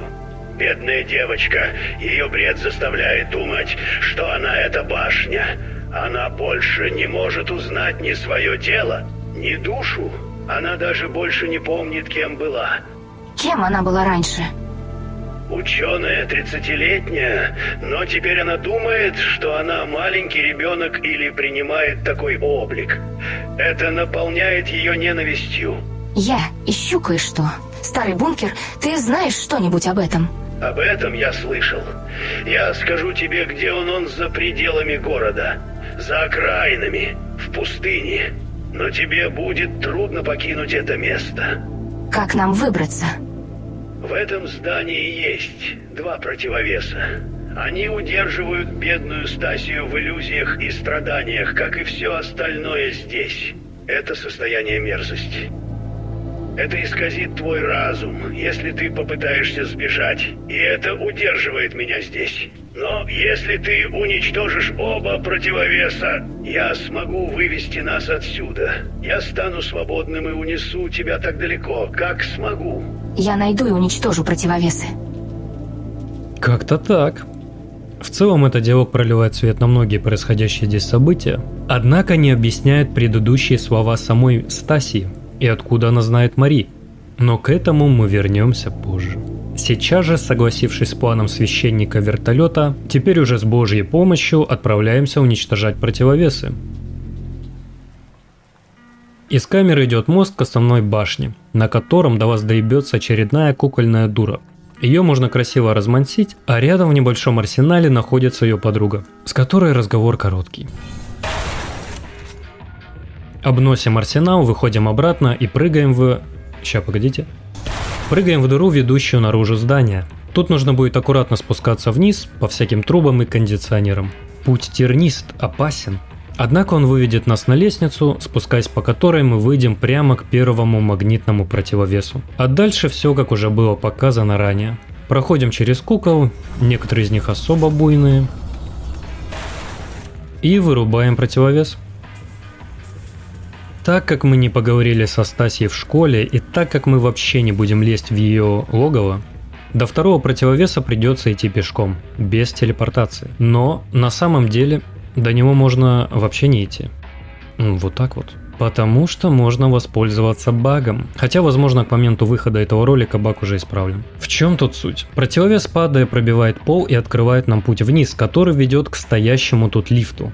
Бедная девочка, ее бред заставляет думать, что она эта башня. Она больше не может узнать ни свое тело, ни душу. Она даже больше не помнит, кем была. Кем она была раньше? Ученая 30-летняя, но теперь она думает, что она маленький ребенок или принимает такой облик. Это наполняет ее ненавистью. Я ищу кое-что. Старый бункер, ты знаешь что-нибудь об этом? Об этом я слышал. Я скажу тебе, где он за пределами города. За окраинами, в пустыне. Но тебе будет трудно покинуть это место. Как нам выбраться? В этом здании есть 2 противовеса. Они удерживают бедную Стасию в иллюзиях и страданиях, как и все остальное здесь. Это состояние мерзости. Это исказит твой разум, если ты попытаешься сбежать, и это удерживает меня здесь. Но если ты уничтожишь оба противовеса, я смогу вывести нас отсюда. Я стану свободным и унесу тебя так далеко, как смогу. Я найду и уничтожу противовесы. Как-то так. В целом этот диалог проливает свет на многие происходящие здесь события, однако не объясняет предыдущие слова самой Стасии и откуда она знает Мари. Но к этому мы вернемся позже. Сейчас же, согласившись с планом священника вертолета, теперь уже с Божьей помощью отправляемся уничтожать противовесы. Из камеры идет мост к основной башне, на котором до вас доебется очередная кукольная дура. Ее можно красиво размансить, а рядом в небольшом арсенале находится ее подруга, с которой разговор короткий. Обносим арсенал, выходим обратно и прыгаем в... Прыгаем в дыру, ведущую наружу здания. Тут нужно будет аккуратно спускаться вниз по всяким трубам и кондиционерам. Путь тернист, опасен. Однако он выведет нас на лестницу, спускаясь по которой мы выйдем прямо к первому магнитному противовесу. А дальше все, как уже было показано ранее. Проходим через кукол, некоторые из них особо буйные. И вырубаем противовес. Так как мы не поговорили со Стасией в школе, и так как мы вообще не будем лезть в ее логово, до второго противовеса придется идти пешком, без телепортации. Но на самом деле до него можно вообще не идти. Вот так вот. Потому что можно воспользоваться багом. Хотя, возможно, к моменту выхода этого ролика баг уже исправлен. В чем тут суть? Противовес, падая, пробивает пол и открывает нам путь вниз, который ведет к стоящему тут лифту.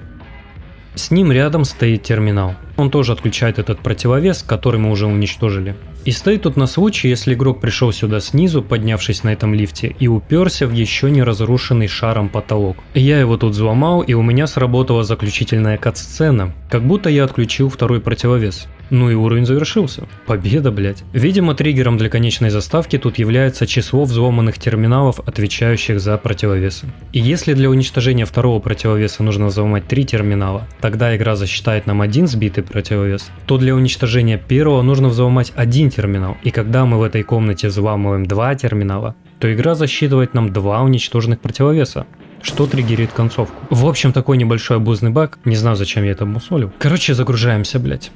С ним рядом стоит терминал. Он тоже отключает этот противовес, который мы уже уничтожили. И стоит тут на случай, если игрок пришел сюда снизу, поднявшись на этом лифте, и уперся в еще не разрушенный шаром потолок. Я его тут взломал, и у меня сработала заключительная кат-сцена, как будто я отключил второй противовес. Ну и уровень завершился. Победа, блять. Видимо, триггером для конечной заставки тут является число взломанных терминалов, отвечающих за противовесы. И если для уничтожения второго противовеса нужно взломать 3 терминала, тогда игра засчитает нам 1 сбитый противовес, то для уничтожения первого нужно взломать 1 терминал. И когда мы в этой комнате взламываем 2 терминала, то игра засчитывает нам 2 уничтоженных противовеса. что триггерит концовку. В общем, такой небольшой обузный баг. Не знаю, зачем я это мусолю. Короче, загружаемся, блядь.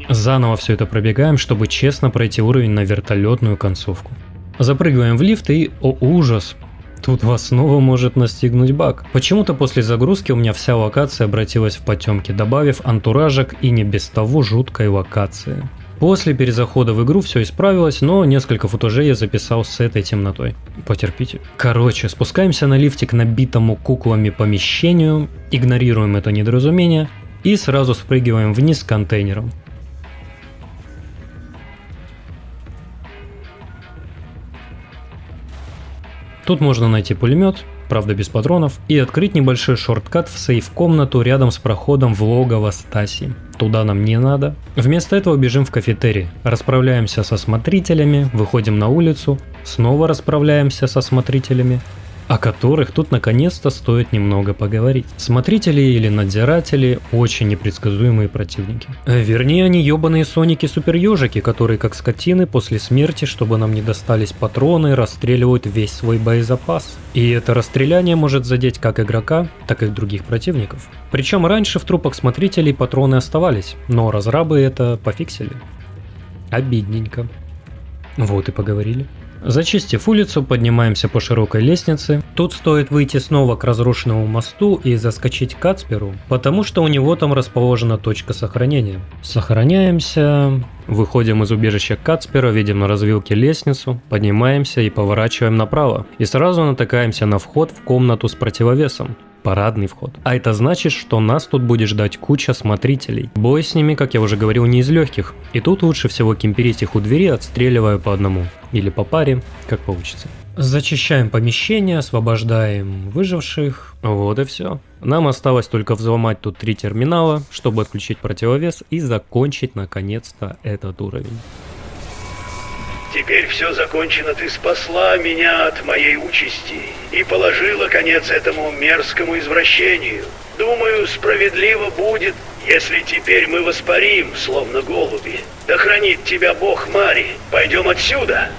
Заново все это пробегаем, чтобы честно пройти уровень на вертолетную концовку. Запрыгиваем в лифт и, о ужас, тут вас снова может настигнуть баг. Почему-то после загрузки у меня вся локация обратилась в потемки, добавив антуражек и не без того жуткой локации. После перезахода в игру все исправилось, но несколько футажей я записал с этой темнотой. Потерпите. Короче, спускаемся на лифте к набитому куклами помещению, игнорируем это недоразумение и сразу спрыгиваем вниз с контейнером. Тут можно найти пулемет, правда без патронов, и открыть небольшой шорткат в сейф-комнату рядом с проходом в логово Стаси. Туда нам не надо. Вместо этого бежим в кафетерий, расправляемся со смотрителями, выходим на улицу, снова расправляемся со смотрителями, о которых тут наконец-то стоит немного поговорить. Смотрители или надзиратели очень непредсказуемые противники. Вернее, они ебаные соники-суперёжики, которые как скотины после смерти, чтобы нам не достались патроны, расстреливают весь свой боезапас. И это расстреляние может задеть как игрока, так и других противников. Причем раньше в трупах смотрителей патроны оставались, но разрабы это пофиксили. Обидненько. Вот и поговорили. Зачистив улицу, поднимаемся по широкой лестнице. Тут стоит выйти снова к разрушенному мосту и заскочить к Кацперу, потому что у него там расположена точка сохранения. Сохраняемся, выходим из убежища Кацпера, видим на развилке лестницу, поднимаемся и поворачиваем направо. И сразу натыкаемся на вход в комнату с противовесом. Парадный вход. А это значит, что нас тут будет ждать куча смотрителей. Бой с ними, как я уже говорил, не из легких. И тут лучше всего кемперить их у двери, отстреливая по одному. Или по паре, как получится. Зачищаем помещение, освобождаем выживших. Вот и все. Нам осталось только взломать тут 3 терминала, чтобы отключить противовес и закончить наконец-то этот уровень. Теперь все закончено, ты спасла меня от моей участи и положила конец этому мерзкому извращению. Думаю, справедливо будет, если теперь мы воспарим, словно голуби. Да хранит тебя Бог Мари. Пойдем отсюда.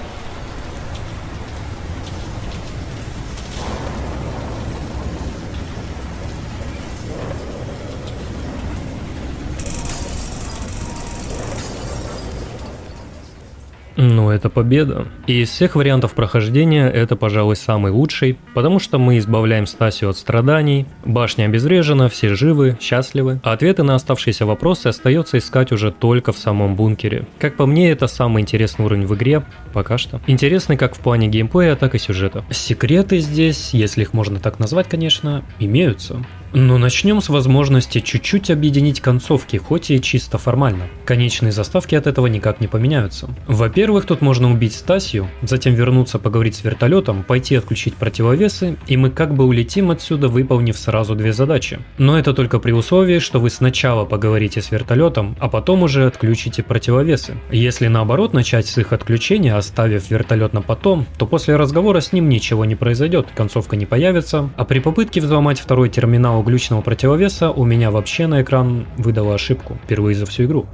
Ну, это победа. И из всех вариантов прохождения это, пожалуй, самый лучший, потому что мы избавляем Стасию от страданий, башня обезврежена, все живы, счастливы, а ответы на оставшиеся вопросы остается искать уже только в самом бункере. Как по мне, это самый интересный уровень в игре, пока что. Интересный как в плане геймплея, так и сюжета. Секреты здесь, если их можно так назвать, конечно, имеются. Но начнем с возможности чуть-чуть объединить концовки, хоть и чисто формально. Конечные заставки от этого никак не поменяются. Во-первых, тут можно убить Стасию, затем вернуться поговорить с вертолетом, пойти отключить противовесы, и мы как бы улетим отсюда, выполнив сразу 2 задачи. Но это только при условии, что вы сначала поговорите с вертолетом, а потом уже отключите противовесы. Если наоборот начать с их отключения, оставив вертолет на потом, то после разговора с ним ничего не произойдет, концовка не появится, а при попытке взломать второй терминал глючного противовеса у меня вообще на экран выдала ошибку. Впервые за всю игру.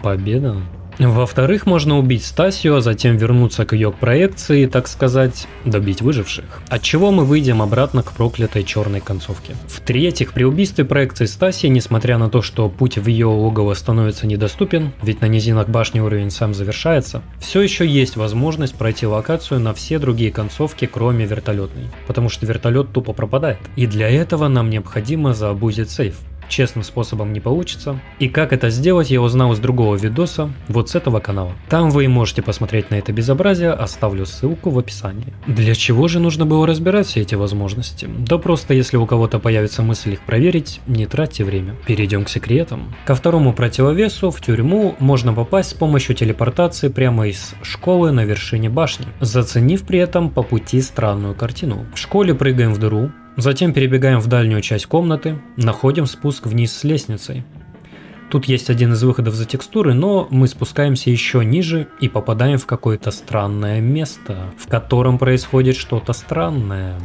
Победа. Во-вторых, можно убить Стасию, а затем вернуться к ее проекции и, так сказать, добить выживших. Отчего мы выйдем обратно к проклятой черной концовке. В-третьих, при убийстве проекции Стасии, несмотря на то, что путь в ее логово становится недоступен, ведь на низинах башни уровень сам завершается, все еще есть возможность пройти локацию на все другие концовки, кроме вертолетной. Потому что вертолет тупо пропадает. И для этого нам необходимо заабузить сейф. Честным способом не получится. И как это сделать, я узнал из другого видоса, вот с этого канала. Там вы и можете посмотреть на это безобразие, оставлю ссылку в описании. Для чего же нужно было разбирать все эти возможности? Да просто если у кого-то появится мысль их проверить, не тратьте время. Перейдем к секретам. Ко второму противовесу в тюрьму можно попасть с помощью телепортации прямо из школы на вершине башни, заценив при этом по пути странную картину. В школе прыгаем в дыру, затем перебегаем в дальнюю часть комнаты, находим спуск вниз с лестницей. Тут есть один из выходов за текстуры, но мы спускаемся еще ниже и попадаем в какое-то странное место, в котором происходит что-то странное.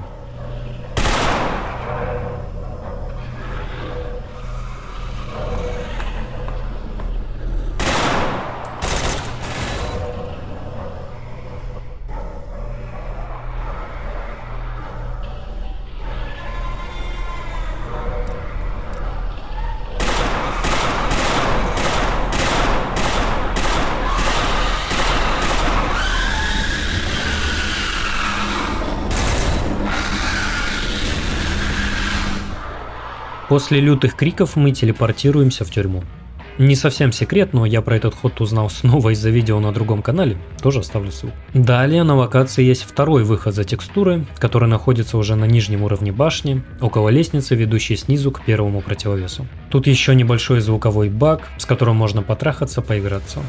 После лютых криков мы телепортируемся в тюрьму. Не совсем секрет, но я про этот ход узнал снова из-за видео на другом канале, тоже оставлю ссылку. Далее на локации есть второй выход за текстуры, который находится уже на нижнем уровне башни, около лестницы, ведущей снизу к первому противовесу. Тут еще небольшой звуковой баг, с которым можно потрахаться, поиграться.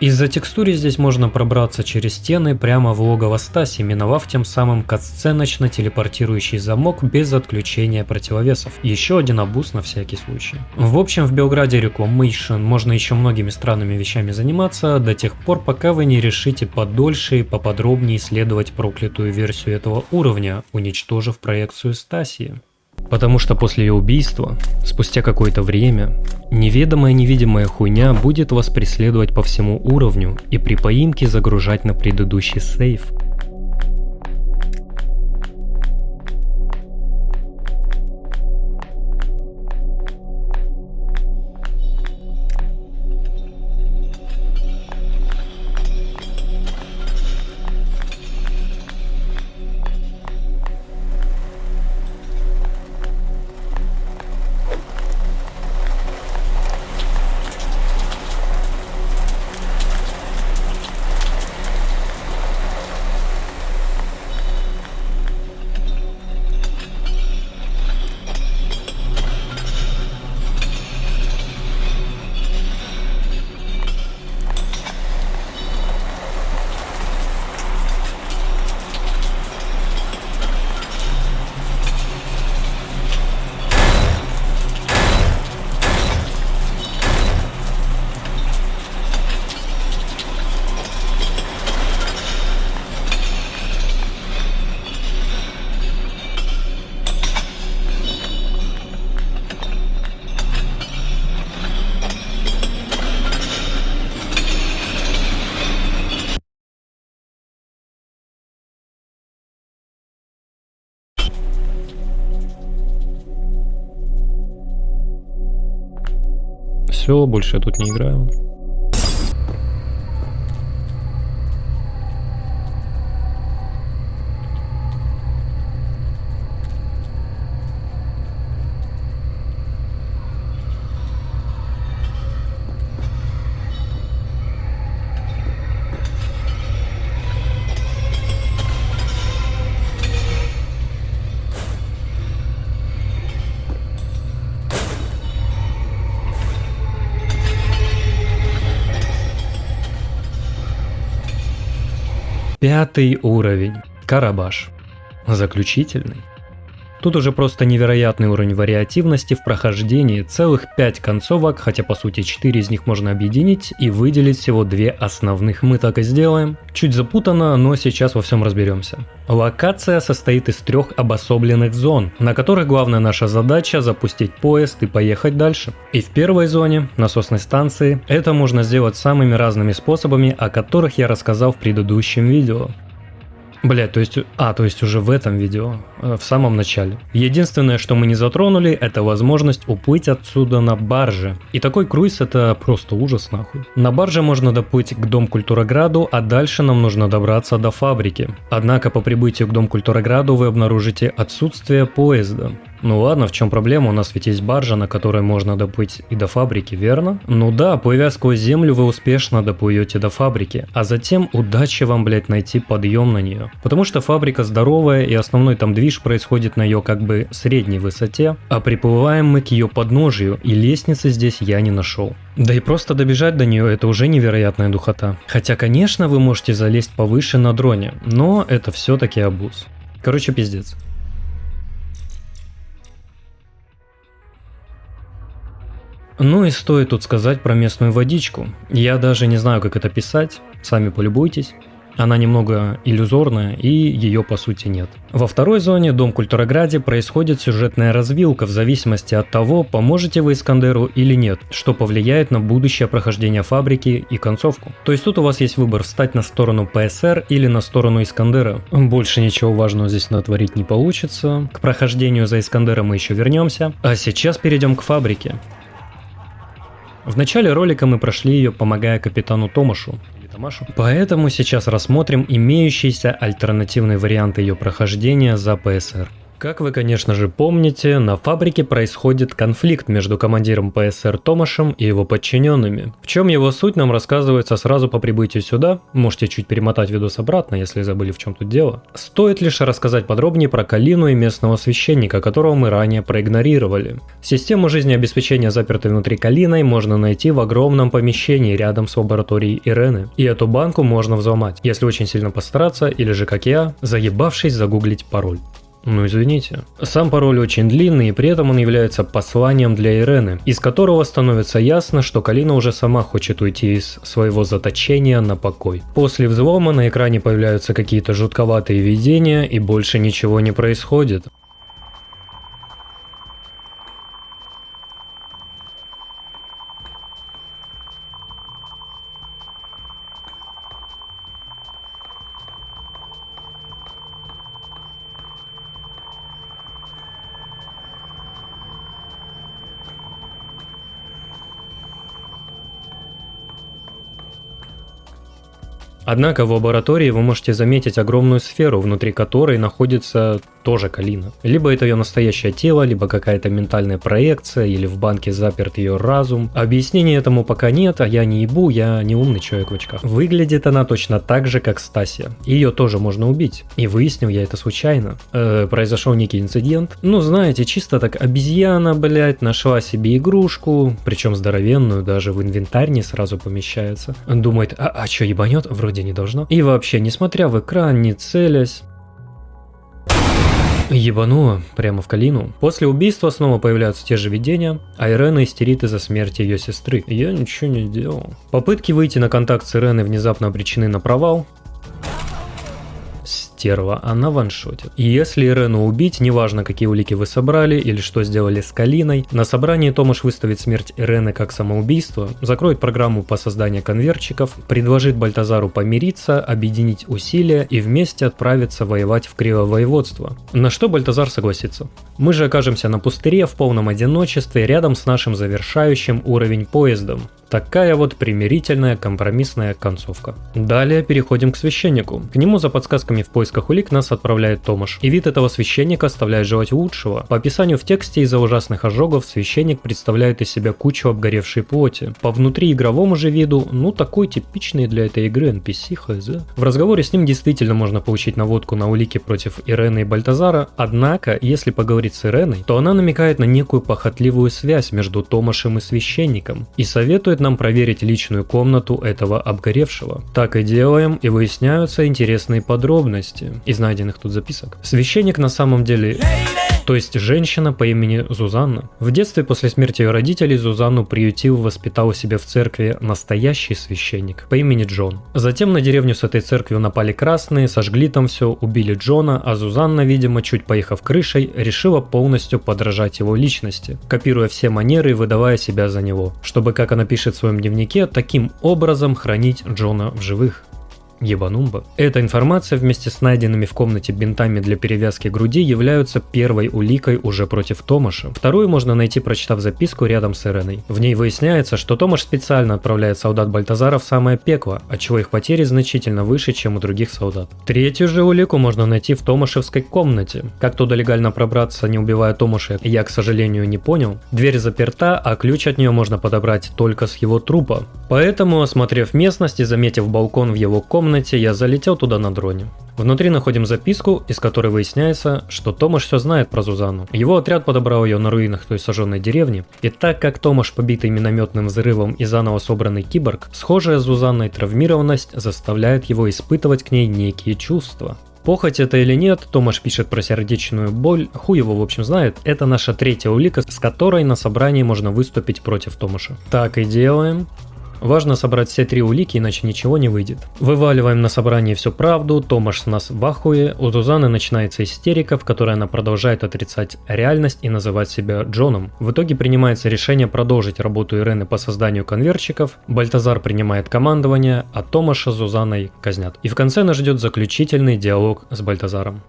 Из-за текстуры здесь можно пробраться через стены прямо в логово Стаси, миновав тем самым катсценочно телепортирующий замок без отключения противовесов. Еще один абуз на всякий случай. В общем, в Белграде Reclamation можно еще многими странными вещами заниматься до тех пор, пока вы не решите подольше и поподробнее исследовать проклятую версию этого уровня, уничтожив проекцию Стасии. Потому что после ее убийства, спустя какое-то время, неведомая невидимая хуйня будет вас преследовать по всему уровню и при поимке загружать на предыдущий сейф. Все, больше я тут не играю. Пятый уровень. Карабаш. Заключительный. Тут уже просто невероятный уровень вариативности в прохождении, целых 5 концовок, хотя по сути 4 из них можно объединить и выделить всего 2 основных. Мы так и сделаем. Чуть запутано, но сейчас во всем разберемся. Локация состоит из 3 обособленных зон, на которых главная наша задача запустить поезд и поехать дальше. И в первой зоне, насосной станции, это можно сделать самыми разными способами, о которых я рассказал в предыдущем видео. Блять, то есть уже в этом видео, в самом начале. Единственное, что мы не затронули, это возможность уплыть отсюда на барже. И такой круиз — это просто ужас нахуй. На барже можно доплыть к Дом-Культурограду, а дальше нам нужно добраться до фабрики. Однако по прибытию к Дом-Культурограду вы обнаружите отсутствие поезда. Ну ладно, в чем проблема? У нас ведь есть баржа, на которой можно доплыть и до фабрики, верно? Ну да, плывя сквозь землю, вы успешно доплывете до фабрики, а затем удачи вам, блять, найти подъем на нее. Потому что фабрика здоровая, и основной там движ происходит на ее как бы средней высоте, а приплываем мы к ее подножию, и лестницы здесь я не нашел. Да и просто добежать до нее — это уже невероятная духота. Хотя, конечно, вы можете залезть повыше на дроне, но это все-таки абуз. Короче, пиздец. Ну и стоит тут сказать про местную водичку. Я даже не знаю, как это писать, сами полюбуйтесь. Она немного иллюзорная, и ее по сути нет. Во второй зоне, Дом-Культурограде, происходит сюжетная развилка в зависимости от того, поможете вы Искандеру или нет, что повлияет на будущее прохождение фабрики и концовку. То есть тут у вас есть выбор встать на сторону ПСР или на сторону Искандера. Больше ничего важного здесь натворить не получится. К прохождению за Искандера мы еще вернемся. А сейчас перейдем к фабрике. В начале ролика мы прошли ее, помогая капитану Томашу. Поэтому сейчас рассмотрим имеющиеся альтернативные варианты ее прохождения за ПСР. Как вы, конечно же, помните, на фабрике происходит конфликт между командиром ПСР Томашем и его подчиненными. В чем его суть, нам рассказывается сразу по прибытию сюда. Можете чуть перемотать видос обратно, если забыли, в чем тут дело. Стоит лишь рассказать подробнее про Калину и местного священника, которого мы ранее проигнорировали. Систему жизнеобеспечения, запертой внутри Калиной, можно найти в огромном помещении рядом с лабораторией Ирены. И эту банку можно взломать, если очень сильно постараться, или же, как я, заебавшись загуглить пароль. Ну извините. Сам пароль очень длинный, и при этом он является посланием для Ирены, из которого становится ясно, что Калина уже сама хочет уйти из своего заточения на покой. После взлома на экране появляются какие-то жутковатые видения, и больше ничего не происходит. Однако в лаборатории вы можете заметить огромную сферу, внутри которой находится тоже Калина. Либо это ее настоящее тело, либо какая-то ментальная проекция, или в банке заперт ее разум. Объяснений этому пока нет, а я не ебу, я не умный человек в очках. Выглядит она точно так же, как Стасия. Ее тоже можно убить. И выяснил я это случайно. Произошел некий инцидент. Ну, знаете, чисто так обезьяна, блять, нашла себе игрушку, причем здоровенную, даже в инвентарь не сразу помещается. Думает, а что, ебанет? Вроде не должно. И вообще, несмотря в экран, не целясь, ебанула прямо в Калину. После убийства снова появляются те же видения, а Ирена истерит из-за смерти ее сестры. Я ничего не делал. Попытки выйти на контакт с Иреной внезапно обречены на провал. Стерва, она ваншотит. И если Ирену убить, неважно, какие улики вы собрали или что сделали с Калиной, на собрании Томаш выставит смерть Ирены как самоубийство, закроет программу по созданию конвертчиков, предложит Бальтазару помириться, объединить усилия и вместе отправиться воевать в Кривовоеводство. На что Бальтазар согласится. Мы же окажемся на пустыре в полном одиночестве рядом с нашим завершающим уровень поездом. Такая вот примирительная компромиссная концовка. Далее переходим к священнику. К нему за подсказками в поисках улик нас отправляет Томаш. И вид этого священника оставляет желать лучшего. По описанию в тексте из-за ужасных ожогов священник представляет из себя кучу обгоревшей плоти. По внутриигровому же виду, ну такой типичный для этой игры NPC хз. В разговоре с ним действительно можно получить наводку на улики против Ирены и Бальтазара, однако, если поговорить с Иреной, то она намекает на некую похотливую связь между Томашем и священником и советует нам проверить личную комнату этого обгоревшего. Так и делаем, и выясняются интересные подробности из найденных тут записок. Священник на самом деле... То есть женщина по имени Зузанна. В детстве после смерти ее родителей Зузанну приютил и воспитал у себя в церкви настоящий священник по имени Джон. Затем на деревню с этой церковью напали красные, сожгли там все, убили Джона, а Зузанна, видимо, чуть поехав крышей, решила полностью подражать его личности, копируя все манеры и выдавая себя за него, чтобы, как она пишет в своем дневнике, таким образом хранить Джона в живых. Ебанумба. Эта информация вместе с найденными в комнате бинтами для перевязки груди являются первой уликой уже против Томаша. Вторую можно найти, прочитав записку рядом с Иреной. В ней выясняется, что Томаш специально отправляет солдат Бальтазара в самое пекло, отчего их потери значительно выше, чем у других солдат. Третью же улику можно найти в Томашевской комнате. Как туда легально пробраться, не убивая Томаша, я, к сожалению, не понял. Дверь заперта, а ключ от нее можно подобрать только с его трупа. Поэтому, осмотрев местность и заметив балкон в его комнате, я залетел туда на дроне. Внутри находим записку, из которой выясняется, что Томаш все знает про Зузанну. Его отряд подобрал ее на руинах той сожженной деревни, и так как Томаш, побитый минометным взрывом и заново собранный киборг, схожая с Зузанной травмированность заставляет его испытывать к ней некие чувства. Похоть это или нет, Томаш пишет про сердечную боль, хуй его в общем знает, это наша третья улика, с которой на собрании можно выступить против Томаша. Так и делаем. Важно собрать все три улики, иначе ничего не выйдет. Вываливаем на собрании всю правду, Томаш с нас в ахуе, у Зузаны начинается истерика, в которой она продолжает отрицать реальность и называть себя Джоном. В итоге принимается решение продолжить работу Ирены по созданию конвертчиков, Бальтазар принимает командование, а Томаша с Зузаной казнят. И в конце нас ждет заключительный диалог с Бальтазаром.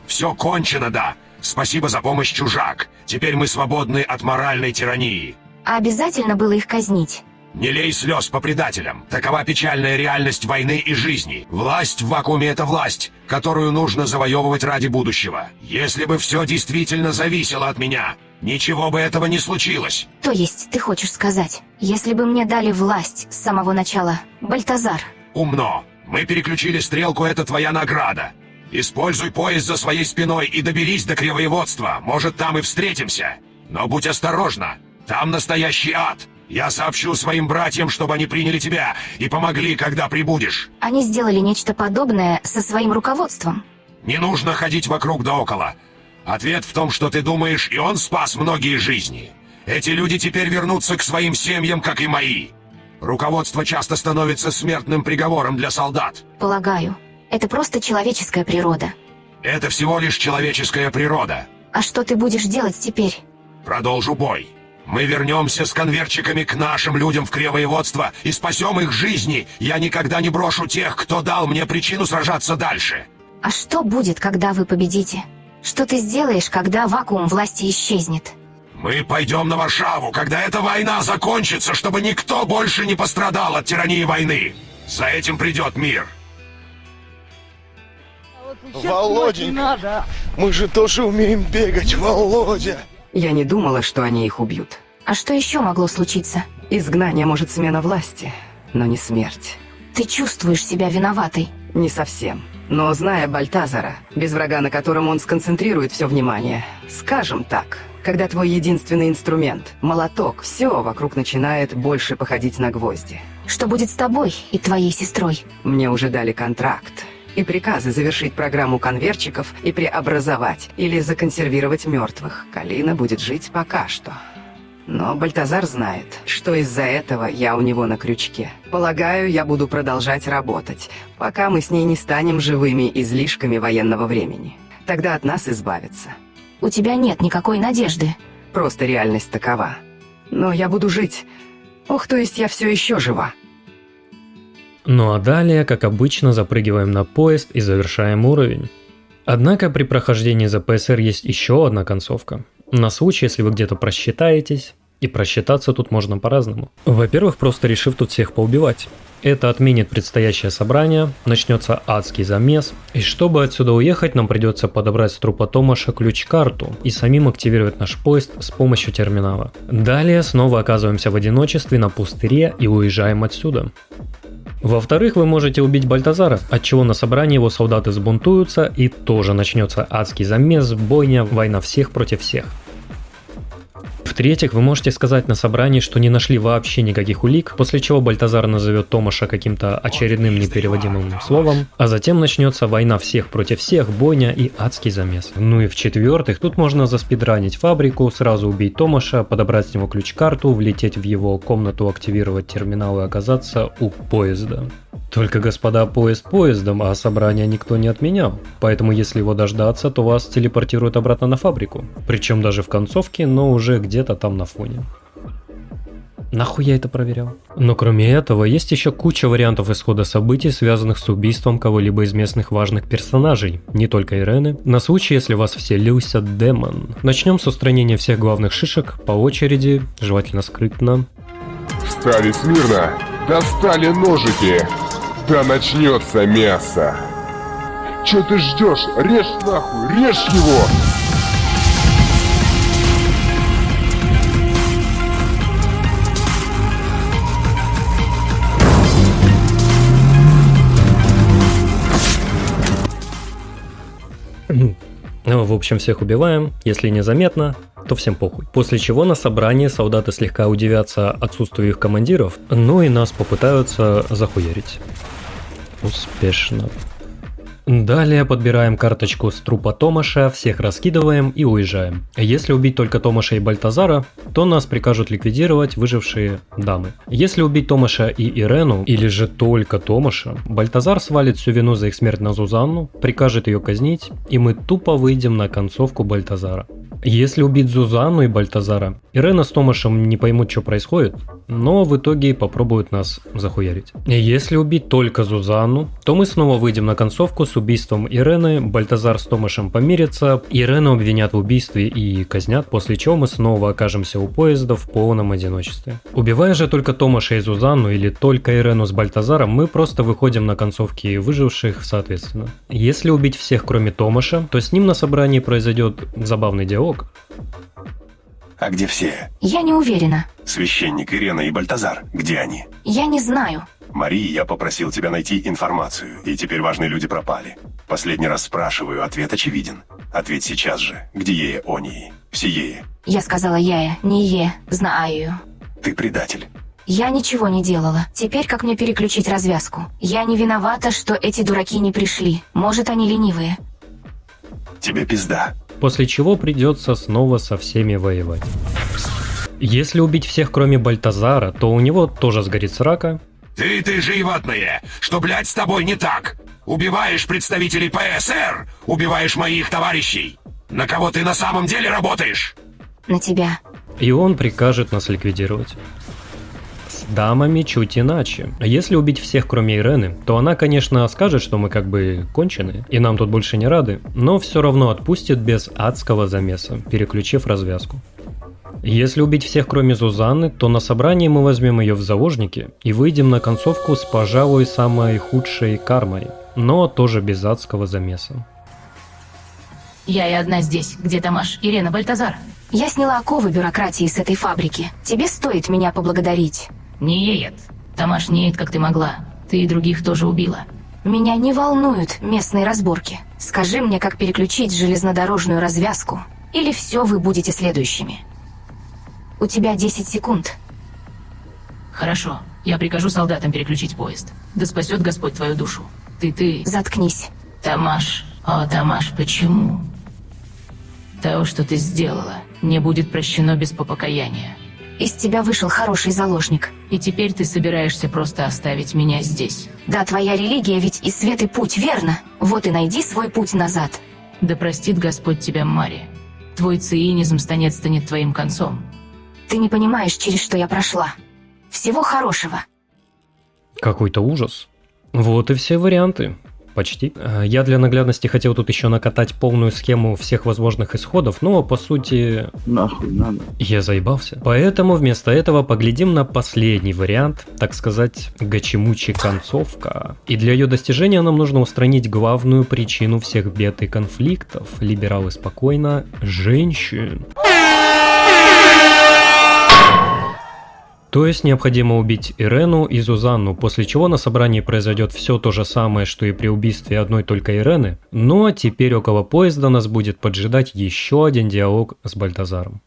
Все кончено, да. Спасибо за помощь, чужак. Теперь мы свободны от моральной тирании. А обязательно было их казнить? Не лей слез по предателям. Такова печальная реальность войны и жизни. Власть в вакууме — это власть, которую нужно завоевывать ради будущего. Если бы все действительно зависело от меня, ничего бы этого не случилось. То есть, ты хочешь сказать, если бы мне дали власть с самого начала, Бальтазар? Умно. Мы переключили стрелку, это твоя награда. Используй поезд за своей спиной и доберись до Кривоеводства. Может, там и встретимся. Но будь осторожна. Там настоящий ад. Я сообщу своим братьям, чтобы они приняли тебя и помогли, когда прибудешь. Они сделали нечто подобное со своим руководством. Не нужно ходить вокруг да около. Ответ в том, что ты думаешь, и он спас многие жизни. Эти люди теперь вернутся к своим семьям, как и мои. Руководство часто становится смертным приговором для солдат. Полагаю, это просто человеческая природа. Это всего лишь человеческая природа. А что ты будешь делать теперь? Продолжу бой. Мы вернемся с конвертчиками к нашим людям в Кривоеводство и спасем их жизни. Я никогда не брошу тех, кто дал мне причину сражаться дальше. А что будет, когда вы победите? Что ты сделаешь, когда вакуум власти исчезнет? Мы пойдем на Варшаву, когда эта война закончится, чтобы никто больше не пострадал от тирании войны. За этим придет мир. Володенька, мы же тоже умеем бегать, Володя. Я не думала, что они их убьют. А что еще могло случиться? Изгнание, может, смена власти, но не смерть. Ты чувствуешь себя виноватой? Не совсем. Но зная Бальтазара, без врага, на котором он сконцентрирует все внимание, скажем так, когда твой единственный инструмент — молоток, все вокруг начинает больше походить на гвозди. Что будет с тобой и твоей сестрой? Мне уже дали контракт и приказы завершить программу конвертчиков и преобразовать или законсервировать мертвых. Калина будет жить пока что. Но Бальтазар знает, что из-за этого я у него на крючке. Полагаю, я буду продолжать работать, пока мы с ней не станем живыми излишками военного времени. Тогда от нас избавятся. У тебя нет никакой надежды. Просто реальность такова. Но я буду жить. Ох, то есть я все еще жива. Ну а далее, как обычно, запрыгиваем на поезд и завершаем уровень. Однако при прохождении за ПСР есть еще одна концовка. На случай, если вы где-то просчитаетесь, и просчитаться тут можно по-разному. Во-первых, просто решив тут всех поубивать. Это отменит предстоящее собрание, начнется адский замес, и чтобы отсюда уехать, нам придется подобрать с трупа Томаша ключ-карту и самим активировать наш поезд с помощью терминала. Далее снова оказываемся в одиночестве на пустыре и уезжаем отсюда. Во-вторых, вы можете убить Бальтазара, отчего на собрании его солдаты сбунтуются и тоже начнется адский замес, бойня, война всех против всех. В-третьих, вы можете сказать на собрании, что не нашли вообще никаких улик, после чего Бальтазар назовет Томаша каким-то очередным непереводимым словом, а затем начнется война всех против всех, бойня и адский замес. Ну и в-четвертых, тут можно заспидранить фабрику, сразу убить Томаша, подобрать с него ключ-карту, влететь в его комнату, активировать терминал и оказаться у поезда. Только, господа, поезд поездом, а собрание никто не отменял. Поэтому, если его дождаться, то вас телепортируют обратно на фабрику. Причем даже в концовке, но уже где-то там на фоне. Нахуй я это проверял? Но кроме этого, есть еще куча вариантов исхода событий, связанных с убийством кого-либо из местных важных персонажей, не только Ирены, на случай, если вас вселился демон. Начнем с устранения всех главных шишек по очереди, желательно скрытно. Встали смирно, достали ножики. Да начнется мясо. Че ты ждешь? Режь нахуй, режь его! Ну, в общем, всех убиваем, если незаметно, то всем похуй. После чего на собрании солдаты слегка удивятся отсутствию их командиров, ну и нас попытаются захуярить. Успешно. Далее подбираем карточку с трупа Томаша, всех раскидываем и уезжаем. Если убить только Томаша и Бальтазара, то нас прикажут ликвидировать выжившие дамы. Если убить Томаша и Ирену, или же только Томаша, Бальтазар свалит всю вину за их смерть на Зузанну, прикажет ее казнить, и мы тупо выйдем на концовку Бальтазара. Если убить Зузанну и Бальтазара, Ирена с Томашем не поймут, что происходит, но в итоге попробуют нас захуярить. И если убить только Зузанну, то мы снова выйдем на концовку с убийством Ирены, Бальтазар с Томашем помирятся, Ирену обвинят в убийстве и казнят, после чего мы снова окажемся у поезда в полном одиночестве. Убивая же только Томаша и Зузанну или только Ирену с Бальтазаром, мы просто выходим на концовки выживших соответственно. Если убить всех кроме Томаша, то с ним на собрании произойдет забавный диалог. А где все? Я не уверена. Священник, Ирена и Бальтазар, где они? Я не знаю. Мария, я попросил тебя найти информацию, и теперь важные люди пропали. Последний раз спрашиваю, ответ очевиден. Ответь сейчас же, где Ея Онии? Все Еи. Я сказала Яя, не Е, знаю. Ты предатель. Я ничего не делала. Теперь как мне переключить развязку? Я не виновата, что эти дураки не пришли. Может, они ленивые. Тебе пизда. После чего придется снова со всеми воевать. Если убить всех кроме Бальтазара, то у него тоже сгорит срака. Ты животное! Что, блядь, с тобой не так? Убиваешь представителей ПСР! Убиваешь моих товарищей! На кого ты на самом деле работаешь? На тебя. И он прикажет нас ликвидировать. С дамами чуть иначе. Если убить всех кроме Ирены, то она, конечно, скажет, что мы как бы конченые, и нам тут больше не рады, но все равно отпустит без адского замеса, переключив развязку. Если убить всех кроме Зузанны, то на собрании мы возьмем ее в заложники и выйдем на концовку с, пожалуй, самой худшей кармой, но тоже без адского замеса. Я и одна здесь. Где Томаш? Ирена, Бальтазар. Я сняла оковы бюрократии с этой фабрики. Тебе стоит меня поблагодарить. Не еет. Томаш не еет, как ты могла. Ты и других тоже убила. Меня не волнуют местные разборки. Скажи мне, как переключить железнодорожную развязку. Или все вы будете следующими. У тебя 10 секунд. Хорошо. Я прикажу солдатам переключить поезд. Да спасет Господь твою душу. Ты... Заткнись. Томаш. О, Томаш, почему? То, что ты сделала, не будет прощено без покаяния. Из тебя вышел хороший заложник. И теперь ты собираешься просто оставить меня здесь. Да, твоя религия ведь и свет, и путь, верно? Вот и найди свой путь назад. Да простит Господь тебя, Мари. Твой циинизм станет твоим концом. Ты не понимаешь, через что я прошла. Всего хорошего. Какой-то ужас. Вот и все варианты. Почти. Я для наглядности хотел тут еще накатать полную схему всех возможных исходов, но по сути... Нахуй надо. Я заебался. Поэтому вместо этого поглядим на последний вариант, так сказать, гачемучи концовка. И для ее достижения нам нужно устранить главную причину всех бед и конфликтов. Либералы спокойно. Женщин. То есть необходимо убить Ирену и Зузанну, после чего на собрании произойдет все то же самое, что и при убийстве одной только Ирены, но теперь около поезда нас будет поджидать еще один диалог с Бальтазаром.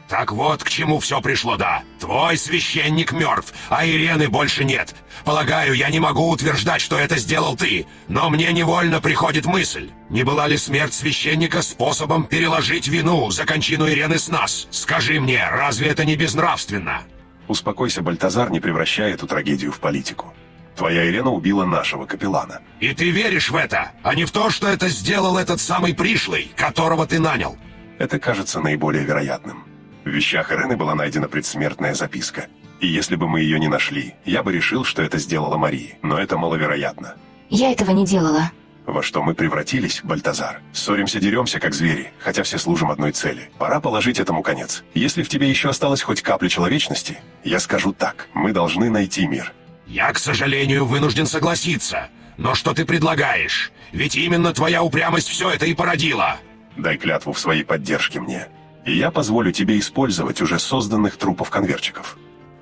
Так вот к чему все пришло, да. Твой священник мертв, а Ирены больше нет. Полагаю, я не могу утверждать, что это сделал ты, но мне невольно приходит мысль. Не была ли смерть священника способом переложить вину за кончину Ирены с нас? Скажи мне, разве это не безнравственно? Успокойся, Бальтазар, не превращай эту трагедию в политику. Твоя Ирена убила нашего капеллана. И ты веришь в это, а не в то, что это сделал этот самый пришлый, которого ты нанял? Это кажется наиболее вероятным. В вещах Ирены была найдена предсмертная записка. И если бы мы ее не нашли, я бы решил, что это сделала Мария. Но это маловероятно. Я этого не делала. Во что мы превратились, Бальтазар? Ссоримся-деремся, как звери, хотя все служим одной цели. Пора положить этому конец. Если в тебе еще осталось хоть капля человечности, я скажу так. Мы должны найти мир. Я, к сожалению, вынужден согласиться. Но что ты предлагаешь? Ведь именно твоя упрямость все это и породила. Дай клятву в своей поддержке мне. И я позволю тебе использовать уже созданных трупов-конвертчиков.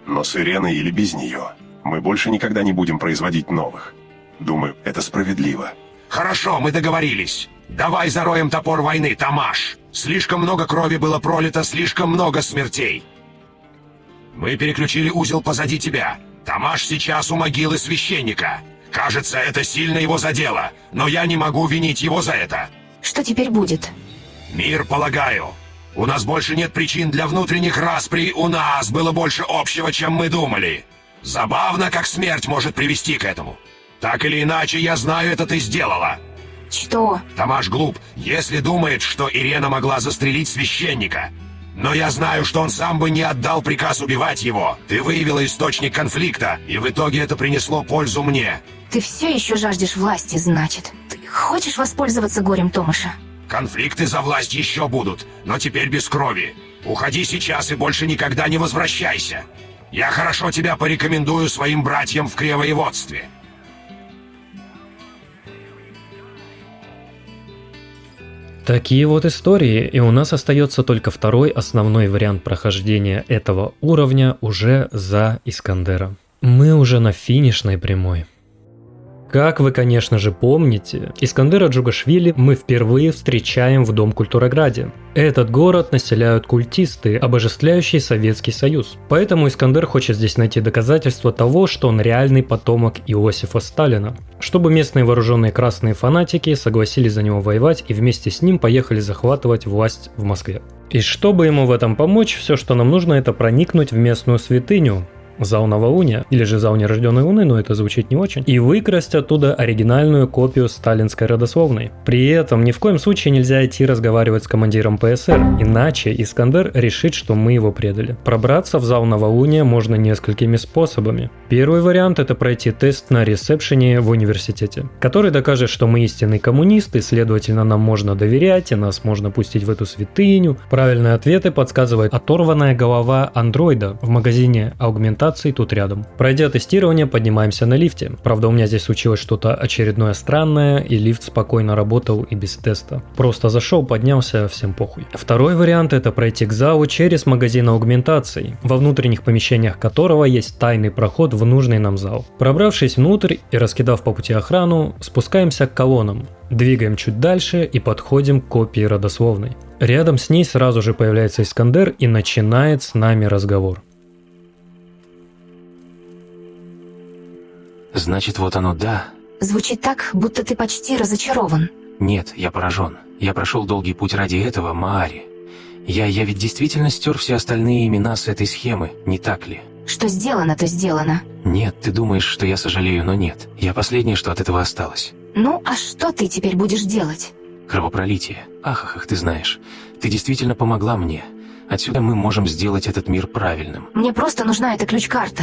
Но с Иреной или без нее мы больше никогда не будем производить новых. Думаю, это справедливо. Хорошо, мы договорились. Давай зароем топор войны, Томаш. Слишком много крови было пролито, слишком много смертей. Мы переключили узел позади тебя. Томаш сейчас у могилы священника. Кажется, это сильно его задело, но я не могу винить его за это. Что теперь будет? Мир, полагаю. У нас больше нет причин для внутренних расприй, у нас было больше общего, чем мы думали. Забавно, как смерть может привести к этому. Так или иначе, я знаю, это ты сделала. Что? Томаш глуп, если думает, что Ирена могла застрелить священника. Но я знаю, что он сам бы не отдал приказ убивать его. Ты выявила источник конфликта, и в итоге это принесло пользу мне. Ты все еще жаждешь власти, значит. Ты хочешь воспользоваться горем Томаша? Конфликты за власть еще будут, но теперь без крови. Уходи сейчас и больше никогда не возвращайся. Я хорошо тебя порекомендую своим братьям в Кривовоеводстве. Такие вот истории, и у нас остается только второй основной вариант прохождения этого уровня уже за Искандера. Мы уже на финишной прямой. Как вы, конечно же, помните, Искандера Джугашвили мы впервые встречаем в Дом Культурограде. Этот город населяют культисты, обожествляющие Советский Союз. Поэтому Искандер хочет здесь найти доказательства того, что он реальный потомок Иосифа Сталина. Чтобы местные вооруженные красные фанатики согласились за него воевать и вместе с ним поехали захватывать власть в Москве. И чтобы ему в этом помочь, все, что нам нужно, это проникнуть в местную святыню, Зал Новолуния, или же Зал Нерожденной Луны, но это звучит не очень, и выкрасть оттуда оригинальную копию сталинской родословной. При этом ни в коем случае нельзя идти разговаривать с командиром ПСР, иначе Искандер решит, что мы его предали. Пробраться в Зал Новолуния можно несколькими способами. Первый вариант — это пройти тест на ресепшене в университете, который докажет, что мы истинный коммунист, и следовательно нам можно доверять, и нас можно пустить в эту святыню. Правильные ответы подсказывает оторванная голова андроида в магазине аугментации тут рядом. Пройдя тестирование, поднимаемся на лифте. Правда, у меня здесь случилось что-то очередное странное, и лифт спокойно работал и без теста. Просто зашел, поднялся, всем похуй. Второй вариант — это пройти к залу через магазин аугментаций, во внутренних помещениях которого есть тайный проход в нужный нам зал. Пробравшись внутрь и раскидав по пути охрану, спускаемся к колоннам. Двигаем чуть дальше и подходим к копии родословной. Рядом с ней сразу же появляется Искандер и начинает с нами разговор. Значит, вот оно, да. Звучит так, будто ты почти разочарован. Нет, я поражен. Я прошел долгий путь ради этого, Маари. Я ведь действительно стер все остальные имена с этой схемы, не так ли? Что сделано, то сделано. Нет, ты думаешь, что я сожалею, но нет. Я последнее, что от этого осталось. Ну, а что ты теперь будешь делать? Кровопролитие. Ах, ты знаешь. Ты действительно помогла мне. Отсюда мы можем сделать этот мир правильным. Мне просто нужна эта ключ-карта.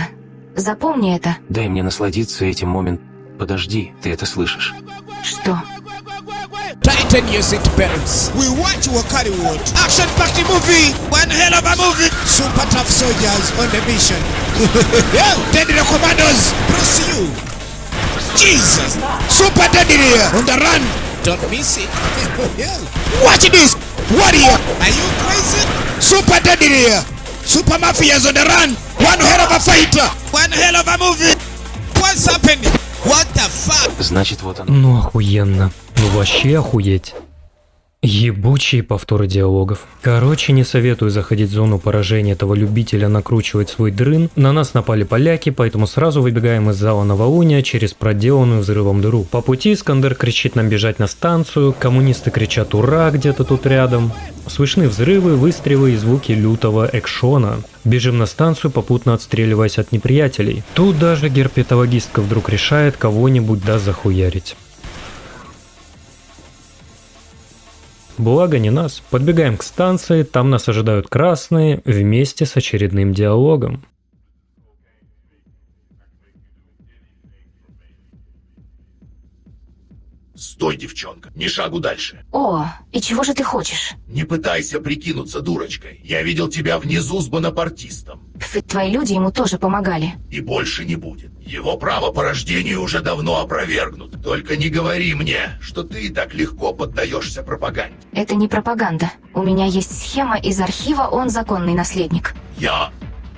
Запомни это. Дай мне насладиться этим моментом. Подожди, ты это слышишь? Что? Tighten your seatbelts. We want you a Hollywood action-packed movie. One hell of a movie. Super tough soldiers on the mission. Deadly commandos. Pursue. Jesus. Super deadly on the run. Don't miss it. Watch this. Warrior. Are you crazy? Super deadly. Super mafias on the run. One hell of a fighter. One hell of a movie. What's happening? What the fuck? Значит, вот оно. Ну охуенно. Ну вообще охуеть. Ебучие повторы диалогов. Короче, не советую заходить в зону поражения этого любителя накручивать свой дрын. На нас напали поляки, поэтому сразу выбегаем из зала Новолуния через проделанную взрывом дыру. По пути Искандер кричит нам бежать на станцию, коммунисты кричат «Ура!» где-то тут рядом. Слышны взрывы, выстрелы и звуки лютого экшона. Бежим на станцию, попутно отстреливаясь от неприятелей. Тут даже герпетологистка вдруг решает кого-нибудь захуярить. Благо не нас. Подбегаем к станции, там нас ожидают красные вместе с очередным диалогом. Стой, девчонка, ни шагу дальше. О, и чего же ты хочешь? Не пытайся прикинуться дурочкой. Я видел тебя внизу с бонапартистом. Ведь твои люди ему тоже помогали. И больше не будет. Его право по рождению уже давно опровергнуто. Только не говори мне, что ты так легко поддаешься пропаганде. Это не пропаганда. У меня есть схема из архива, он законный наследник.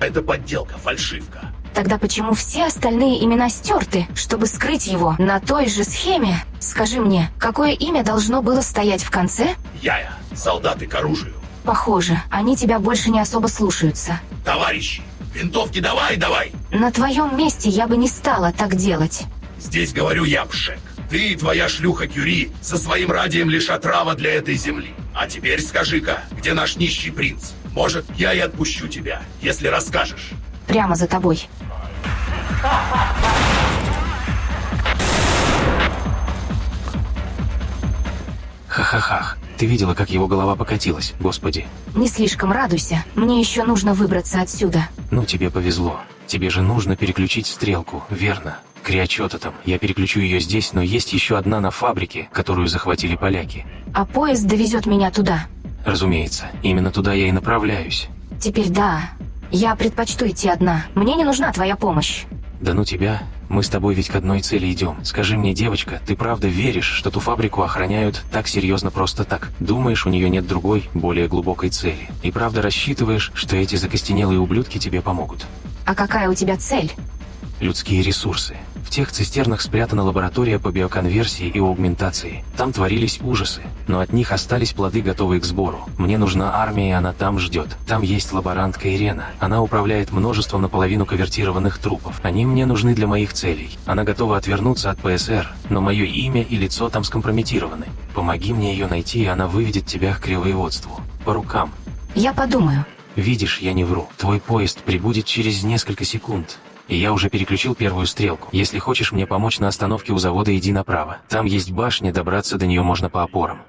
Это подделка, фальшивка. Тогда почему все остальные имена стерты, чтобы скрыть его на той же схеме? Скажи мне, какое имя должно было стоять в конце? Я, солдаты к оружию. Похоже, они тебя больше не особо слушаются. Товарищи, винтовки давай! На твоем месте я бы не стала так делать. Здесь говорю я, Пшек. Ты и твоя шлюха Кюри со своим радием лишь отрава для этой земли. А теперь скажи-ка, где наш нищий принц? Может, я и отпущу тебя, если расскажешь. Прямо за тобой. Ха-ха-ха. Ты видела, как его голова покатилась, господи. Не слишком радуйся. Мне еще нужно выбраться отсюда. Ну, тебе повезло. Тебе же нужно переключить стрелку, верно? Криочетотом. Я переключу ее здесь, но есть еще одна на фабрике, которую захватили поляки. А поезд довезет меня туда. Разумеется, именно туда я и направляюсь. Теперь да. Я предпочту идти одна. Мне не нужна твоя помощь. Да ну тебя. Мы с тобой ведь к одной цели идем. Скажи мне, девочка, ты правда веришь, что ту фабрику охраняют так серьезно просто так? Думаешь, у нее нет другой, более глубокой цели? И правда рассчитываешь, что эти закостенелые ублюдки тебе помогут? А какая у тебя цель? Людские ресурсы. В тех цистернах спрятана лаборатория по биоконверсии и аугментации. Там творились ужасы, но от них остались плоды, готовые к сбору. Мне нужна армия, и она там ждет. Там есть лаборантка Ирена. Она управляет множеством наполовину конвертированных трупов. Они мне нужны для моих целей. Она готова отвернуться от ПСР, но мое имя и лицо там скомпрометированы. Помоги мне ее найти, и она выведет тебя к кривовоеводству. По рукам. Я подумаю. Видишь, я не вру. Твой поезд прибудет через несколько секунд. И я уже переключил первую стрелку. Если хочешь мне помочь на остановке у завода, иди направо. Там есть башня, добраться до нее можно по опорам.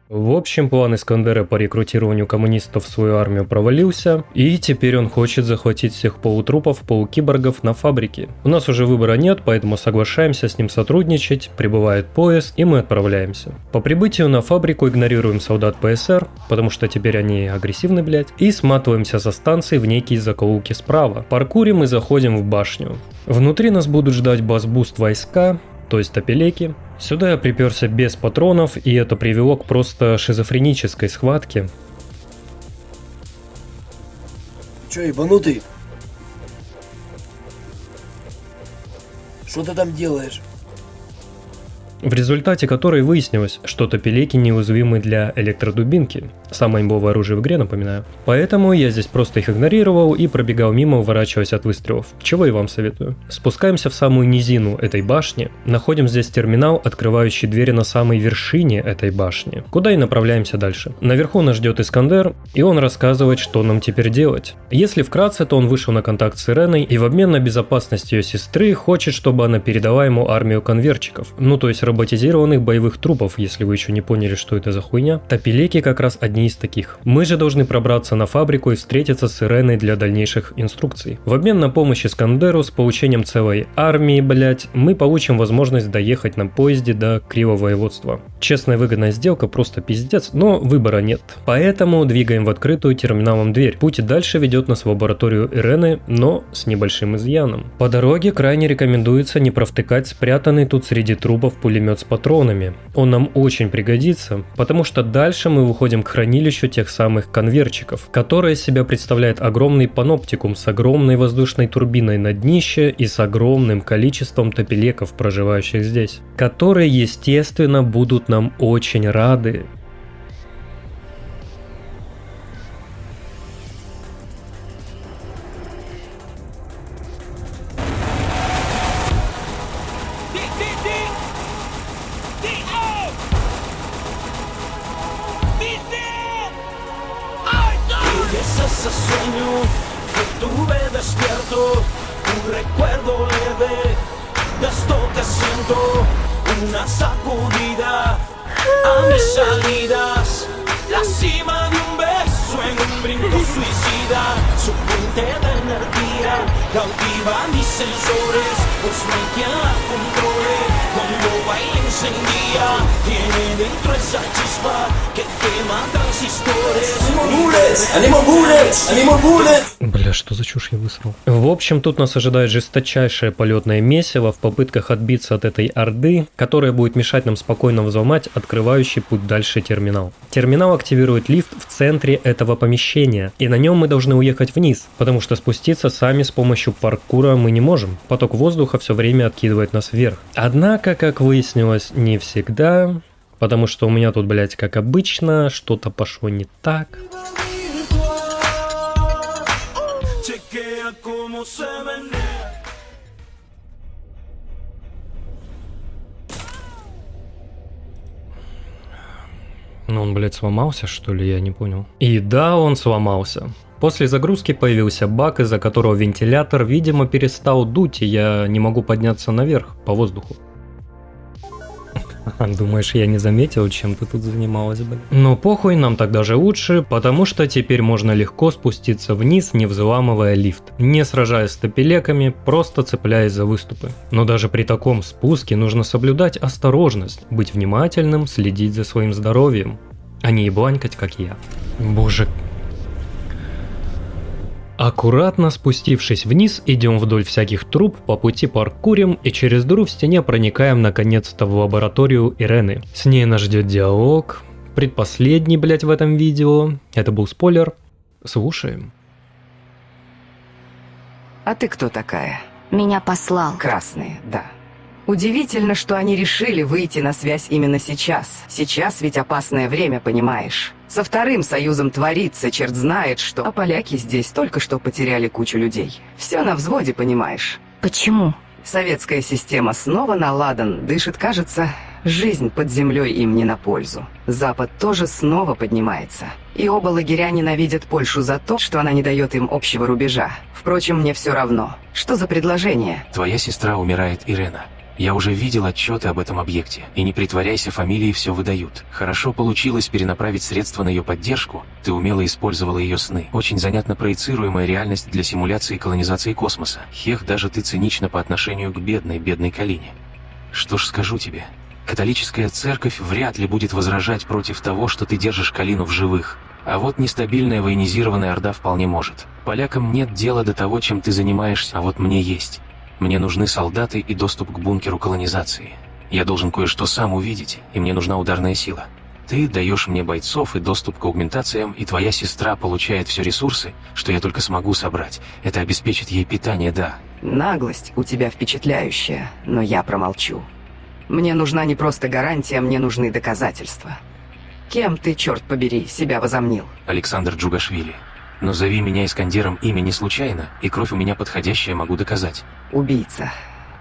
В общем, план Искандера по рекрутированию коммунистов в свою армию провалился, и теперь он хочет захватить всех полутрупов, полукиборгов на фабрике. У нас уже выбора нет, поэтому соглашаемся с ним сотрудничать, прибывает поезд, и мы отправляемся. По прибытию на фабрику игнорируем солдат ПСР, потому что теперь они агрессивны, блять, и сматываемся со станции в некие закоулки справа. Паркурим и заходим в башню. Внутри нас будут ждать бас-буст войска, то есть топелеки. Сюда я приперся без патронов, и это привело к просто шизофренической схватке. Че, ебанутый? Что ты там делаешь? В результате которой выяснилось, что топелеки неуязвимы для электродубинки. Самое имбовое оружие в игре, напоминаю. Поэтому я здесь просто их игнорировал и пробегал мимо, уворачиваясь от выстрелов. Чего и вам советую. Спускаемся в самую низину этой башни. Находим здесь терминал, открывающий двери на самой вершине этой башни. Куда и направляемся дальше. Наверху нас ждет Искандер, и он рассказывает, что нам теперь делать. Если вкратце, то он вышел на контакт с Иреной и в обмен на безопасность ее сестры хочет, чтобы она передала ему армию конвертчиков. Ну то есть роботизированных боевых трупов, если вы еще не поняли, что это за хуйня. Топелеки как раз одни из таких. Мы же должны пробраться на фабрику и встретиться с Иреной для дальнейших инструкций. В обмен на помощь Искандеру с получением целой армии, блять, мы получим возможность доехать на поезде до Кривовоеводства. Честная выгодная сделка, просто пиздец, но выбора нет. Поэтому двигаем в открытую терминалом дверь. Путь дальше ведет нас в лабораторию Ирены, но с небольшим изъяном. По дороге крайне рекомендуется не провтыкать спрятанный тут среди трупов пулемет с патронами. Он нам очень пригодится, потому что дальше мы выходим к хранилищу тех самых конвертчиков, которое из себя представляет огромный паноптикум с огромной воздушной турбиной на днище и с огромным количеством топелеков, проживающих здесь, которые, естественно, будут нам очень рады. Ese sueño que tuve despierto, un recuerdo leve de esto que siento, una sacudida a mis salidas, la cima de un beso en un brinco suicida, su fuente de energía cautiva mis sensores, pues no hay quien la controle, cuando baila encendida, tiene dentro esa chispa que quema transistores. Бля, что за чушь я высрал? В общем, тут нас ожидает жесточайшее полетное месиво в попытках отбиться от этой орды, которая будет мешать нам спокойно взломать открывающий путь дальше терминал. Терминал активирует лифт в центре этого помещения, и на нем мы должны уехать вниз, потому что спуститься сами с помощью паркура мы не можем. Поток воздуха все время откидывает нас вверх. Однако, как выяснилось, не всегда, потому что у меня тут, блять, как обычно, что-то пошло не так. Ну он, блядь, сломался, что ли? Я не понял. И да, он сломался. После загрузки появился баг, из-за которого вентилятор, видимо, перестал дуть, и я не могу подняться наверх по воздуху. Думаешь, я не заметил, чем ты тут занималась, блин? Но похуй, нам так даже лучше, потому что теперь можно легко спуститься вниз, не взламывая лифт, не сражаясь с топелеками, просто цепляясь за выступы. Но даже при таком спуске нужно соблюдать осторожность, быть внимательным, следить за своим здоровьем, а не ебланькать, как я. Боже. Аккуратно спустившись вниз, идем вдоль всяких труб, по пути паркурим и через дыру в стене проникаем наконец-то в лабораторию Ирены. С ней нас ждет диалог, предпоследний, блять, в этом видео. Это был спойлер. Слушаем. А ты кто такая? Меня послал. Красные, да. Удивительно, что они решили выйти на связь именно сейчас. Сейчас ведь опасное время, понимаешь? Со вторым союзом творится, черт знает что. А поляки здесь только что потеряли кучу людей. Все на взводе, понимаешь? Почему? Советская система снова на ладан дышит, кажется, жизнь под землей им не на пользу. Запад тоже снова поднимается. И оба лагеря ненавидят Польшу за то, что она не дает им общего рубежа. Впрочем, мне все равно. Что за предложение? Твоя сестра умирает, Ирена. Я уже видел отчеты об этом объекте, и не притворяйся, фамилии все выдают. Хорошо получилось перенаправить средства на ее поддержку, ты умело использовала ее сны. Очень занятно проецируемая реальность для симуляции колонизации космоса. Хех, даже ты цинична по отношению к бедной Калине. Что ж скажу тебе, католическая церковь вряд ли будет возражать против того, что ты держишь Калину в живых. А вот нестабильная военизированная орда вполне может. Полякам нет дела до того, чем ты занимаешься, а вот мне есть. Мне нужны солдаты и доступ к бункеру колонизации. Я должен кое-что сам увидеть, и мне нужна ударная сила. Ты даешь мне бойцов и доступ к аугментациям, и твоя сестра получает все ресурсы, что я только смогу собрать. Это обеспечит ей питание, да. Наглость у тебя впечатляющая, но я промолчу. Мне нужна не просто гарантия, мне нужны доказательства. Кем ты, черт побери, себя возомнил? Александр Джугашвили. Но зови меня Искандером имя не случайно, и кровь у меня подходящая, могу доказать. Убийца,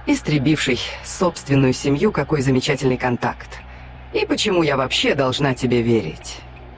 истребивший собственную семью, какой замечательный контакт. И почему я вообще должна тебе верить?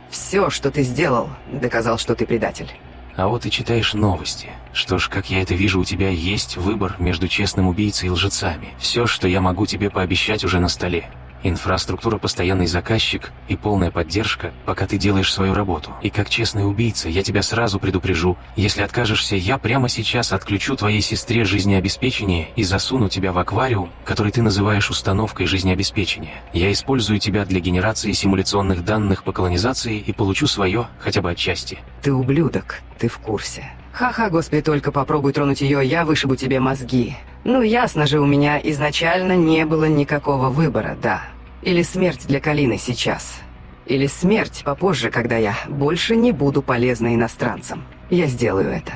Все, что ты сделал, доказал, что ты предатель. А вот и читаешь новости. Что ж, как я это вижу, у тебя есть выбор между честным убийцей и лжецами. Все, что я могу тебе пообещать, уже на столе. Инфраструктура, постоянный заказчик и полная поддержка, пока ты делаешь свою работу. И как честный убийца, я тебя сразу предупрежу, если откажешься, я прямо сейчас отключу твоей сестре жизнеобеспечение и засуну тебя в аквариум, который ты называешь установкой жизнеобеспечения. Я использую тебя для генерации симуляционных данных по колонизации и получу свое, хотя бы отчасти. Ты ублюдок, ты в курсе. Ха-ха, господи, только попробуй тронуть ее, я вышибу тебе мозги. Ну ясно же, у меня изначально не было никакого выбора, да. Или смерть для Калины сейчас. Или смерть попозже, когда я больше не буду полезна иностранцам. Я сделаю это.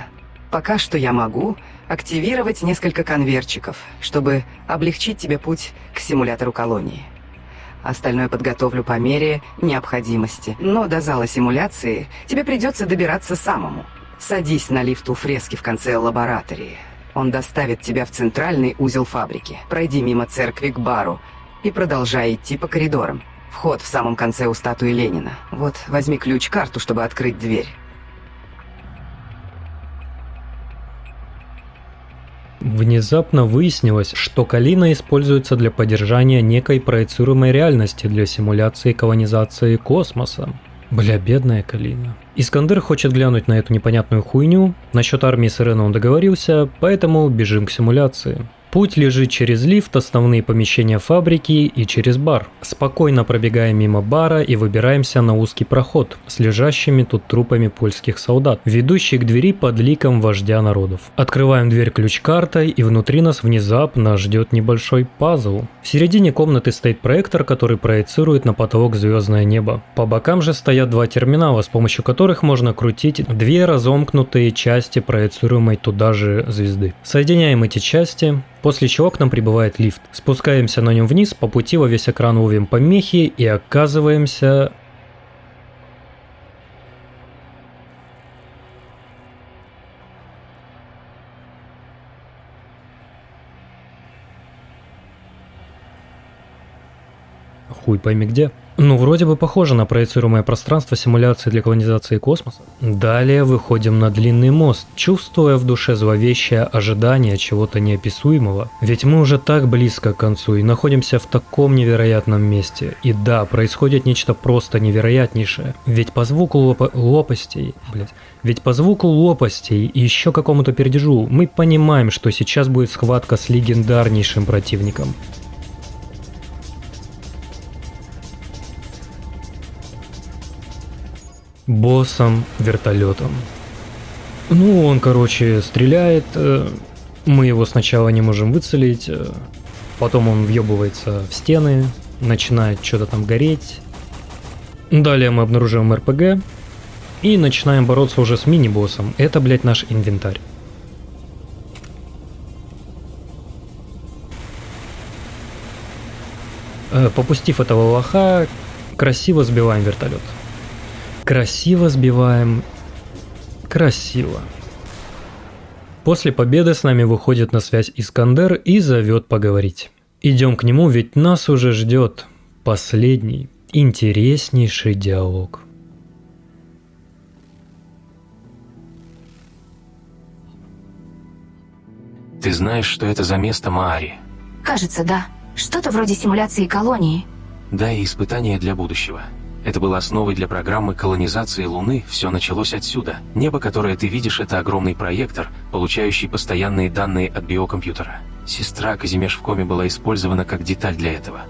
Пока что я могу активировать несколько конвертчиков, чтобы облегчить тебе путь к симулятору колонии. Остальное подготовлю по мере необходимости. Но до зала симуляции тебе придется добираться самому. Садись на лифт у фрески в конце лаборатории. Он доставит тебя в центральный узел фабрики. Пройди мимо церкви к бару и продолжай идти по коридорам. Вход в самом конце у статуи Ленина. Вот, возьми ключ-карту, чтобы открыть дверь. Внезапно выяснилось, что Калина используется для поддержания некой проецируемой реальности для симуляции колонизации космоса. Бля, бедная Калина. Искандер хочет глянуть на эту непонятную хуйню. Насчет армии с Иреной он договорился, поэтому бежим к симуляции. Путь лежит через лифт, основные помещения фабрики и через бар. Спокойно пробегаем мимо бара и выбираемся на узкий проход с лежащими тут трупами польских солдат, ведущий к двери под ликом вождя народов. Открываем дверь ключ-картой, и внутри нас внезапно ждет небольшой пазл. В середине комнаты стоит проектор, который проецирует на потолок звездное небо. По бокам же стоят два терминала, с помощью которых можно крутить две разомкнутые части проецируемой туда же звезды. Соединяем эти части, после чего к нам прибывает лифт. Спускаемся на нем вниз, по пути во весь экран ловим помехи и оказываемся... хуй пойми где. Ну, вроде бы похоже на проецируемое пространство симуляции для колонизации космоса. Далее выходим на длинный мост, чувствуя в душе зловещее ожидание чего-то неописуемого. Ведь мы уже так близко к концу и находимся в таком невероятном месте. И да, происходит нечто просто невероятнейшее. Ведь по звуку лопастей и еще какому-то пердежу мы понимаем, что сейчас будет схватка с легендарнейшим противником. Боссом-вертолетом. Ну, он, короче, стреляет, мы его сначала не можем выцелить, потом он въебывается в стены, начинает что-то там гореть. Далее мы обнаруживаем РПГ и начинаем бороться уже с мини-боссом. Это, блядь, наш инвентарь. Попустив этого лоха, красиво сбиваем вертолет. Красиво сбиваем. Красиво. После победы с нами выходит на связь Искандер и зовет поговорить. Идем к нему, ведь нас уже ждет последний, интереснейший диалог. Ты знаешь, что это за место Маари? Кажется, да. Что-то вроде симуляции колонии. Да, и испытания для будущего. Это было основой для программы колонизации Луны, все началось отсюда. Небо, которое ты видишь, это огромный проектор, получающий постоянные данные от биокомпьютера. Сестра Казимеш в коме была использована как деталь для этого.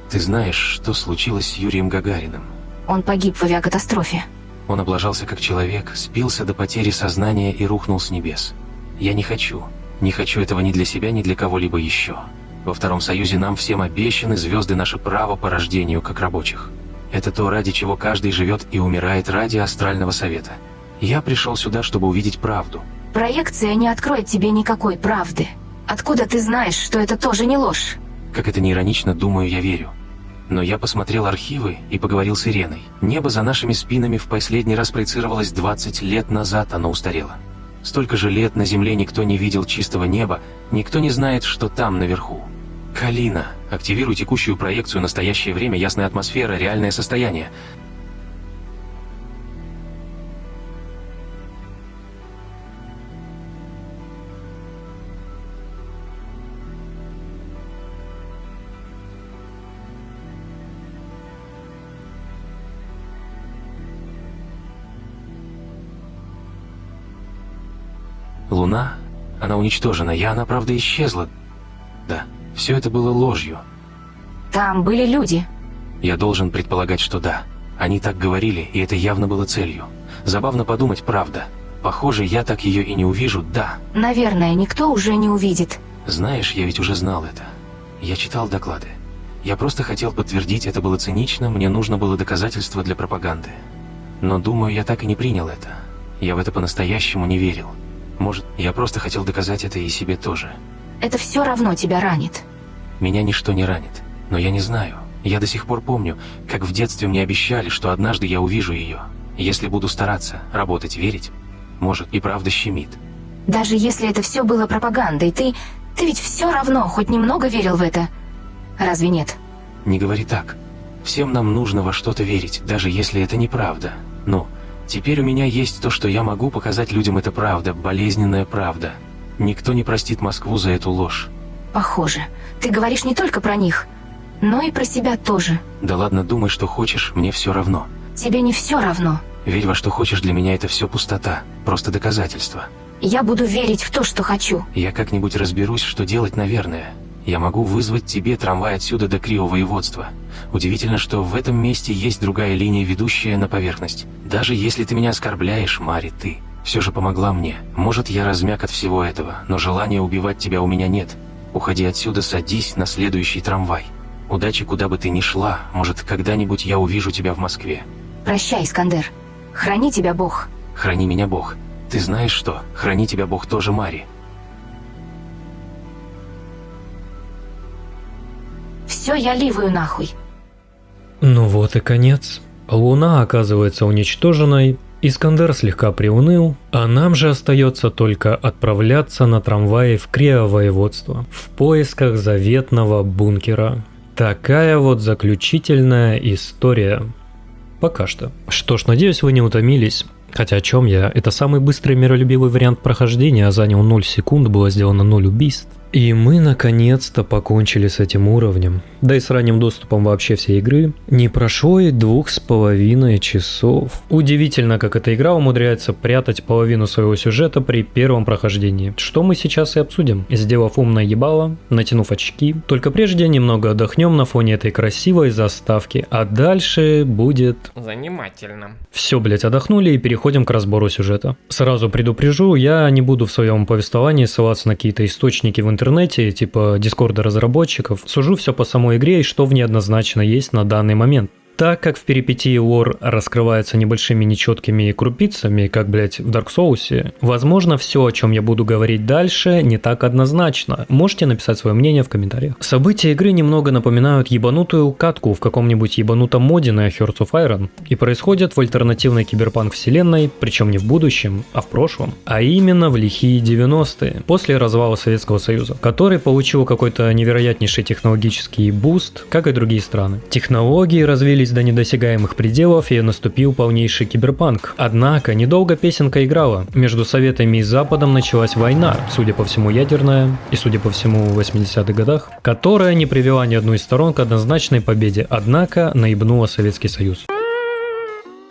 Ты знаешь, что случилось с Юрием Гагариным? Он погиб в авиакатастрофе. Он облажался как человек, спился до потери сознания и рухнул с небес. Я не хочу этого ни для себя, ни для кого-либо еще. Во Втором Союзе нам всем обещаны звезды наше право по рождению как рабочих. Это то, ради чего каждый живет и умирает ради астрального совета. Я пришел сюда, чтобы увидеть правду. Проекция не откроет тебе никакой правды. Откуда ты знаешь, что это тоже не ложь? Как это не иронично, думаю, я верю. Но я посмотрел архивы и поговорил с Иреной. Небо за нашими спинами в последний раз проецировалось 20 лет назад, оно устарело. Столько же лет на Земле никто не видел чистого неба, никто не знает, что там наверху. Калина, активируй текущую проекцию «Настоящее время», ясная атмосфера, реальное состояние. Луна, она уничтожена, она, правда, исчезла. Да. Все это было ложью. Там были люди. Я должен предполагать, что да. Они так говорили, и это явно было целью. Забавно подумать, правда. Похоже, я так ее и не увижу, да. Наверное, никто уже не увидит. Знаешь, я ведь уже знал это. Я читал доклады. Я просто хотел подтвердить, это было цинично, мне нужно было доказательство для пропаганды. Но, думаю, я так и не принял это. Я в это по-настоящему не верил. Может, я просто хотел доказать это и себе тоже. Это все равно тебя ранит. Меня ничто не ранит, но я не знаю. Я до сих пор помню, как в детстве мне обещали, что однажды я увижу ее. Если буду стараться, работать, верить, может, и правда щемит. Даже если это все было пропагандой, ты ведь все равно хоть немного верил в это. Разве нет? Не говори так. Всем нам нужно во что-то верить, даже если это неправда. Но теперь у меня есть то, что я могу показать людям, это правда, болезненная правда. Никто не простит Москву за эту ложь. Похоже. Ты говоришь не только про них, но и про себя тоже. Да ладно, думай, что хочешь, мне все равно. Тебе не все равно. Верь во что хочешь, для меня это все пустота, просто доказательство. Я буду верить в то, что хочу. Я как-нибудь разберусь, что делать, наверное. Я могу вызвать тебе трамвай отсюда до Крио-воеводства. Удивительно, что в этом месте есть другая линия, ведущая на поверхность. Даже если ты меня оскорбляешь, Мари, ты все же помогла мне. Может, я размяк от всего этого, но желания убивать тебя у меня нет. Уходи отсюда, садись на следующий трамвай. Удачи, куда бы ты ни шла, может, когда-нибудь я увижу тебя в Москве. Прощай, Искандер. Храни тебя Бог. Храни меня Бог. Ты знаешь что? Храни тебя Бог тоже, Мари. Все, я ливаю нахуй. Ну вот и конец. Луна оказывается уничтоженной, Искандер слегка приуныл, а нам же остается только отправляться на трамвае в Крио-воеводство в поисках заветного бункера. Такая вот заключительная история. Пока что. Что ж, надеюсь, вы не утомились. Хотя о чем я? Это самый быстрый миролюбивый вариант прохождения, занял 0 секунд, было сделано 0 убийств. И мы наконец-то покончили с этим уровнем. Да и с ранним доступом вообще всей игры. Не прошло и 2,5 часов. Удивительно, как эта игра умудряется прятать половину своего сюжета при первом прохождении. Что мы сейчас и обсудим, сделав умное ебало, натянув очки. Только прежде немного отдохнем на фоне этой красивой заставки, а дальше будет... занимательно. Все, блять, отдохнули и переходим к разбору сюжета. Сразу предупрежу, я не буду в своем повествовании ссылаться на какие-то источники в интернете, типа дискорда разработчиков. Сужу все по самой игре и что в ней однозначно есть на данный момент. Так как в перипетии лор раскрывается небольшими нечеткими крупицами, как, блять, в Dark Souls, возможно, все, о чем я буду говорить дальше, не так однозначно. Можете написать свое мнение в комментариях. События игры немного напоминают ебанутую катку в каком-нибудь ебанутом моде на Hearts of Iron и происходят в альтернативной киберпанк вселенной, причем не в будущем, а в прошлом, а именно в лихие 90-е, после развала Советского Союза, который получил какой-то невероятнейший технологический буст, как и другие страны. Технологии развились до недосягаемых пределов и наступил полнейший киберпанк. Однако, недолго песенка играла. Между Советами и Западом началась война, судя по всему ядерная, и судя по всему в 80-х годах, которая не привела ни одну из сторон к однозначной победе, однако наебнула Советский Союз.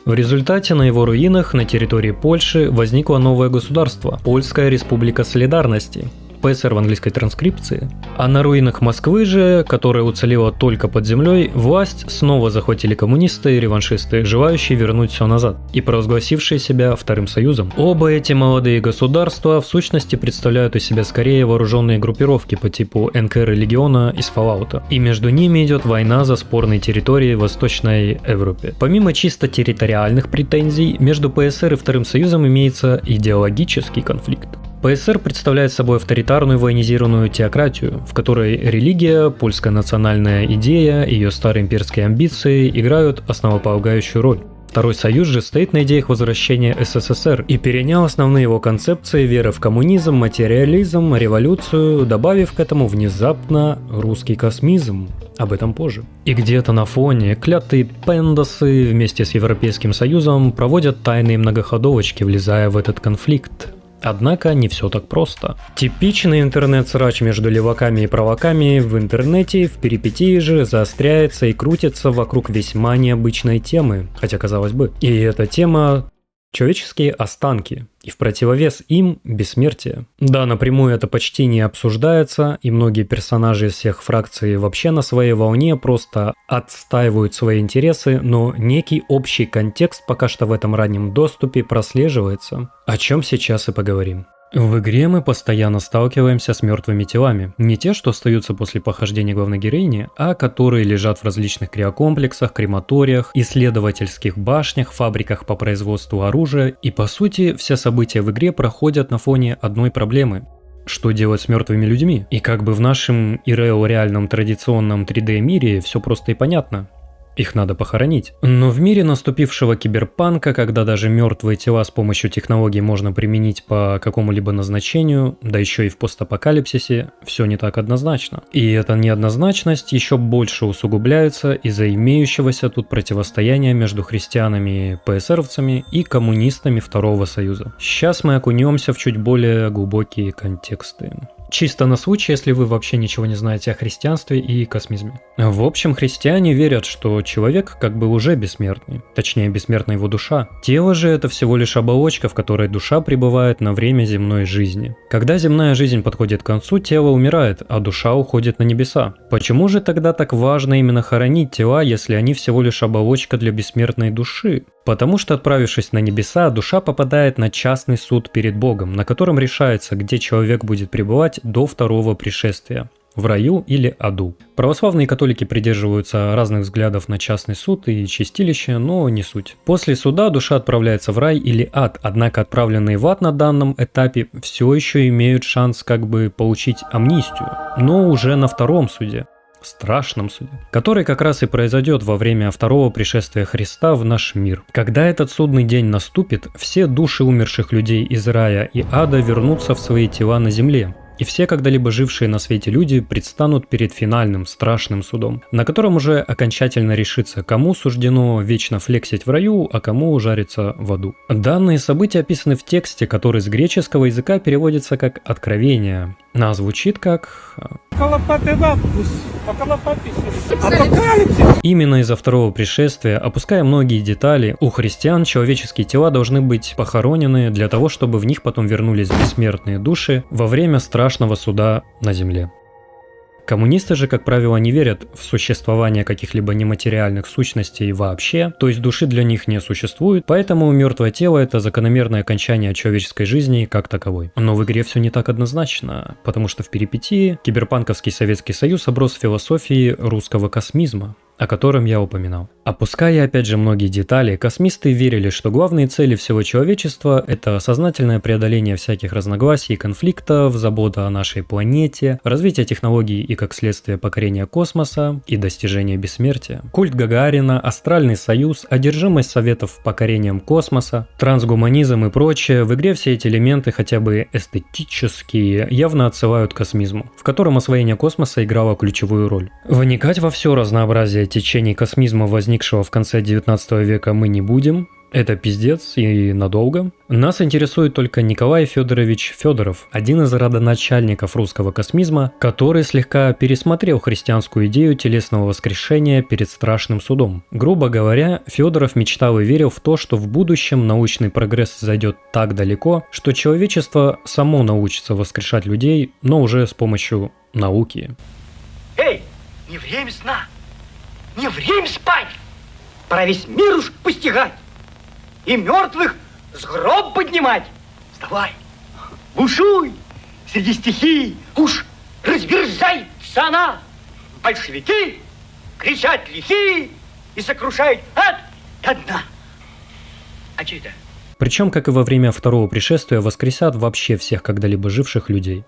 В результате на его руинах на территории Польши возникло новое государство – Польская Республика Солидарности. ПСР в английской транскрипции. А на руинах Москвы же, которая уцелела только под землей, власть снова захватили коммунисты и реваншисты, желающие вернуть все назад и провозгласившие себя Вторым Союзом. Оба эти молодые государства в сущности представляют из себя скорее вооруженные группировки по типу НКР и Легиона из Fallout. И между ними идет война за спорные территории в Восточной Европе. Помимо чисто территориальных претензий, между ПСР и Вторым Союзом имеется идеологический конфликт. ПСР представляет собой авторитарную военизированную теократию, в которой религия, польская национальная идея и ее старые имперские амбиции играют основополагающую роль. Второй Союз же стоит на идеях возвращения СССР и перенял основные его концепции веры в коммунизм, материализм, революцию, добавив к этому внезапно русский космизм. Об этом позже. И где-то на фоне клятые пендосы вместе с Европейским Союзом проводят тайные многоходовочки, влезая в этот конфликт. Однако не все так просто. Типичный интернет-срач между леваками и праваками в интернете в перипетии же заостряется и крутится вокруг весьма необычной темы, хотя казалось бы. И эта тема – человеческие останки. И в противовес им бессмертие. Да, напрямую это почти не обсуждается, и многие персонажи из всех фракций вообще на своей волне просто отстаивают свои интересы, но некий общий контекст пока что в этом раннем доступе прослеживается. О чем сейчас и поговорим. В игре мы постоянно сталкиваемся с мертвыми телами. Не те, что остаются после похождения главной героини, а которые лежат в различных криокомплексах, крематориях, исследовательских башнях, фабриках по производству оружия. И по сути, все события в игре проходят на фоне одной проблемы. Что делать с мертвыми людьми? И как бы в нашем реальном традиционном 3D мире все просто и понятно. Их надо похоронить. Но в мире наступившего киберпанка, когда даже мертвые тела с помощью технологий можно применить по какому-либо назначению, да еще и в постапокалипсисе, все не так однозначно. И эта неоднозначность еще больше усугубляется из-за имеющегося тут противостояния между христианами-ПСРовцами и коммунистами Второго Союза. Сейчас мы окунемся в чуть более глубокие контексты. Чисто на случай, если вы вообще ничего не знаете о христианстве и космизме. В общем, христиане верят, что человек как бы уже бессмертный. Точнее, бессмертна его душа. Тело же это всего лишь оболочка, в которой душа пребывает на время земной жизни. Когда земная жизнь подходит к концу, тело умирает, а душа уходит на небеса. Почему же тогда так важно именно хоронить тела, если они всего лишь оболочка для бессмертной души? Потому что, отправившись на небеса, душа попадает на частный суд перед Богом, на котором решается, где человек будет пребывать до второго пришествия – в раю или аду. Православные католики придерживаются разных взглядов на частный суд и чистилище, но не суть. После суда душа отправляется в рай или ад, однако отправленные в ад на данном этапе все еще имеют шанс как бы получить амнистию, но уже на втором суде. Страшном суде, который как раз и произойдет во время второго пришествия Христа в наш мир. Когда этот судный день наступит, все души умерших людей из рая и ада вернутся в свои тела на земле. и все когда-либо жившие на свете люди предстанут перед финальным страшным судом, на котором уже окончательно решится, кому суждено вечно флексить в раю, а кому жариться в аду. Данные события описаны в тексте, который с греческого языка переводится как «откровение», а звучит как... Именно из-за второго пришествия, опуская многие детали, у христиан человеческие тела должны быть похоронены для того, чтобы в них потом вернулись бессмертные души во время страшного суда на земле. Коммунисты же, как правило, не верят в существование каких-либо нематериальных сущностей вообще, то есть души для них не существует, поэтому мертвое тело – это закономерное окончание человеческой жизни как таковой. Но в игре все не так однозначно, потому что в перипетии киберпанковский Советский Союз оброс философией русского космизма, о котором я упоминал. Опуская опять же многие детали, космисты верили, что главные цели всего человечества – это сознательное преодоление всяких разногласий и конфликтов, забота о нашей планете, развитие технологий и, как следствие, покорение космоса и достижение бессмертия. Культ Гагарина, астральный союз, одержимость советов покорением космоса, трансгуманизм и прочее. В игре все эти элементы, хотя бы эстетические, явно отсылают к космизму, в котором освоение космоса играло ключевую роль. Вникать во все разнообразие течений космизма, возникшего в конце 19 века, мы не будем. Это пиздец и надолго. Нас интересует только Николай Федорович Федоров, один из родоначальников русского космизма, который слегка пересмотрел христианскую идею телесного воскрешения перед страшным судом. Грубо говоря, Федоров мечтал и верил в то, что в будущем научный прогресс зайдет так далеко, что человечество само научится воскрешать людей, но уже с помощью науки. Эй, не время сна! Не время спать! Пора весь мир уж постигать! И мертвых с гроб поднимать! Вставай! Бушуй! Среди стихий уж разверзается она! Большевики кричат лихие и сокрушают ад до дна! А че это? Причем, как и во время второго пришествия, воскресят вообще всех когда-либо живших людей.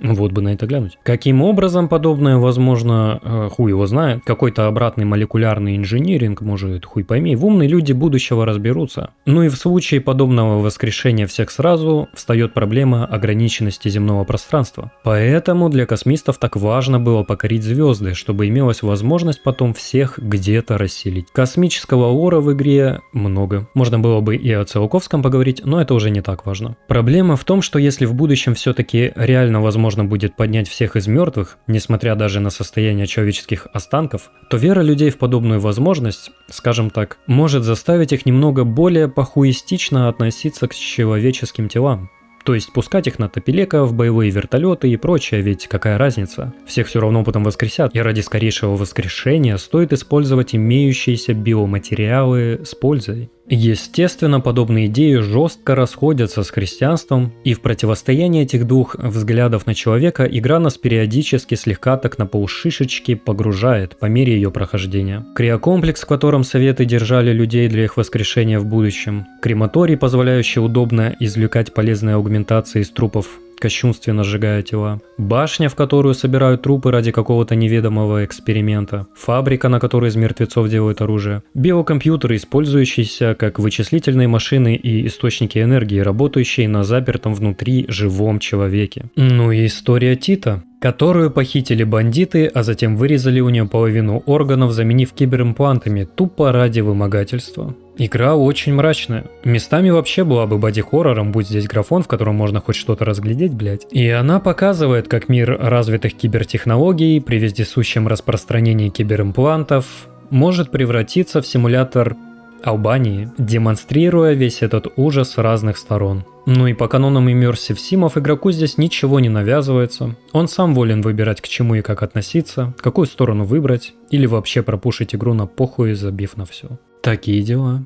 Вот бы на это глянуть. Каким образом подобное возможно, хуй его знает. Какой-то обратный молекулярный инжиниринг, может, хуй пойми. В умные люди будущего разберутся. Ну и в случае подобного воскрешения всех сразу встает проблема ограниченности земного пространства. Поэтому для космистов так важно было покорить звезды, чтобы имелась возможность потом всех где-то расселить. Космического лора в игре много. Можно было бы и о Циолковском поговорить, но это уже не так важно. Проблема в том, что если в будущем все-таки реально возможно будет поднять всех из мертвых, несмотря даже на состояние человеческих останков, то вера людей в подобную возможность, скажем так, может заставить их немного более похуистично относиться к человеческим телам. То есть пускать их на топилеков, боевые вертолеты и прочее, ведь какая разница? Всех все равно потом воскресят, и ради скорейшего воскрешения стоит использовать имеющиеся биоматериалы с пользой. Естественно, подобные идеи жестко расходятся с христианством, и в противостоянии этих двух взглядов на человека игра нас периодически слегка так на полшишечки погружает по мере ее прохождения. Криокомплекс, в котором советы держали людей для их воскрешения в будущем, крематорий, позволяющий удобно извлекать полезные аугментации из трупов, кощунственно сжигая тела, башня, в которую собирают трупы ради какого-то неведомого эксперимента, фабрика, на которой из мертвецов делают оружие, биокомпьютеры, использующиеся как вычислительные машины и источники энергии, работающие на запертом внутри живом человеке. Ну и история Тита, которую похитили бандиты, а затем вырезали у нее половину органов, заменив киберимплантами тупо ради вымогательства. Игра очень мрачная. Местами вообще была бы боди-хоррором, будь здесь графон, в котором можно хоть что-то разглядеть, блять. И она показывает, как мир развитых кибертехнологий при вездесущем распространении киберимплантов может превратиться в симулятор Албании, демонстрируя весь этот ужас с разных сторон. Ну и по канонам Immersive Sim'ов игроку здесь ничего не навязывается. Он сам волен выбирать, к чему и как относиться, какую сторону выбрать, или вообще пропушить игру на похуй, забив на все. Такие дела.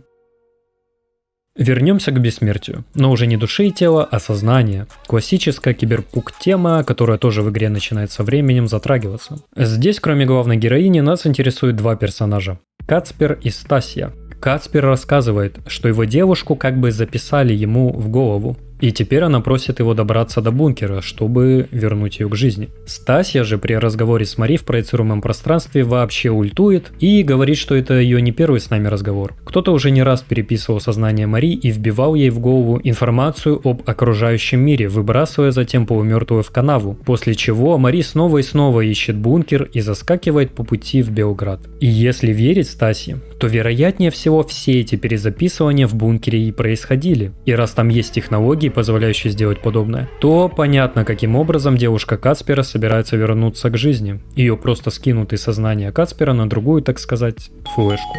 Вернемся к бессмертию, но уже не души и тела, а сознания. Классическая киберпук-тема, которая тоже в игре начинает со временем затрагиваться. Здесь, кроме главной героини, нас интересуют два персонажа – Кацпер и Стасья. Кацпер рассказывает, что его девушку как бы записали ему в голову. И теперь она просит его добраться до бункера, чтобы вернуть ее к жизни. Стасья же при разговоре с Мари в проецируемом пространстве вообще ультует и говорит, что это ее не первый с нами разговор. Кто-то уже не раз переписывал сознание Мари и вбивал ей в голову информацию об окружающем мире, выбрасывая затем полумертвую в канаву, после чего Мари снова и снова ищет бункер и заскакивает по пути в Белград. И если верить Стасье, то вероятнее всего все эти перезаписывания в бункере и происходили. И раз там есть технологии, позволяющие сделать подобное, то понятно, каким образом девушка Каспера собирается вернуться к жизни. Ее просто скинут из сознания Каспера на другую, так сказать, флешку.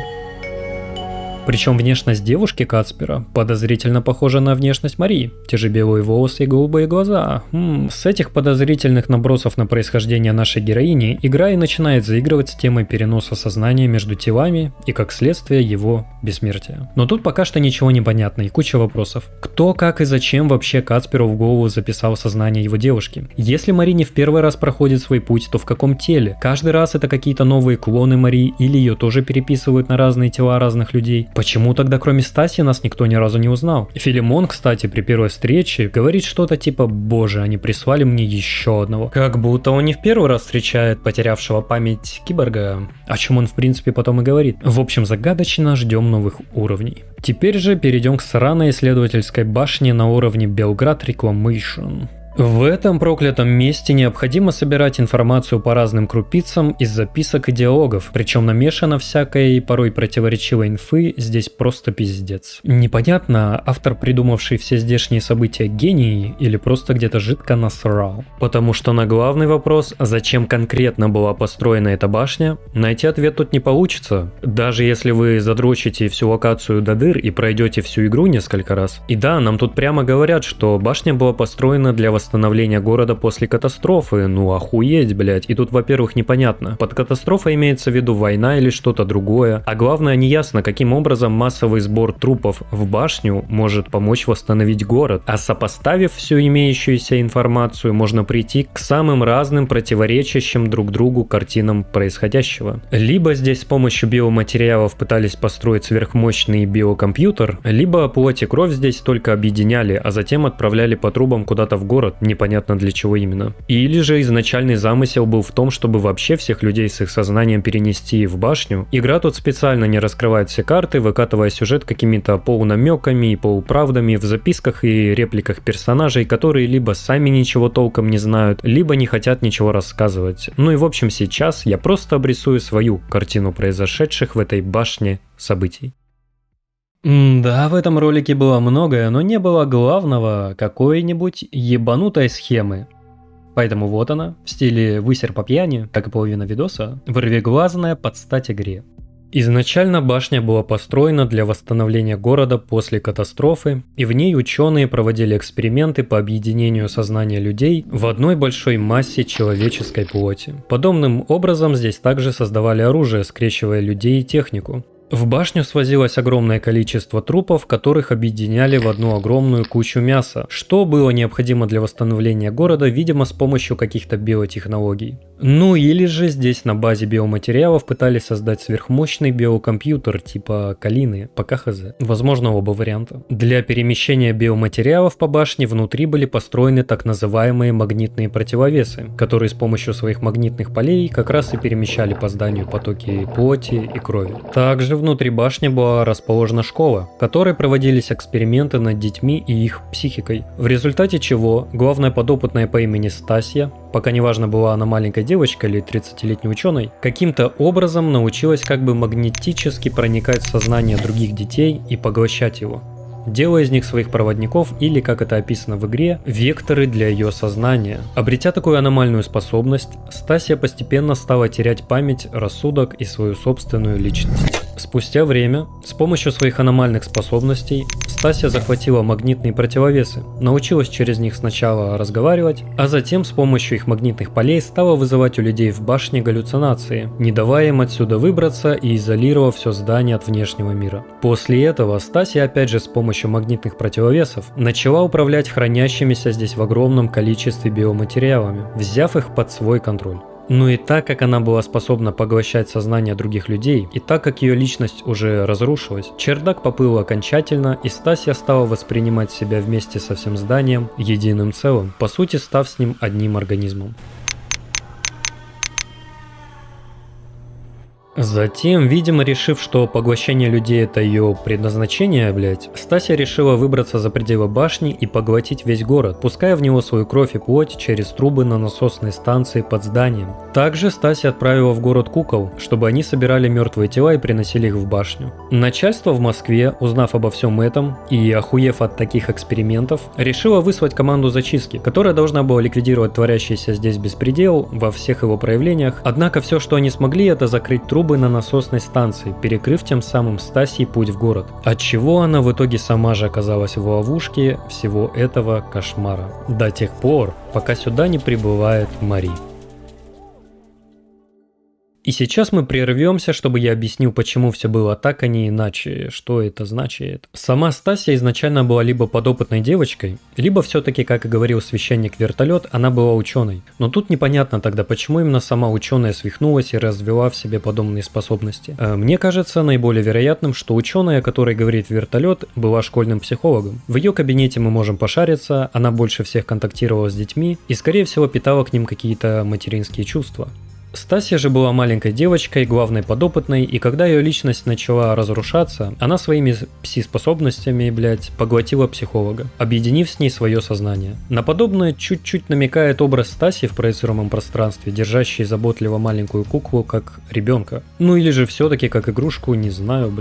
Причем внешность девушки Каспера подозрительно похожа на внешность Марии. Те же белые волосы и голубые глаза. С этих подозрительных набросов на происхождение нашей героини игра и начинает заигрывать с темой переноса сознания между телами и, как следствие, его бессмертия. Но тут пока что ничего не понятно и куча вопросов. Кто, как и зачем вообще Касперу в голову записал сознание его девушки? Если Мари не в первый раз проходит свой путь, то в каком теле? Каждый раз это какие-то новые клоны Мари или ее тоже переписывают на разные тела разных людей? Почему тогда кроме Стаси нас никто ни разу не узнал? Филимон, кстати, при первой встрече говорит что-то типа «Боже, они прислали мне еще одного». Как будто он не в первый раз встречает потерявшего память киборга, о чем он в принципе потом и говорит. В общем, загадочно ждем новых уровней. Теперь же перейдем к сраной исследовательской башне на уровне Белград Reclamation. В этом проклятом месте необходимо собирать информацию по разным крупицам из записок и диалогов, причем намешано всякой порой противоречивой инфы, здесь просто пиздец. Непонятно, автор, придумавший все здешние события, гений или просто где-то жидко насрал. Потому что на главный вопрос, зачем конкретно была построена эта башня, найти ответ тут не получится, даже если вы задрочите всю локацию до дыр и пройдете всю игру несколько раз. И да, нам тут прямо говорят, что башня была построена для восстановления города после катастрофы. Ну охуеть, блять. И тут, во-первых, непонятно, под катастрофой имеется в виду война или что-то другое. А главное, неясно, каким образом массовый сбор трупов в башню может помочь восстановить город. А сопоставив всю имеющуюся информацию, можно прийти к самым разным противоречащим друг другу картинам происходящего. Либо здесь с помощью биоматериалов пытались построить сверхмощный биокомпьютер, либо плоть и кровь здесь только объединяли, а затем отправляли по трубам куда-то в город, непонятно для чего именно. Или же изначальный замысел был в том, чтобы вообще всех людей с их сознанием перенести в башню. Игра тут специально не раскрывает все карты, выкатывая сюжет какими-то полунамеками и полуправдами в записках и репликах персонажей, которые либо сами ничего толком не знают, либо не хотят ничего рассказывать. Ну и в общем сейчас я просто обрисую свою картину произошедших в этой башне событий. Да, в этом ролике было многое, но не было главного, какой-нибудь ебанутой схемы. Поэтому вот она, в стиле «высер по пьяни», как и половина видоса, вырвиглазная под стать игре. Изначально башня была построена для восстановления города после катастрофы, и в ней ученые проводили эксперименты по объединению сознания людей в одной большой массе человеческой плоти. Подобным образом здесь также создавали оружие, скрещивая людей и технику. В башню свозилось огромное количество трупов, которых объединяли в одну огромную кучу мяса, что было необходимо для восстановления города, видимо, с помощью каких-то биотехнологий. Ну или же здесь на базе биоматериалов пытались создать сверхмощный биокомпьютер типа Калины, пока хз. Возможно, оба варианта. Для перемещения биоматериалов по башне внутри были построены так называемые магнитные противовесы, которые с помощью своих магнитных полей как раз и перемещали по зданию потоки плоти и крови. Также внутри башни была расположена школа, в которой проводились эксперименты над детьми и их психикой, в результате чего главная подопытная по имени Стасья, пока неважно была она маленькой девочкой или 30-летней ученой, каким-то образом научилась как бы магнетически проникать в сознание других детей и поглощать его, делая из них своих проводников или, как это описано в игре, векторы для ее сознания. Обретя такую аномальную способность, Стасья постепенно стала терять память, рассудок и свою собственную личность. Спустя время, с помощью своих аномальных способностей, Стасья захватила магнитные противовесы, научилась через них сначала разговаривать, а затем с помощью их магнитных полей стала вызывать у людей в башне галлюцинации, не давая им отсюда выбраться и изолировав все здание от внешнего мира. После этого Стасья опять же с помощью магнитных противовесов начала управлять хранящимися здесь в огромном количестве биоматериалами, взяв их под свой контроль. Ну и так как она была способна поглощать сознание других людей, и так как ее личность уже разрушилась, чердак поплыл окончательно, и Стасия стала воспринимать себя вместе со всем зданием единым целым, по сути став с ним одним организмом. Затем, видимо, решив, что поглощение людей это ее предназначение, блять, Стасия решила выбраться за пределы башни и поглотить весь город, пуская в него свою кровь и плоть через трубы на насосной станции под зданием. Также Стасия отправила в город кукол, чтобы они собирали мертвые тела и приносили их в башню. Начальство в Москве, узнав обо всем этом и охуев от таких экспериментов, решило выслать команду зачистки, которая должна была ликвидировать творящийся здесь беспредел во всех его проявлениях, однако все, что они смогли, это закрыть трубы на насосной станции, перекрыв тем самым Стасии путь в город. Отчего она в итоге сама же оказалась в ловушке всего этого кошмара. До тех пор, пока сюда не прибывает Мари. И сейчас мы прервемся, чтобы я объяснил, почему все было так, а не иначе, что это значит. Сама Стасия изначально была либо подопытной девочкой, либо все-таки, как и говорил священник Вертолет, она была ученой. Но тут непонятно тогда, почему именно сама ученая свихнулась и развела в себе подобные способности. Мне кажется наиболее вероятным, что ученая, о которой говорит Вертолет, была школьным психологом. В ее кабинете мы можем пошариться, она больше всех контактировала с детьми и, скорее всего, питала к ним какие-то материнские чувства. Стасия же была маленькой девочкой, главной подопытной, и когда ее личность начала разрушаться, она своими пси-способностями, поглотила психолога, объединив с ней свое сознание. На подобное чуть-чуть намекает образ Стасии в проецируемом пространстве, держащий заботливо маленькую куклу как ребенка. Ну или же все-таки как игрушку, не знаю,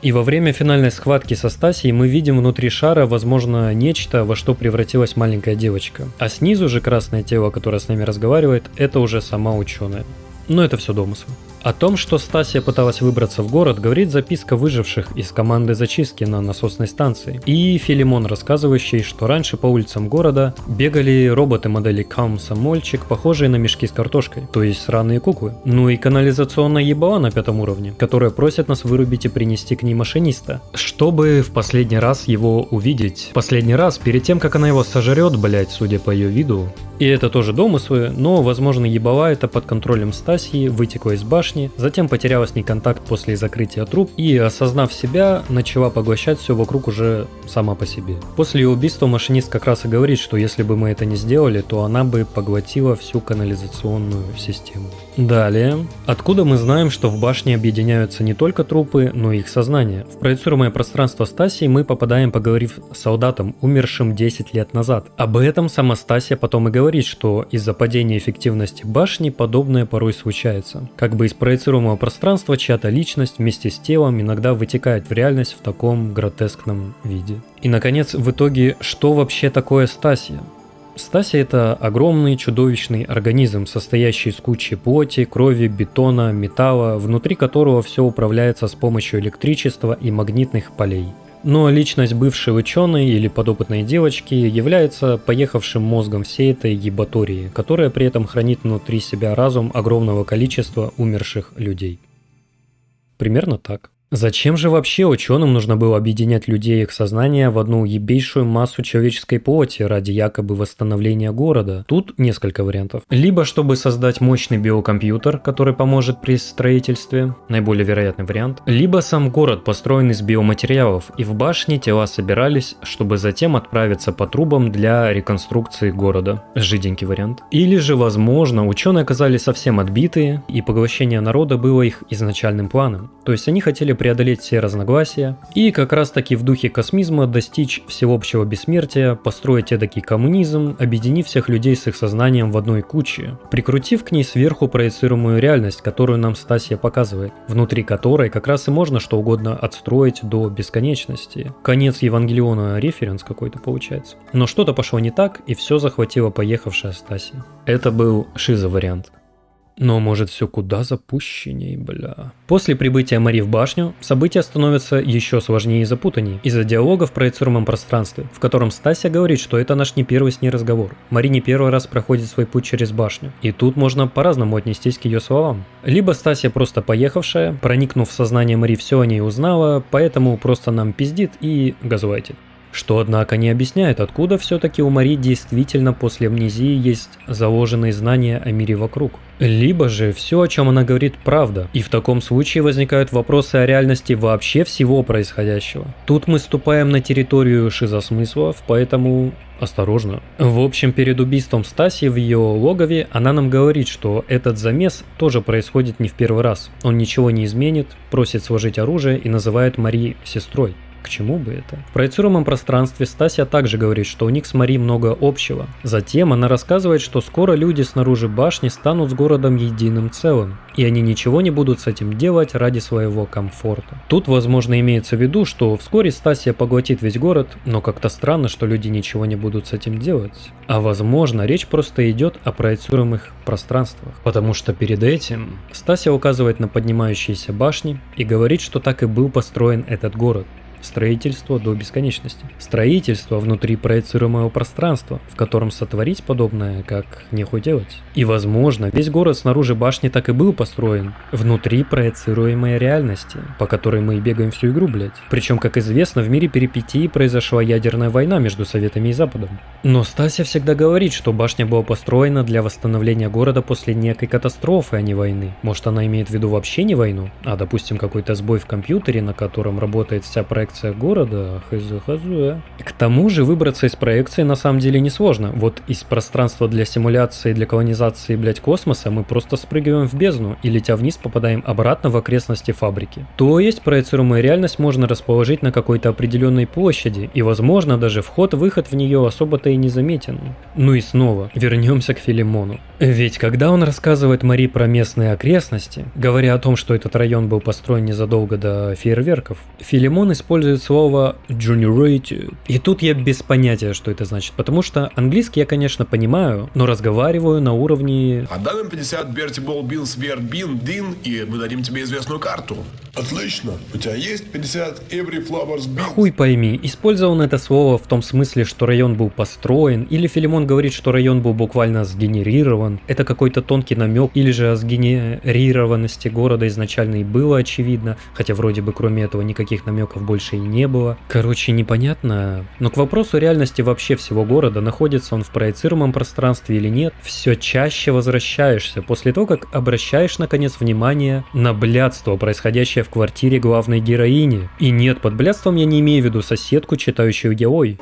И во время финальной схватки со Стасией мы видим внутри шара, возможно, нечто, во что превратилась маленькая девочка. А снизу же красное тело, которое с нами разговаривает, это уже сама ученая. Но это все домыслы. О том, что Стасия пыталась выбраться в город, говорит записка выживших из команды зачистки на насосной станции. И Филимон, рассказывающий, что раньше по улицам города бегали роботы модели Комсомольчик, похожие на мешки с картошкой, то есть сраные куклы. Ну и канализационная ебала на 5 уровне, которая просит нас вырубить и принести к ней машиниста, чтобы в последний раз его увидеть. Последний раз, перед тем, как она его сожрет, судя по ее виду. И это тоже домыслы, но, возможно, ебала это под контролем Стасии вытекла из башни, затем потеряла с ней контакт после закрытия труб и, осознав себя, начала поглощать все вокруг уже сама по себе. После ее убийства машинист как раз и говорит, что если бы мы это не сделали, то она бы поглотила всю канализационную систему. Далее. Откуда мы знаем, что в башне объединяются не только трупы, но и их сознание? В проецируемое пространство Стасии мы попадаем, поговорив с солдатом, умершим 10 лет назад. Об этом сама Стасия потом и говорит, что из-за падения эффективности башни подобное порой случается. Как бы из проецируемого пространства чья-то личность вместе с телом иногда вытекает в реальность в таком гротескном виде. И наконец, в итоге, что вообще такое Стасия? Стасия – это огромный чудовищный организм, состоящий из кучи плоти, крови, бетона, металла, внутри которого все управляется с помощью электричества и магнитных полей. Но личность бывшей ученой или подопытной девочки является поехавшим мозгом всей этой ебатории, которая при этом хранит внутри себя разум огромного количества умерших людей. Примерно так. Зачем же вообще ученым нужно было объединять людей и их сознание в одну ебейшую массу человеческой плоти ради якобы восстановления города? Тут несколько вариантов. Либо чтобы создать мощный биокомпьютер, который поможет при строительстве, наиболее вероятный вариант. Либо сам город построен из биоматериалов, и в башне тела собирались, чтобы затем отправиться по трубам для реконструкции города. Жиденький вариант. Или же, возможно, ученые оказались совсем отбитые, и поглощение народа было их изначальным планом. То есть они хотели преодолеть все разногласия и как раз таки в духе космизма достичь всеобщего бессмертия, построить эдакий коммунизм, объединив всех людей с их сознанием в одной куче, прикрутив к ней сверху проецируемую реальность, которую нам Стасия показывает, внутри которой как раз и можно что угодно отстроить до бесконечности. Конец Евангелиона референс какой-то получается. Но что-то пошло не так, и все захватила поехавшая Стасия. Это был шизо-вариант. Но может все куда запущенней, После прибытия Мари в башню, события становятся еще сложнее и запутаннее из-за диалога в проецируемом пространстве, в котором Стасия говорит, что это наш не первый с ней разговор. Мари не первый раз проходит свой путь через башню. И тут можно по-разному отнестись к ее словам. Либо Стасия просто поехавшая, проникнув в сознание Мари, все о ней узнала, поэтому просто нам пиздит и газлайтит. Что, однако, не объясняет, откуда все-таки у Мари действительно после амнезии есть заложенные знания о мире вокруг. Либо же все, о чем она говорит, правда, и в таком случае возникают вопросы о реальности вообще всего происходящего. Тут мы ступаем на территорию шизосмыслов, поэтому осторожно. В общем, перед убийством Стаси в ее логове она нам говорит, что этот замес тоже происходит не в первый раз. Он ничего не изменит, просит сложить оружие и называет Мари сестрой. К чему бы это? В проецируемом пространстве Стася также говорит, что у них с Мари много общего. Затем она рассказывает, что скоро люди снаружи башни станут с городом единым целым, и они ничего не будут с этим делать ради своего комфорта. Тут, возможно, имеется в виду, что вскоре Стасия поглотит весь город, но как-то странно, что люди ничего не будут с этим делать. А возможно, речь просто идет о проецируемых пространствах, потому что перед этим Стася указывает на поднимающиеся башни и говорит, что так и был построен этот город. Строительство до бесконечности. Строительство внутри проецируемого пространства, в котором сотворить подобное, как нехуй делать. И возможно, весь город снаружи башни так и был построен внутри проецируемой реальности, по которой мы и бегаем всю игру, блять. Причем, как известно, в мире перипетий произошла ядерная война между Советами и Западом. Но Стася всегда говорит, что башня была построена для восстановления города после некой катастрофы, а не войны. Может, она имеет в виду вообще не войну, а, допустим, какой-то сбой в компьютере, на котором работает вся проекция города, хз. К тому же выбраться из проекции на самом деле несложно. Вот из пространства для симуляции, для колонизации, блять, космоса мы просто спрыгиваем в бездну и, летя вниз, попадаем обратно в окрестности фабрики. То есть проецируемую реальность можно расположить на какой-то определенной площади, и возможно даже вход-выход в нее особо-то и не заметен. Ну и снова, вернемся к Филимону. Ведь когда он рассказывает Мари про местные окрестности, говоря о том, что этот район был построен незадолго до фейерверков, Филимон использует слово generated. И тут я без понятия, что это значит, потому что английский я, конечно, понимаю, но разговариваю на уровне... Отдай нам 50 Bertiball Bills Вверт Бин Дин, и мы дадим тебе известную карту. Отлично. У тебя есть 50 Every Flowers Beans? Хуй пойми, использовал он это слово в том смысле, что район был построен, или Филимон говорит, что район был буквально сгенерирован. Это какой-то тонкий намек, или же о сгенерированности города изначально и было очевидно, хотя вроде бы кроме этого никаких намеков больше и не было. Короче, непонятно. Но к вопросу реальности вообще всего города, находится он в проецируемом пространстве или нет, все чаще возвращаешься после того, как обращаешь наконец внимание на блядство, происходящее в квартире главной героини. И нет, под блядством я не имею в виду соседку, читающую геой.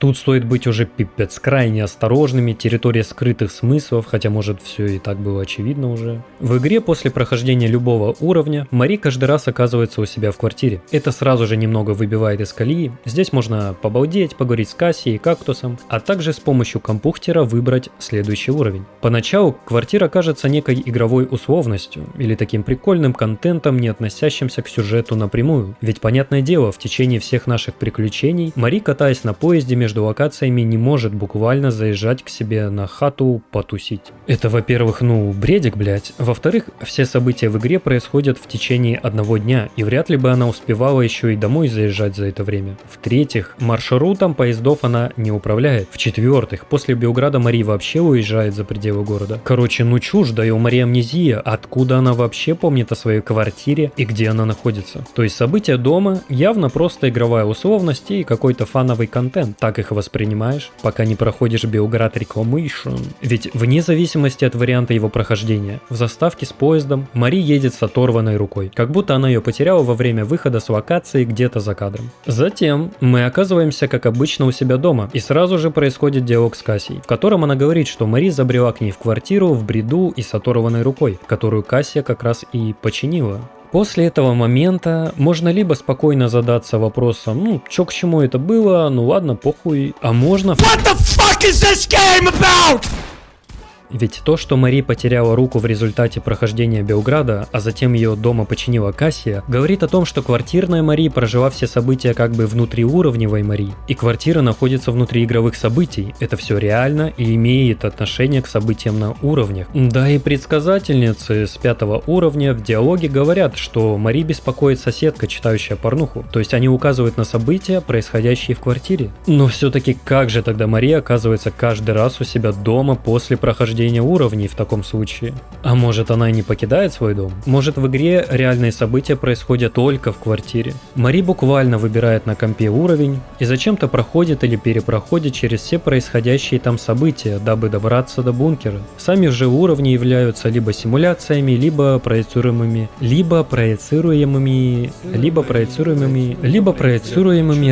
Тут стоит быть уже пипец крайне осторожными, территория скрытых смыслов, хотя может все и так было очевидно уже. В игре после прохождения любого уровня Мари каждый раз оказывается у себя в квартире. Это сразу же немного выбивает из колеи. Здесь можно побалдеть, поговорить с Кассией и Кактусом, а также с помощью компьютера выбрать следующий уровень. Поначалу квартира кажется некой игровой условностью или таким прикольным контентом, не относящимся к сюжету напрямую. Ведь понятное дело, в течение всех наших приключений Мари, катаясь на поезде между локациями, не может буквально заезжать к себе на хату потусить. Это, во-первых, бредик, блять. Во-вторых, все события в игре происходят в течение одного дня, и вряд ли бы она успевала еще и домой заезжать за это время. В-третьих, маршрутом поездов она не управляет. В-четвертых, после Белграда Мари вообще уезжает за пределы города. Короче, чушь, да и у Мари амнезия, откуда она вообще помнит о своей квартире и где она находится. То есть события дома явно просто игровая условность и какой-то фановый контент. Так их воспринимаешь, пока не проходишь Белград Reclamation. Ведь вне зависимости от варианта его прохождения, в заставке с поездом Мари едет с оторванной рукой, как будто она ее потеряла во время выхода с локации где-то за кадром. Затем мы оказываемся, как обычно, у себя дома, и сразу же происходит диалог с Кассией, в котором она говорит, что Мари забрела к ней в квартиру в бреду и с оторванной рукой, которую Кассия как раз и починила. После этого момента можно либо спокойно задаться вопросом, чё к чему это было, ладно, похуй, а можно... What the fuck is this game about? Ведь то, что Мари потеряла руку в результате прохождения Белграда, а затем ее дома починила Кассия, говорит о том, что квартирная Мари прожила все события как бы внутриуровневой Мари. И квартира находится внутри игровых событий. Это все реально и имеет отношение к событиям на уровнях. Да и предсказательницы с 5-го уровня в диалоге говорят, что Мари беспокоит соседка, читающая порнуху. То есть они указывают на события, происходящие в квартире. Но все-таки как же тогда Мари оказывается каждый раз у себя дома после прохождения прохождения уровней в таком случае? А может, она и не покидает свой дом? Может, в игре реальные события происходят только в квартире? Мари буквально выбирает на компе уровень и зачем-то проходит или перепроходит через все происходящие там события, дабы добраться до бункера. Сами же уровни являются либо симуляциями, либо проецируемыми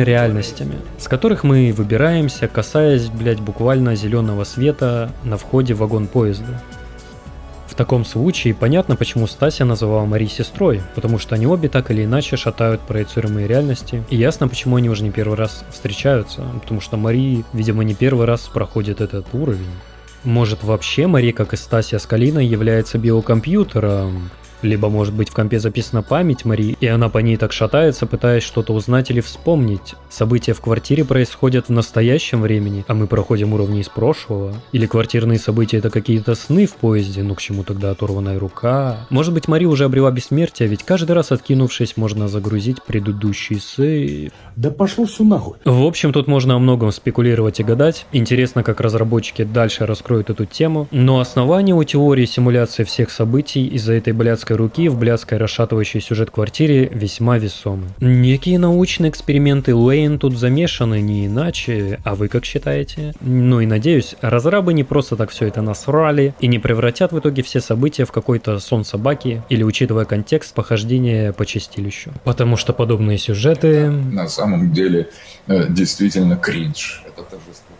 реальностями, с которых мы выбираемся, касаясь, буквально зеленого света на входе в вагон поезда. В таком случае понятно, почему Стася называла Мари сестрой, потому что они обе так или иначе шатают проецируемые реальности, и ясно, почему они уже не первый раз встречаются, потому что Мари, видимо, не первый раз проходит этот уровень. Может, вообще Мари, как и Стася с Калиной, является биокомпьютером? Либо, может быть, в компе записана память Мари, и она по ней так шатается, пытаясь что-то узнать или вспомнить. События в квартире происходят в настоящем времени, а мы проходим уровни из прошлого. Или квартирные события — это какие-то сны в поезде, ну к чему тогда оторванная рука? Может быть, Мари уже обрела бессмертие, ведь каждый раз, откинувшись, можно загрузить предыдущий сейв. Да пошло все нахуй. В общем, тут можно о многом спекулировать и гадать. Интересно, как разработчики дальше раскроют эту тему. Но основание у теории симуляции всех событий из-за этой блядской руки в блядской расшатывающей сюжет квартире весьма весомы. Некие научные эксперименты Лейн тут замешаны не иначе, а вы как считаете? Ну и надеюсь, разрабы не просто так все это насрали и не превратят в итоге все события в какой-то сон собаки или, учитывая контекст, похождения по чистилищу. Потому что подобные сюжеты... На самом деле действительно кринж. Это торжество.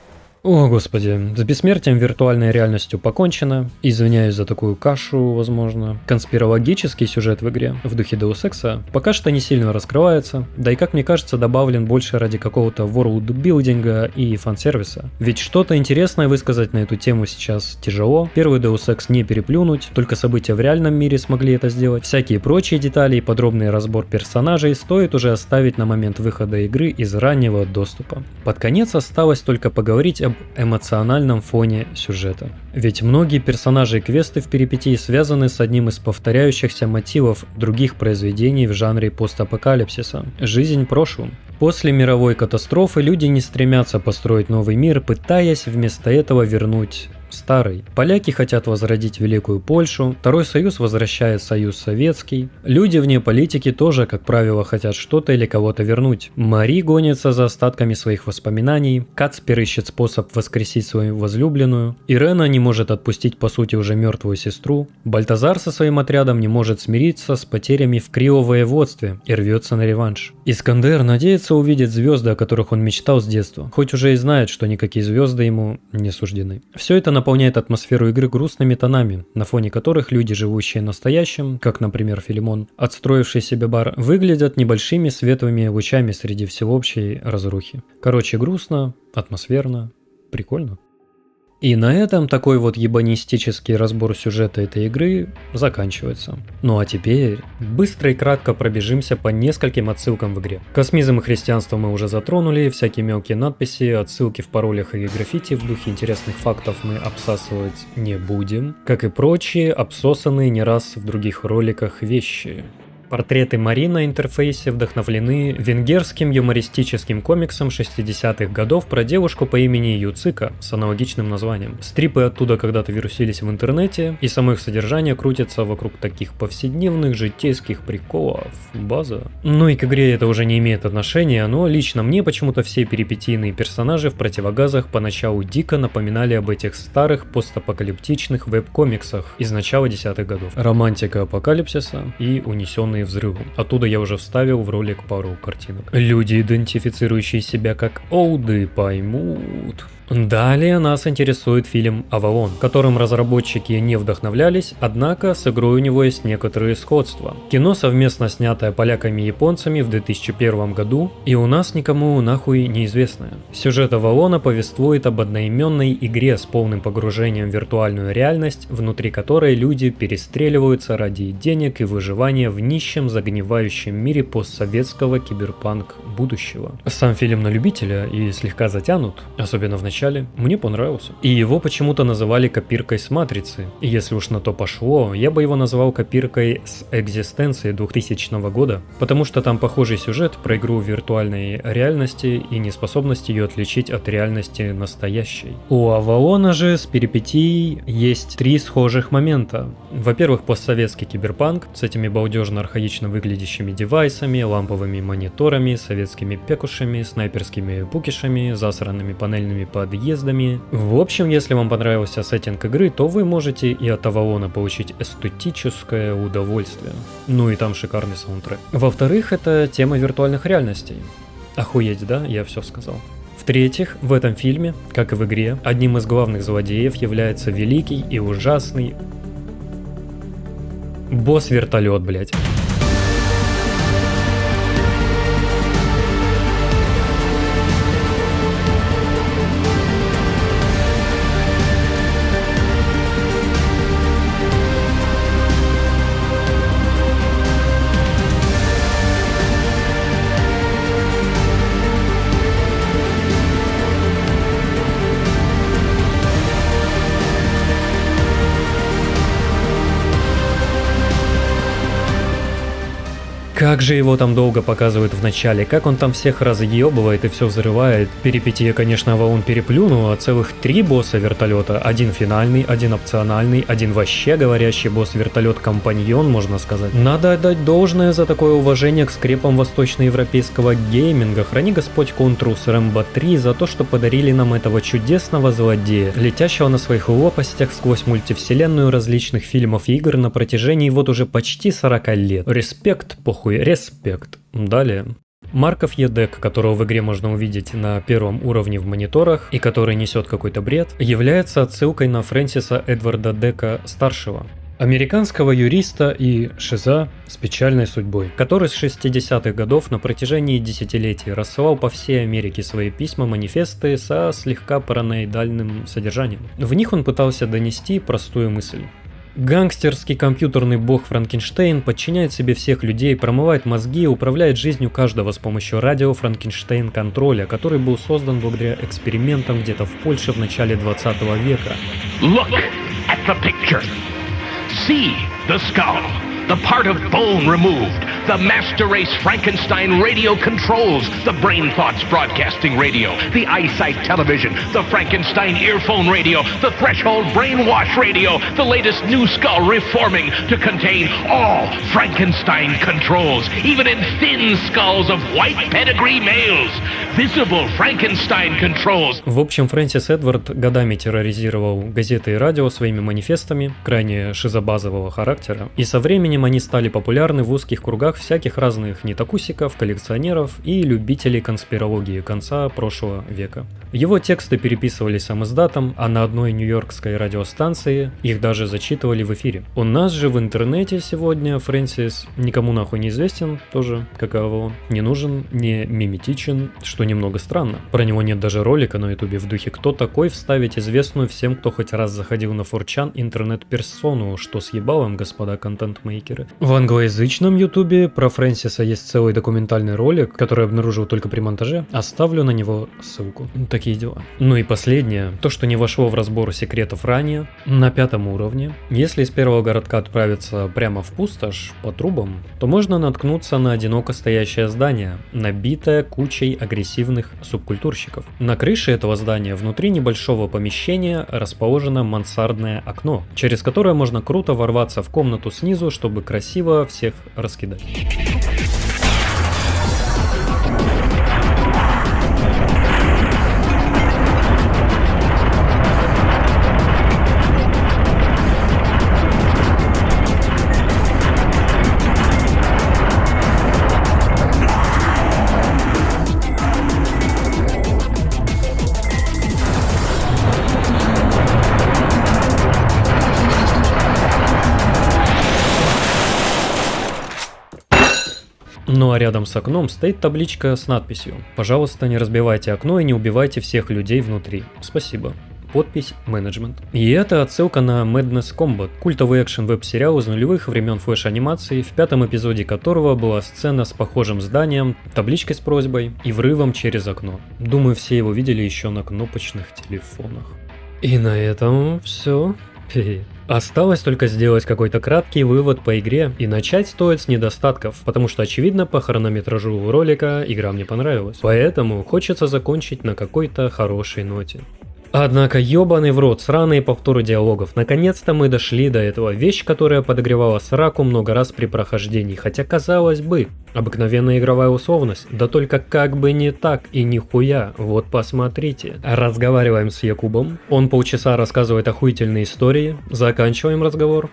О, господи, с бессмертием виртуальной реальностью покончено. Извиняюсь за такую кашу, возможно. Конспирологический сюжет в игре, в духе Deus Ex, пока что не сильно раскрывается, да и, как мне кажется, добавлен больше ради какого-то ворлдбилдинга и фан-сервиса. Ведь что-то интересное высказать на эту тему сейчас тяжело. Первый Deus Ex не переплюнуть, только события в реальном мире смогли это сделать. Всякие прочие детали и подробный разбор персонажей стоит уже оставить на момент выхода игры из раннего доступа. Под конец осталось только поговорить об эмоциональном фоне сюжета. Ведь многие персонажи и квесты в перипетии связаны с одним из повторяющихся мотивов других произведений в жанре постапокалипсиса – жизнь прошлым. После мировой катастрофы люди не стремятся построить новый мир, пытаясь вместо этого вернуть старый. Поляки хотят возродить Великую Польшу, Второй Союз возвращает Союз Советский. Люди вне политики тоже, как правило, хотят что-то или кого-то вернуть. Мари гонится за остатками своих воспоминаний, Кацпер ищет способ воскресить свою возлюбленную, Ирена не может отпустить по сути уже мертвую сестру, Бальтазар со своим отрядом не может смириться с потерями в Крио-воеводстве и рвется на реванш. Искандер надеется увидеть звезды, о которых он мечтал с детства, хоть уже и знает, что никакие звезды ему не суждены. Все это наполняет атмосферу игры грустными тонами, на фоне которых люди, живущие настоящим, как, например, Филимон, отстроивший себе бар, выглядят небольшими светлыми лучами среди всеобщей разрухи. Короче, грустно, атмосферно, прикольно. И на этом такой вот ебанистический разбор сюжета этой игры заканчивается. Ну а теперь быстро и кратко пробежимся по нескольким отсылкам в игре. Космизм и христианство мы уже затронули, всякие мелкие надписи, отсылки в паролях и граффити в духе интересных фактов мы обсасывать не будем, как и прочие обсосанные не раз в других роликах вещи. Портреты Мари на интерфейсе вдохновлены венгерским юмористическим комиксом 60-х годов про девушку по имени Юцика с аналогичным названием. Стрипы оттуда когда-то вирусились в интернете, и само их содержание крутится вокруг таких повседневных житейских приколов. База. Ну и к игре это уже не имеет отношения, но лично мне почему-то все перипетийные персонажи в противогазах поначалу дико напоминали об этих старых постапокалиптичных веб-комиксах из начала 10-х годов. Романтика апокалипсиса и унесенные взрывом. Оттуда я уже вставил в ролик пару картинок. Люди, идентифицирующие себя как олды, поймут. Далее нас интересует фильм «Авалон», которым разработчики не вдохновлялись, однако с игрой у него есть некоторые сходства. Кино совместно снятое поляками и японцами в 2001 году, и у нас никому нахуй неизвестное. Сюжет «Авалона» повествует об одноименной игре с полным погружением в виртуальную реальность, внутри которой люди перестреливаются ради денег и выживания в нищем загнивающем мире постсоветского киберпанк будущего. Сам фильм на любителя и слегка затянут, особенно в начале начале мне понравился. И его почему-то называли копиркой с Матрицы. И если уж на то пошло, я бы его назвал копиркой с Экзистенции 2000 года, потому что там похожий сюжет про игру в виртуальной реальности и неспособность ее отличить от реальности настоящей. У Авалона же с перипетией есть 3 схожих момента. Во-первых, постсоветский киберпанк с этими балдежно-архаично выглядящими девайсами, ламповыми мониторами, советскими пекушами, снайперскими пукишами, засранными панельными подъездами. В общем, если вам понравился сеттинг игры, то вы можете и от Авалона получить эстетическое удовольствие. Ну и там шикарный саундтрек. Во-вторых, это тема виртуальных реальностей. Охуеть, да? Я все сказал. В-третьих, в этом фильме, как и в игре, одним из главных злодеев является великий и ужасный босс-вертолет, блять. Как же его там долго показывают в начале, как он там всех разъебывает и все взрывает. Перипетия, конечно, Авалон переплюнул, а целых 3 босса вертолета. Один финальный, один опциональный, один вообще говорящий босс-вертолет-компаньон, можно сказать. Надо отдать должное за такое уважение к скрепам восточноевропейского гейминга. Храни Господь Контрус Рэмбо 3 за то, что подарили нам этого чудесного злодея, летящего на своих лопастях сквозь мультивселенную различных фильмов и игр на протяжении вот уже почти 40 лет. Респект, похуй. Респект. Далее. Марков Едек, которого в игре можно увидеть на первом уровне в мониторах и который несет какой-то бред, является отсылкой на Фрэнсиса Эдварда Дека старшего, американского юриста и шиза с печальной судьбой, который с 60-х годов на протяжении десятилетий рассылал по всей Америке свои письма-манифесты со слегка параноидальным содержанием. В них он пытался донести простую мысль. Гангстерский компьютерный бог Франкенштейн подчиняет себе всех людей, промывает мозги и управляет жизнью каждого с помощью радио Франкенштейн-контроля, который был создан благодаря экспериментам где-то в Польше в начале 20 века. Look at the picture. See the skull. The part of bone removed. The master race Frankenstein radio controls. The brain thoughts broadcasting radio. The eyesight television. The Frankenstein earphone radio. The threshold brainwash radio. The latest new skull reforming to contain all Frankenstein controls. Even in thin skulls of white pedigree males. Visible Frankenstein controls. В общем, Фрэнсис Эдвард годами терроризировал газеты и радио своими манифестами, крайне шизобазового характера, и со временем они стали популярны в узких кругах всяких разных нетокусиков, коллекционеров и любителей конспирологии конца прошлого века. Его тексты переписывали самиздатом, а на одной нью-йоркской радиостанции их даже зачитывали в эфире. У нас же в интернете сегодня Фрэнсис никому нахуй не известен, тоже как и Авалон. Не нужен, не миметичен, что немного странно. Про него нет даже ролика на ютубе в духе «Кто такой?» вставить известную всем, кто хоть раз заходил на 4chan интернет-персону, что с ебалом, господа контент-мейкеры. В англоязычном ютубе про Фрэнсиса есть целый документальный ролик, который обнаружил только при монтаже. Оставлю на него ссылку. Такие дела. Ну и последнее, то, что не вошло в разбор секретов ранее, на 5 уровне. Если из первого городка отправиться прямо в пустошь, по трубам, то можно наткнуться на одиноко стоящее здание, набитое кучей агрессивных субкультурщиков. На крыше этого здания внутри небольшого помещения расположено мансардное окно, через которое можно круто ворваться в комнату снизу, чтобы красиво всех раскидать. Ну а рядом с окном стоит табличка с надписью: «Пожалуйста, не разбивайте окно и не убивайте всех людей внутри. Спасибо». подпись «Менеджмент». И это отсылка на Madness Combat, культовый экшен-веб-сериал из нулевых времен флэш-анимации, в 5-м эпизоде которого была сцена с похожим зданием, табличкой с просьбой и врывом через окно. Думаю, все его видели еще на кнопочных телефонах. И на этом все. Осталось только сделать какой-то краткий вывод по игре, и начать стоит с недостатков, потому что очевидно по хронометражу ролика игра мне понравилась, поэтому хочется закончить на какой-то хорошей ноте. Однако ёбаный в рот, сраные повторы диалогов. Наконец-то мы дошли до этого. Вещь, которая подогревала сраку много раз при прохождении. Хотя, казалось бы, обыкновенная игровая условность. Да только как бы не так и нихуя. Вот посмотрите. Разговариваем с Якубом. Он полчаса рассказывает охуительные истории. Заканчиваем разговор.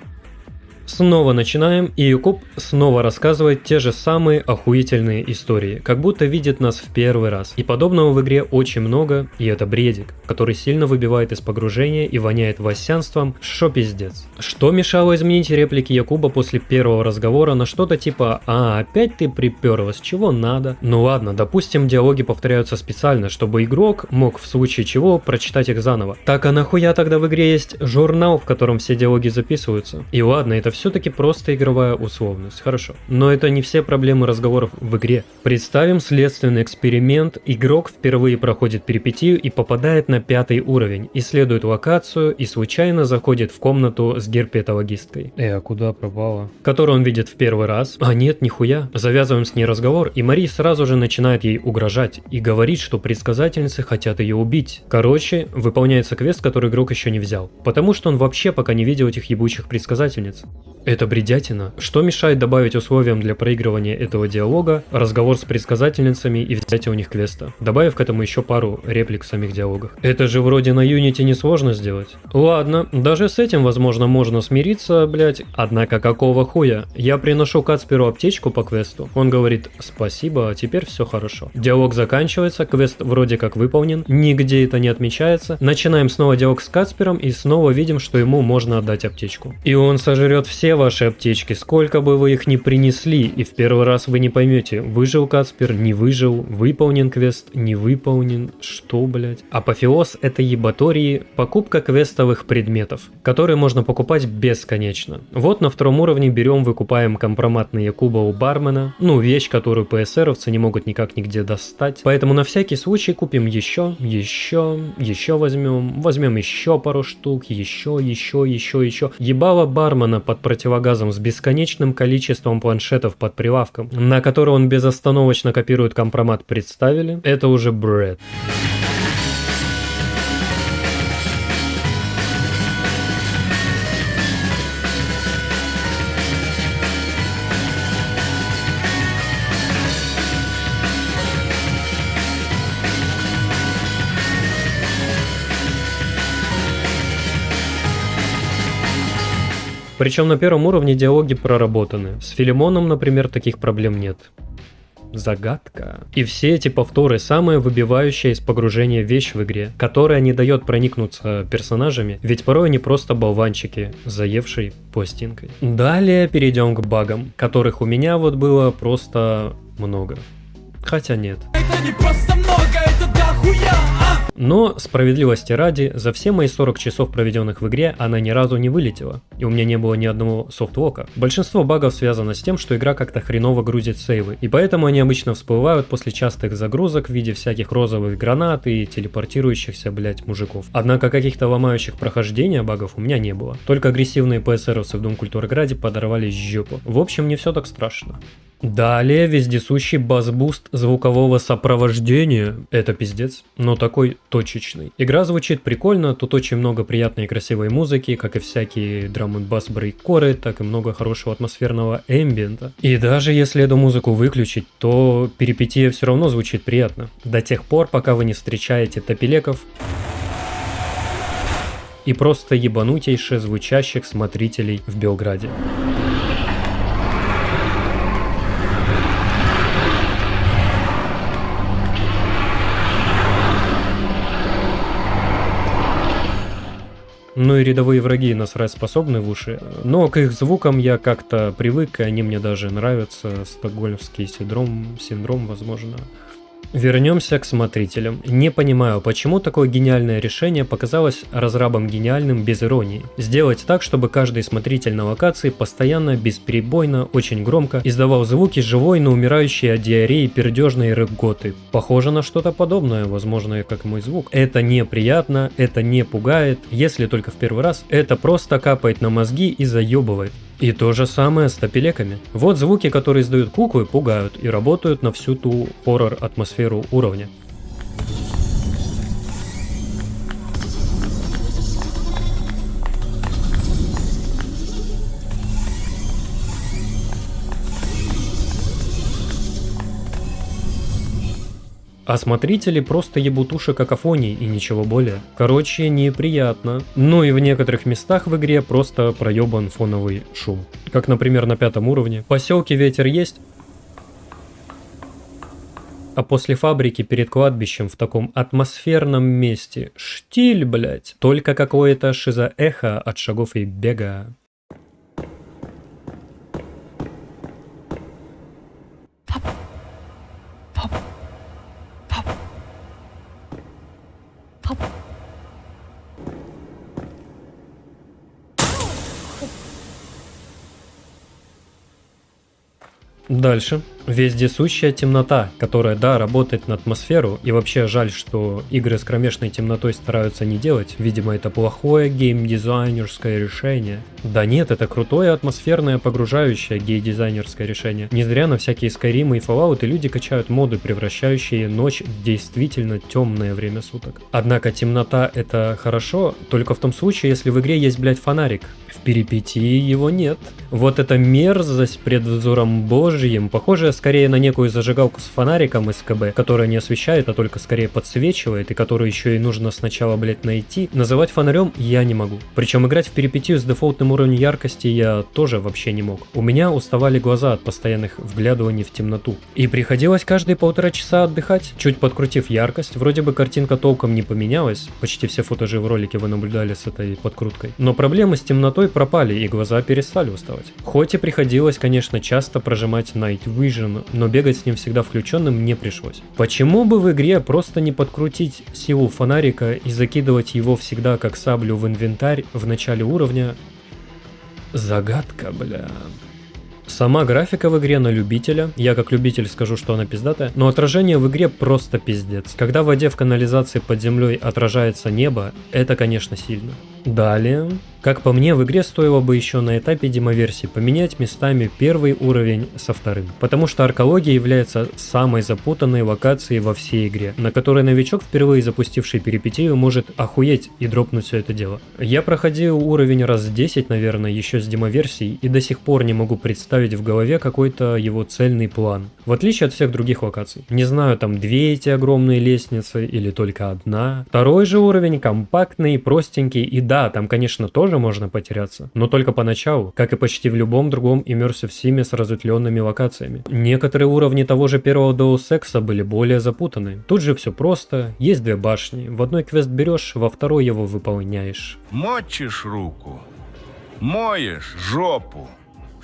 Снова начинаем, и Якуб снова рассказывает те же самые охуительные истории, как будто видит нас в первый раз. И подобного в игре очень много, и это бредик, который сильно выбивает из погружения и воняет васянством, шо пиздец. Что мешало изменить реплики Якуба после первого разговора на что-то типа «А, опять ты приперлась, чего надо?» Ну ладно, допустим, диалоги повторяются специально, чтобы игрок мог в случае чего прочитать их заново. Так а нахуя тогда в игре есть журнал, в котором все диалоги записываются? И ладно, это все-таки просто игровая условность, хорошо. Но это не все проблемы разговоров в игре. Представим следственный эксперимент. Игрок впервые проходит перипетию и попадает на 5-й уровень, исследует локацию и случайно заходит в комнату с герпетологисткой. А куда пропала? Которую он видит в первый раз. А нет, нихуя. Завязываем с ней разговор, и Мари сразу же начинает ей угрожать и говорит, что предсказательницы хотят ее убить. Короче, выполняется квест, который игрок еще не взял, потому что он вообще пока не видел этих ебучих предсказательниц. Это бредятина. Что мешает добавить условиям для проигрывания этого диалога разговор с предсказательницами и взятие у них квеста, добавив к этому еще пару реплик в самих диалогах? Это же вроде на Unity несложно сделать. Ладно, даже с этим, возможно, можно смириться, блять. Однако какого хуя? Я приношу Кацперу аптечку по квесту. Он говорит «спасибо, а теперь все хорошо». Диалог заканчивается, квест вроде как выполнен, нигде это не отмечается. Начинаем снова диалог с Кацпером и снова видим, что ему можно отдать аптечку. И он сожрет все ваши аптечки, сколько бы вы их ни принесли, и в первый раз вы не поймете, выжил Кацпер, не выжил, выполнен квест, не выполнен, что, блять. Апофеоз этой ебатории — покупка квестовых предметов, которые можно покупать бесконечно. Вот на 2-м уровне берем, выкупаем компромат на Якуба у бармена, ну вещь, которую ПСРовцы не могут никак нигде достать, поэтому на всякий случай купим еще возьмем еще пару штук, еще. Ебало бармена под противогазом с бесконечным количеством планшетов под прилавком, на который он безостановочно копирует компромат, представили? Это уже бред. Причем на 1-м уровне диалоги проработаны. С Филимоном, например, таких проблем нет. Загадка. И все эти повторы — самая выбивающая из погружения вещь в игре, которая не дает проникнуться персонажами, ведь порой они просто болванчики, заевшие пластинкой. Далее перейдем к багам, которых у меня вот было просто много. Хотя нет. Это не просто много, это дохуя! Но, справедливости ради, за все мои 40 часов, проведенных в игре, она ни разу не вылетела, и у меня не было ни одного софтлока. Большинство багов связано с тем, что игра как-то хреново грузит сейвы, и поэтому они обычно всплывают после частых загрузок в виде всяких розовых гранат и телепортирующихся, блять, мужиков. Однако каких-то ломающих прохождения багов у меня не было. Только агрессивные ПСРовцы в Дом Культуры Граде подорвали жопу. В общем, не все так страшно. Далее вездесущий бас-буст звукового сопровождения. Это пиздец, но такой точечный. Игра звучит прикольно, тут очень много приятной и красивой музыки, как и всякие драм-н-бас брейккоры, так и много хорошего атмосферного эмбиента. И даже если эту музыку выключить, то перипетия все равно звучит приятно. До тех пор, пока вы не встречаете топилеков и просто ебанутейше звучащих смотрителей в Белграде. Ну и рядовые враги насрать способны в уши, но к их звукам я как-то привык, и они мне даже нравятся. Стокгольмский синдром, возможно. Вернемся к смотрителям. Не понимаю, почему такое гениальное решение показалось разрабам гениальным без иронии. Сделать так, чтобы каждый смотритель на локации постоянно, бесперебойно, очень громко издавал звуки живой, но умирающей от диареи пердежной рыготы. Похоже на что-то подобное, возможно, как мой звук. Это неприятно, это не пугает, если только в первый раз. Это просто капает на мозги и заебывает. И то же самое с топелеками. Вот звуки, которые издают куклы, пугают и работают на всю ту хоррор-атмосферу уровня. А смотрители просто ебут уши какофонии и ничего более. Короче, неприятно. Ну и в некоторых местах в игре просто проебан фоновый шум. Как, например, на 5 уровне. В поселке ветер есть, а после фабрики перед кладбищем в таком атмосферном месте штиль, блять. Только какое-то шизоэхо от шагов и бега. Дальше. Вездесущая темнота, которая, да, работает на атмосферу, и вообще жаль, что игры с кромешной темнотой стараются не делать, видимо, это плохое геймдизайнерское решение. Да нет, это крутое атмосферное погружающее геймдизайнерское решение. Не зря на всякие Skyrim и Fallout люди качают моды, превращающие ночь в действительно темное время суток. Однако темнота это хорошо, только в том случае, если в игре есть, блять, фонарик. В перипетии его нет. Вот эта мерзость пред взором Божьим, похожая скорее на некую зажигалку с фонариком из КБ, которая не освещает, а только скорее подсвечивает, и которую еще и нужно сначала, блять, найти, называть фонарем я не могу. Причем играть в перипетию с дефолтным уровнем яркости я тоже вообще не мог. У меня уставали глаза от постоянных вглядываний в темноту. И приходилось каждые 1,5 часа отдыхать, чуть подкрутив яркость. Вроде бы картинка толком не поменялась, почти все футажи в ролике вы наблюдали с этой подкруткой. Но проблемы с темнотой пропали, и глаза перестали уставать. Хоть и приходилось, конечно, часто прожимать Night Vision, но бегать с ним всегда включенным не пришлось. Почему бы в игре просто не подкрутить силу фонарика и закидывать его всегда как саблю в инвентарь в начале уровня? Загадка, бля. Сама графика в игре на любителя, я как любитель скажу, что она пиздатая, но отражение в игре просто пиздец. Когда в воде в канализации под землей отражается небо, это, конечно, сильно. Далее, как по мне, в игре стоило бы еще на этапе демоверсии поменять местами первый уровень со вторым, потому что аркология является самой запутанной локацией во всей игре, на которой новичок, впервые запустивший перипетию, может охуеть и дропнуть все это дело. Я проходил уровень раз 10, наверное, еще с демоверсией, и до сих пор не могу представить в голове какой-то его цельный план, в отличие от всех других локаций. Не знаю, там 2 эти огромные лестницы или только одна. Второй же уровень компактный, простенький, и да, там, конечно, тоже можно потеряться, но только поначалу, как и почти в любом другом Immersive Sim с разветвленными локациями. Некоторые уровни того же первого Deus Ex были более запутаны. Тут же все просто, есть 2 башни, в одной квест берешь, во второй его выполняешь. Мочишь руку, моешь жопу,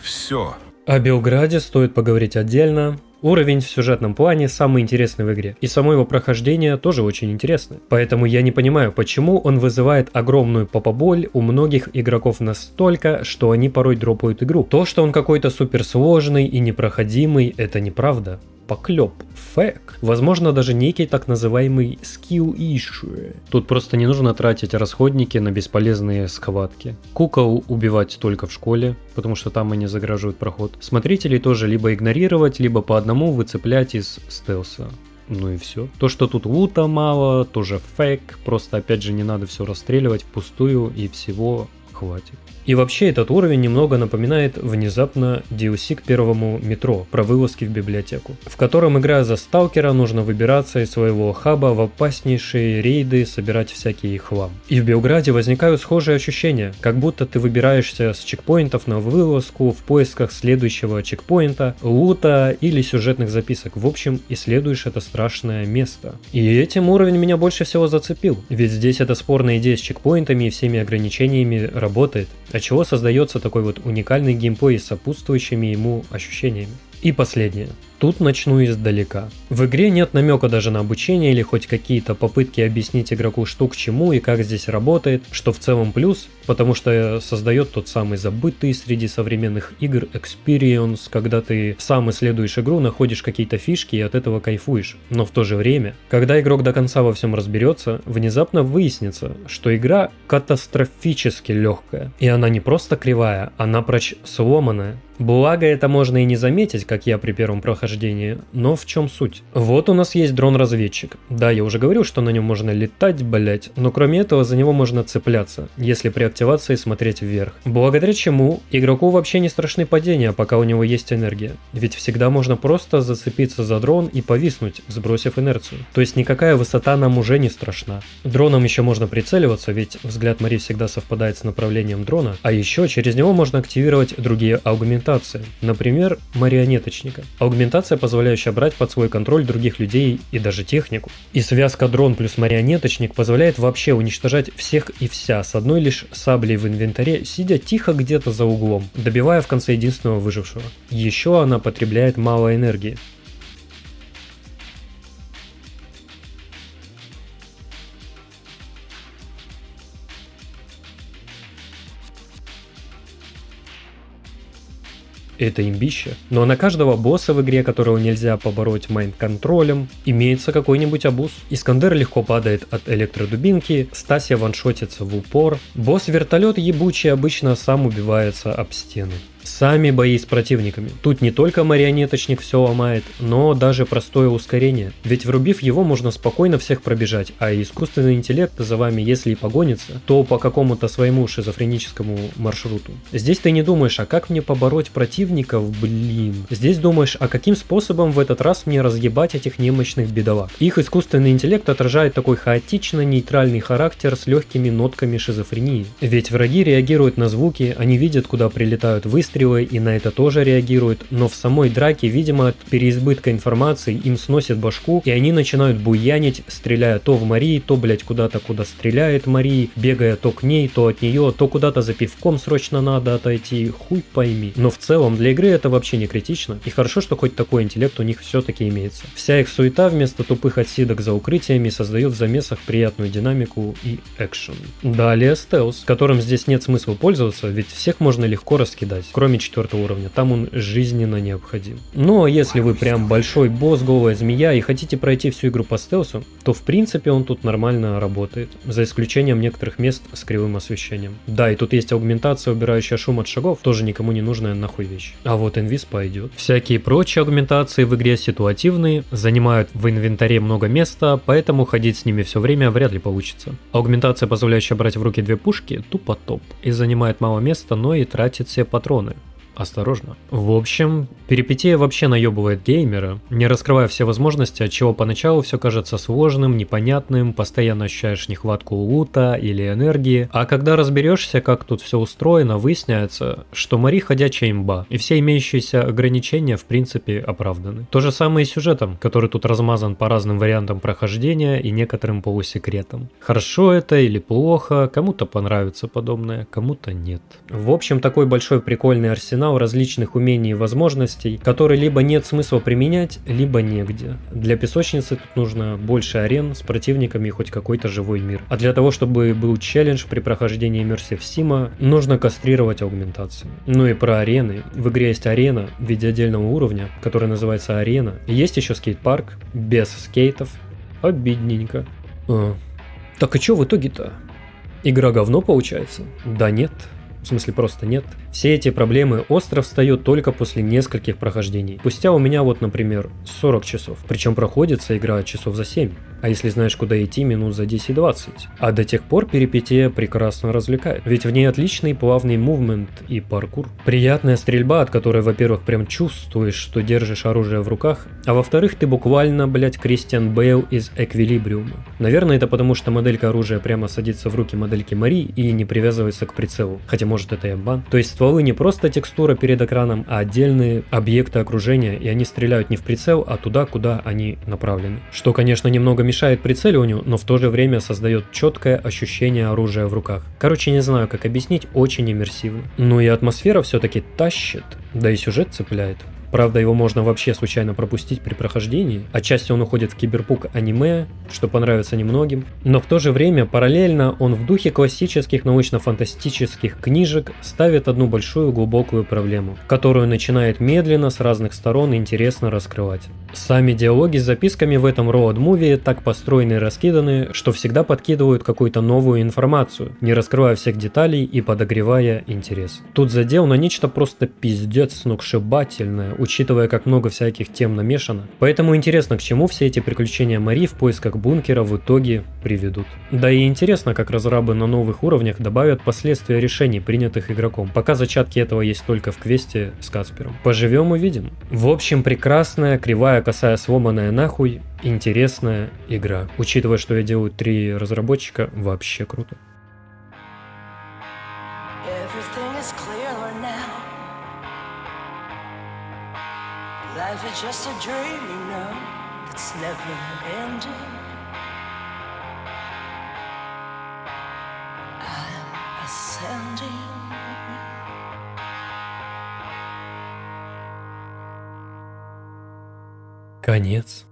все. О Белграде стоит поговорить отдельно. Уровень в сюжетном плане самый интересный в игре, и само его прохождение тоже очень интересно. Поэтому я не понимаю, почему он вызывает огромную попоболь у многих игроков настолько, что они порой дропают игру. То, что он какой-то суперсложный и непроходимый, это неправда. Поклеп, фэк. Возможно, даже некий так называемый skill issue. Тут просто не нужно тратить расходники на бесполезные схватки. Кукол убивать только в школе, потому что там они загораживают проход. Смотрителей тоже либо игнорировать, либо по одному выцеплять из стелса. Ну и все. То, что тут лута мало, тоже фэк. Просто опять же не надо все расстреливать впустую, и всего хватит. И вообще этот уровень немного напоминает внезапно DLC к первому метро про вылазки в библиотеку, в котором, играя за сталкера, нужно выбираться из своего хаба в опаснейшие рейды, собирать всякий хлам. И в Белграде возникают схожие ощущения, как будто ты выбираешься с чекпоинтов на вылазку в поисках следующего чекпоинта, лута или сюжетных записок. В общем, исследуешь это страшное место. И этим уровень меня больше всего зацепил, ведь здесь эта спорная идея с чекпоинтами и всеми ограничениями работает. Отчего создается такой вот уникальный геймплей с сопутствующими ему ощущениями. И последнее. Тут начну издалека. В игре нет намека даже на обучение или хоть какие-то попытки объяснить игроку, что к чему и как здесь работает, что в целом плюс, потому что создает тот самый забытый среди современных игр experience, когда ты сам исследуешь игру, находишь какие-то фишки и от этого кайфуешь. Но в то же время, когда игрок до конца во всем разберется, внезапно выяснится, что игра катастрофически легкая. И она не просто кривая, она прочь сломанная. Благо это можно и не заметить, как я при первом прохождении, но в чем суть? Вот у нас есть дрон-разведчик. Да, я уже говорил, что на нем можно летать, блять, но кроме этого за него можно цепляться, если при активации смотреть вверх. Благодаря чему игроку вообще не страшны падения, пока у него есть энергия. Ведь всегда можно просто зацепиться за дрон и повиснуть, сбросив инерцию. То есть никакая высота нам уже не страшна. Дроном еще можно прицеливаться, ведь взгляд Мари всегда совпадает с направлением дрона, а еще через него можно активировать другие аугментации. Например, марионеточника. Аугментация, позволяющая брать под свой контроль других людей и даже технику. И связка дрон плюс марионеточник позволяет вообще уничтожать всех и вся с одной лишь саблей в инвентаре, сидя тихо где-то за углом, добивая в конце единственного выжившего. Еще она потребляет мало энергии. Это имбище. Но на каждого босса в игре, которого нельзя побороть майнд-контролем, имеется какой-нибудь абуз. Искандер легко падает от электродубинки, Стасия ваншотится в упор. Босс-вертолет ебучий обычно сам убивается об стены. Сами бои с противниками. Тут не только марионеточник все ломает, но даже простое ускорение. Ведь врубив его, можно спокойно всех пробежать, а искусственный интеллект за вами, если и погонится, то по какому-то своему шизофреническому маршруту. Здесь ты не думаешь, а как мне побороть противников, блин. Здесь думаешь, а каким способом в этот раз мне разъебать этих немощных бедолаг. Их искусственный интеллект отражает такой хаотично-нейтральный характер с легкими нотками шизофрении. Ведь враги реагируют на звуки, они видят, куда прилетают выстрелы, и на это тоже реагируют, но в самой драке, видимо, от переизбытка информации им сносит башку, и они начинают буянить, стреляя то в Марии, то, блять, куда-то, куда стреляет Марии, бегая то к ней, то от нее, то куда-то за пивком срочно надо отойти, хуй пойми. Но в целом для игры это вообще не критично, и хорошо, что хоть такой интеллект у них все-таки имеется. Вся их суета вместо тупых отсидок за укрытиями создает в замесах приятную динамику и экшен. Далее стелс, которым здесь нет смысла пользоваться, ведь всех можно легко раскидать. Кроме 4 уровня, там он жизненно необходим. Ну а если вы прям большой босс, голая змея и хотите пройти всю игру по стелсу, то в принципе он тут нормально работает, за исключением некоторых мест с кривым освещением. Да, и тут есть аугментация, убирающая шум от шагов, тоже никому не нужная нахуй вещь. А вот инвиз пойдет. Всякие прочие аугментации в игре ситуативные, занимают в инвентаре много места, поэтому ходить с ними все время вряд ли получится. Аугментация, позволяющая брать в руки 2 пушки, тупо топ. И занимает мало места, но и тратит все патроны. Осторожно. В общем, перипетия вообще наебывает геймера, не раскрывая все возможности, от чего поначалу все кажется сложным, непонятным, постоянно ощущаешь нехватку лута или энергии, а когда разберешься, как тут все устроено, выясняется, что Мари ходячая имба, и все имеющиеся ограничения в принципе оправданы. То же самое и с сюжетом, который тут размазан по разным вариантам прохождения и некоторым полусекретам. Хорошо это или плохо, кому-то понравится подобное, кому-то нет. В общем, такой большой прикольный арсенал различных умений и возможностей, которые либо нет смысла применять, либо негде. Для песочницы тут нужно больше арен с противниками и хоть какой-то живой мир. А для того, чтобы был челлендж при прохождении Immersive Sim, нужно кастрировать аугментацию. Ну и про арены. В игре есть арена в виде отдельного уровня, который называется арена. И есть еще скейт-парк без скейтов. Обидненько. Так и что в итоге-то? Игра говно получается? Да нет. В смысле просто нет. Все эти проблемы остро встают только после нескольких прохождений. Спустя у меня вот, например, 40 часов. Причем проходится игра часов за 7. А если знаешь, куда идти, минут за 10-20. А до тех пор перипетия прекрасно развлекает. Ведь в ней отличный плавный мувмент и паркур. Приятная стрельба, от которой, во-первых, прям чувствуешь, что держишь оружие в руках. А во-вторых, ты буквально, блять, Кристиан Бейл из Эквилибриума. Наверное, это потому, что моделька оружия прямо садится в руки модельки Мари и не привязывается к прицелу. Хотя, может, это и обман. То есть стволы не просто текстура перед экраном, а отдельные объекты окружения, и они стреляют не в прицел, а туда, куда они направлены. Что, конечно, немного мешает прицеливанию, но в то же время создает четкое ощущение оружия в руках. Короче, не знаю, как объяснить, очень иммерсивно. Ну и атмосфера все-таки тащит, да и сюжет цепляет. Правда, его можно вообще случайно пропустить при прохождении. Отчасти он уходит в киберпанк аниме, что понравится немногим. Но в то же время, параллельно, он в духе классических научно-фантастических книжек ставит одну большую глубокую проблему, которую начинает медленно с разных сторон интересно раскрывать. Сами диалоги с записками в этом роуд-муви так построены и раскиданы, что всегда подкидывают какую-то новую информацию, не раскрывая всех деталей и подогревая интерес. Тут задел на нечто просто пиздец сногсшибательное, учитывая, как много всяких тем намешано. Поэтому интересно, к чему все эти приключения Мари в поисках бункера в итоге приведут. Да и интересно, как разрабы на новых уровнях добавят последствия решений, принятых игроком. Пока зачатки этого есть только в квесте с Каспером. Поживем увидим. В общем, прекрасная, кривая, косая, сломанная нахуй, интересная игра. Учитывая, что я делаю 3 разработчика, вообще круто. Life is just a dream, you know, that's never ending. I'm ascending. Конец.